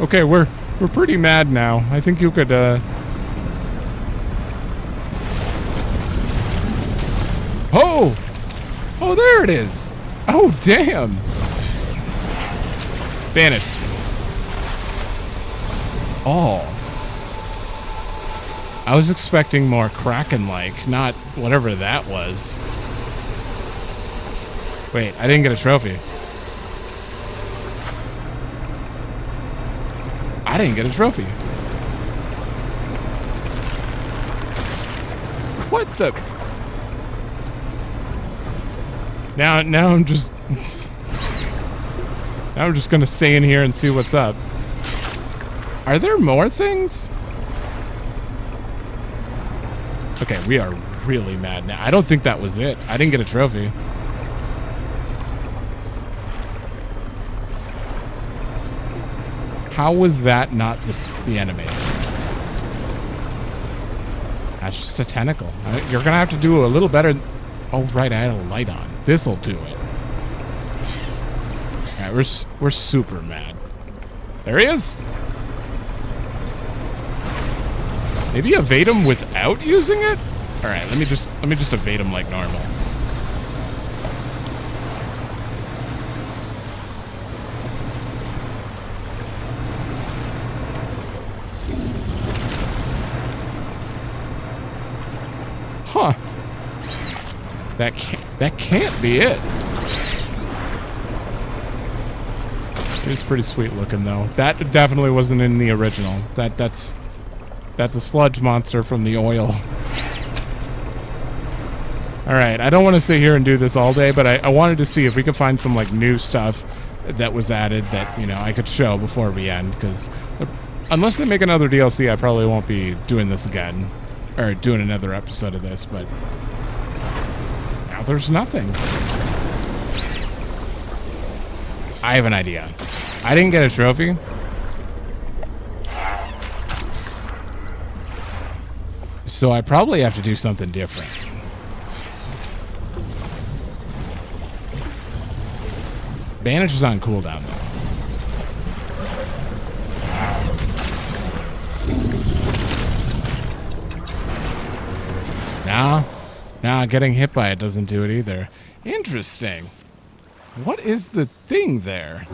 Okay, we're pretty mad now. I think you could Oh! Oh, there it is! Oh, damn! Vanish. Oh. I was expecting more Kraken-like, not whatever that was. Wait, I didn't get a trophy. I didn't get a trophy. What the? Now I'm just... now I'm just gonna stay in here and see what's up. Are there more things? Okay, we are really mad now. I don't think that was it. I didn't get a trophy. How was that not the enemy? That's just a tentacle. You're gonna have to do a little better. Oh, right, I had a light on. This'll do it. All right, we're super mad. There he is. Maybe evade him without using it? All right, let me just evade him like normal. Huh. That can't be it. It's pretty sweet looking though. That definitely wasn't in the original. That's a sludge monster from the oil. Alright, I don't want to sit here and do this all day, but I wanted to see if we could find some like new stuff that was added that, you know, I could show before we end, because unless they make another DLC, I probably won't be doing this again. Or doing another episode of this, but now there's nothing. I have an idea. I didn't get a trophy. So I probably have to do something different. Banish is on cooldown though. Nah, getting hit by it doesn't do it either. Interesting. What is the thing there?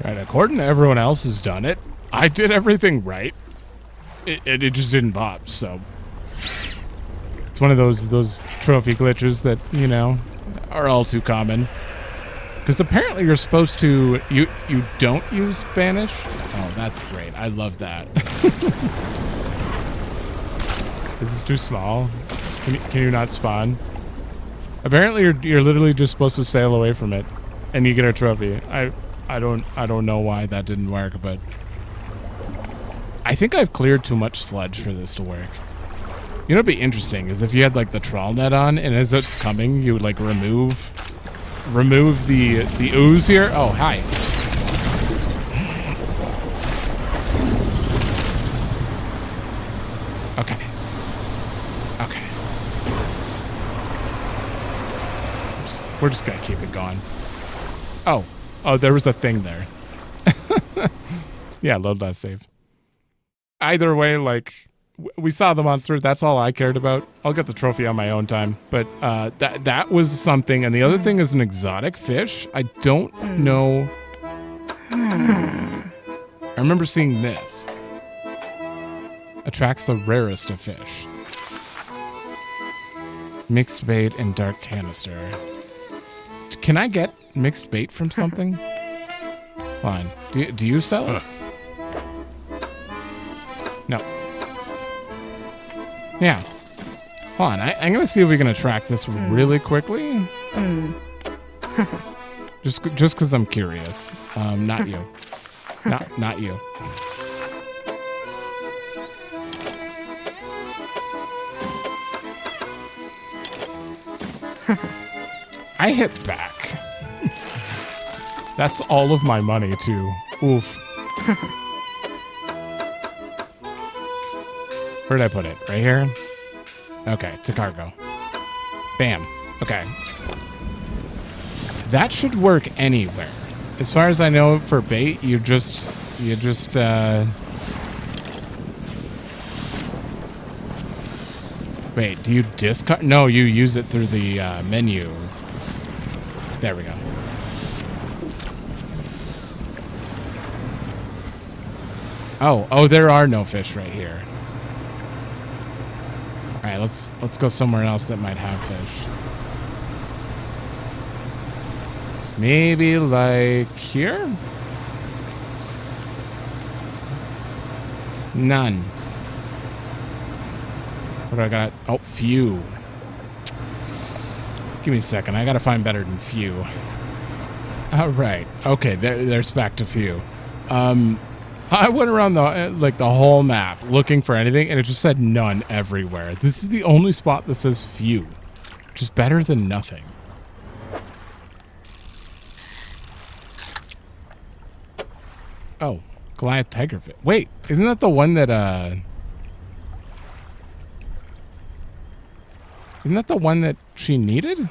Right, according to everyone else who's done it, I did everything right. It just didn't pop, so... It's one of those trophy glitches that, you know, are all too common. Because apparently you're supposed to... You don't use Banish? Oh, that's great. I love that. Is this too small? Can you not spawn? Apparently you're literally just supposed to sail away from it, and you get a trophy. I don't know why that didn't work, but I think I've cleared too much sludge for this to work. You know what'd be interesting is if you had like the trawl net on, and as it's coming, you would like remove the ooze here. Oh, hi. Okay. Okay. We're just gonna keep it going. Oh. Oh, there was a thing there. Yeah, load last save. Either way, like, we saw the monster. That's all I cared about. I'll get the trophy on my own time. But that was something. And the other thing is an exotic fish. I don't know. I remember seeing this. Attracts the rarest of fish. Mixed bait and dark canister. Can I get mixed bait from something? Fine. Do you sell it? No. Yeah. Hold on. I'm going to see if we can attract this really quickly. Just because I'm curious. Not you. Not you. I hit back. That's all of my money, too. Oof. Where'd I put it? Right here? Okay, to cargo. Bam. Okay. That should work anywhere. As far as I know, for bait, you just wait, do you discard? No, you use it through the menu. There we go. Oh, there are no fish right here. All right, let's go somewhere else that might have fish. Maybe like here? None. What do I got? Oh, few. Give me a second. I gotta find better than few. All right. Okay, there's back to few. I went around the whole map looking for anything, and it just said none everywhere. This is the only spot that says few, which is better than nothing. Oh, Goliath tigerfish. Wait, isn't that the one that isn't that the one that she needed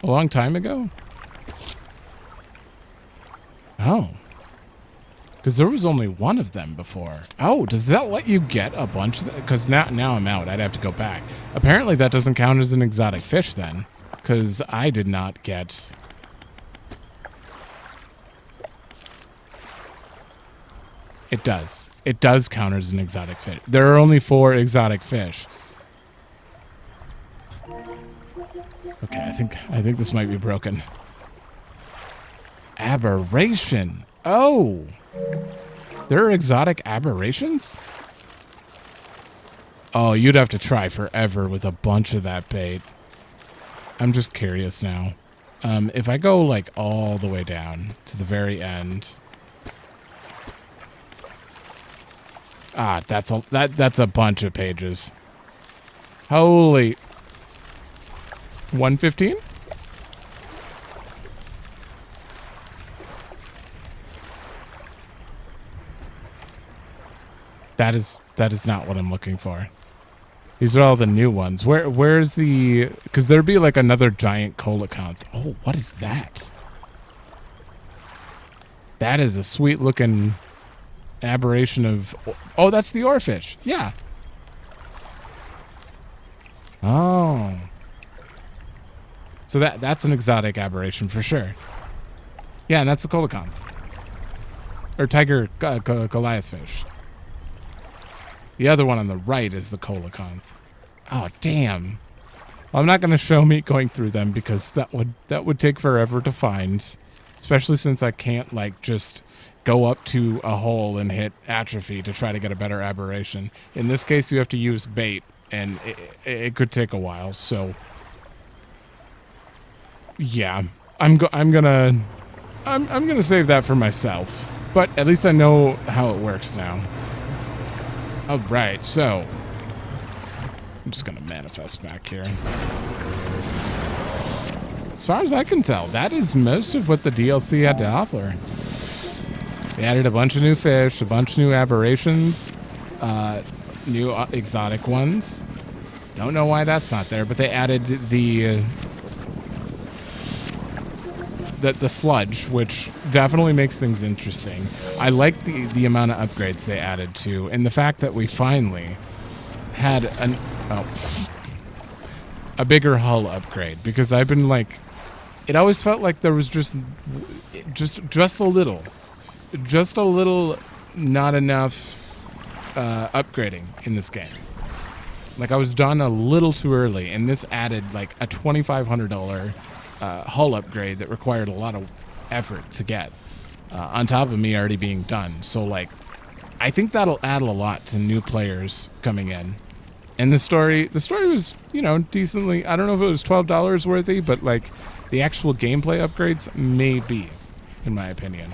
a long time ago? Oh. Because there was only one of them before. Oh, does that let you get a bunch of them? Because now I'm out. I'd have to go back. Apparently that doesn't count as an exotic fish then. Because I did not get... It does. It does count as an exotic fish. There are only 4 exotic fish. Okay, I think this might be broken. Aberration. Oh! There are exotic aberrations? Oh, you'd have to try forever with a bunch of that bait. I'm just curious now. If I go like all the way down to the very end. Ah, that's a bunch of pages. Holy. 115? That is not what I'm looking for. These are all the new ones. Where's the... Because there'd be like another giant coelacanth. Oh, what is that? That is a sweet looking aberration of... Oh, that's the oarfish. Yeah. Oh. So that's an exotic aberration for sure. Yeah, and that's the coelacanth. Or tiger Goliath fish. The other one on the right is the coelacanth. Oh, damn. Well, I'm not going to show me going through them because that would take forever to find. Especially since I can't, like, just go up to a hole and hit atrophy to try to get a better aberration. In this case, you have to use bait, and it could take a while, so... Yeah. I'm gonna save that for myself. But at least I know how it works now. All right, so I'm just going to manifest back here. As far as I can tell, that is most of what the DLC had to offer. They added a bunch of new fish, a bunch of new aberrations. new exotic ones. Don't know why that's not there, but they added the sludge, which definitely makes things interesting. I like the amount of upgrades they added to, and the fact that we finally had a bigger hull upgrade, because I've been like, it always felt like there was just a little not enough upgrading in this game. Like, I was done a little too early, and this added like a $2,500 hull upgrade that required a lot of effort to get, on top of me already being done. So like, I think that'll add a lot to new players coming in. And the story was, decently, I don't know if it was $12 worthy, but like the actual gameplay upgrades may be, in my opinion.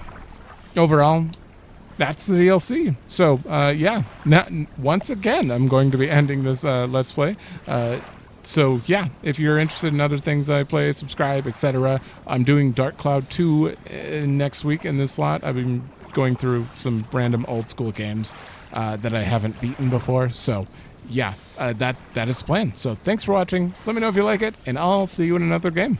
Overall, that's the DLC. So yeah, now, once again, I'm going to be ending this Let's Play. So yeah, if you're interested in other things I play, subscribe, etc. I'm doing Dark Cloud 2 next week in this slot. I've been going through some random old school games that I haven't beaten before. So yeah, that is the plan. So thanks for watching. Let me know if you like it, and I'll see you in another game.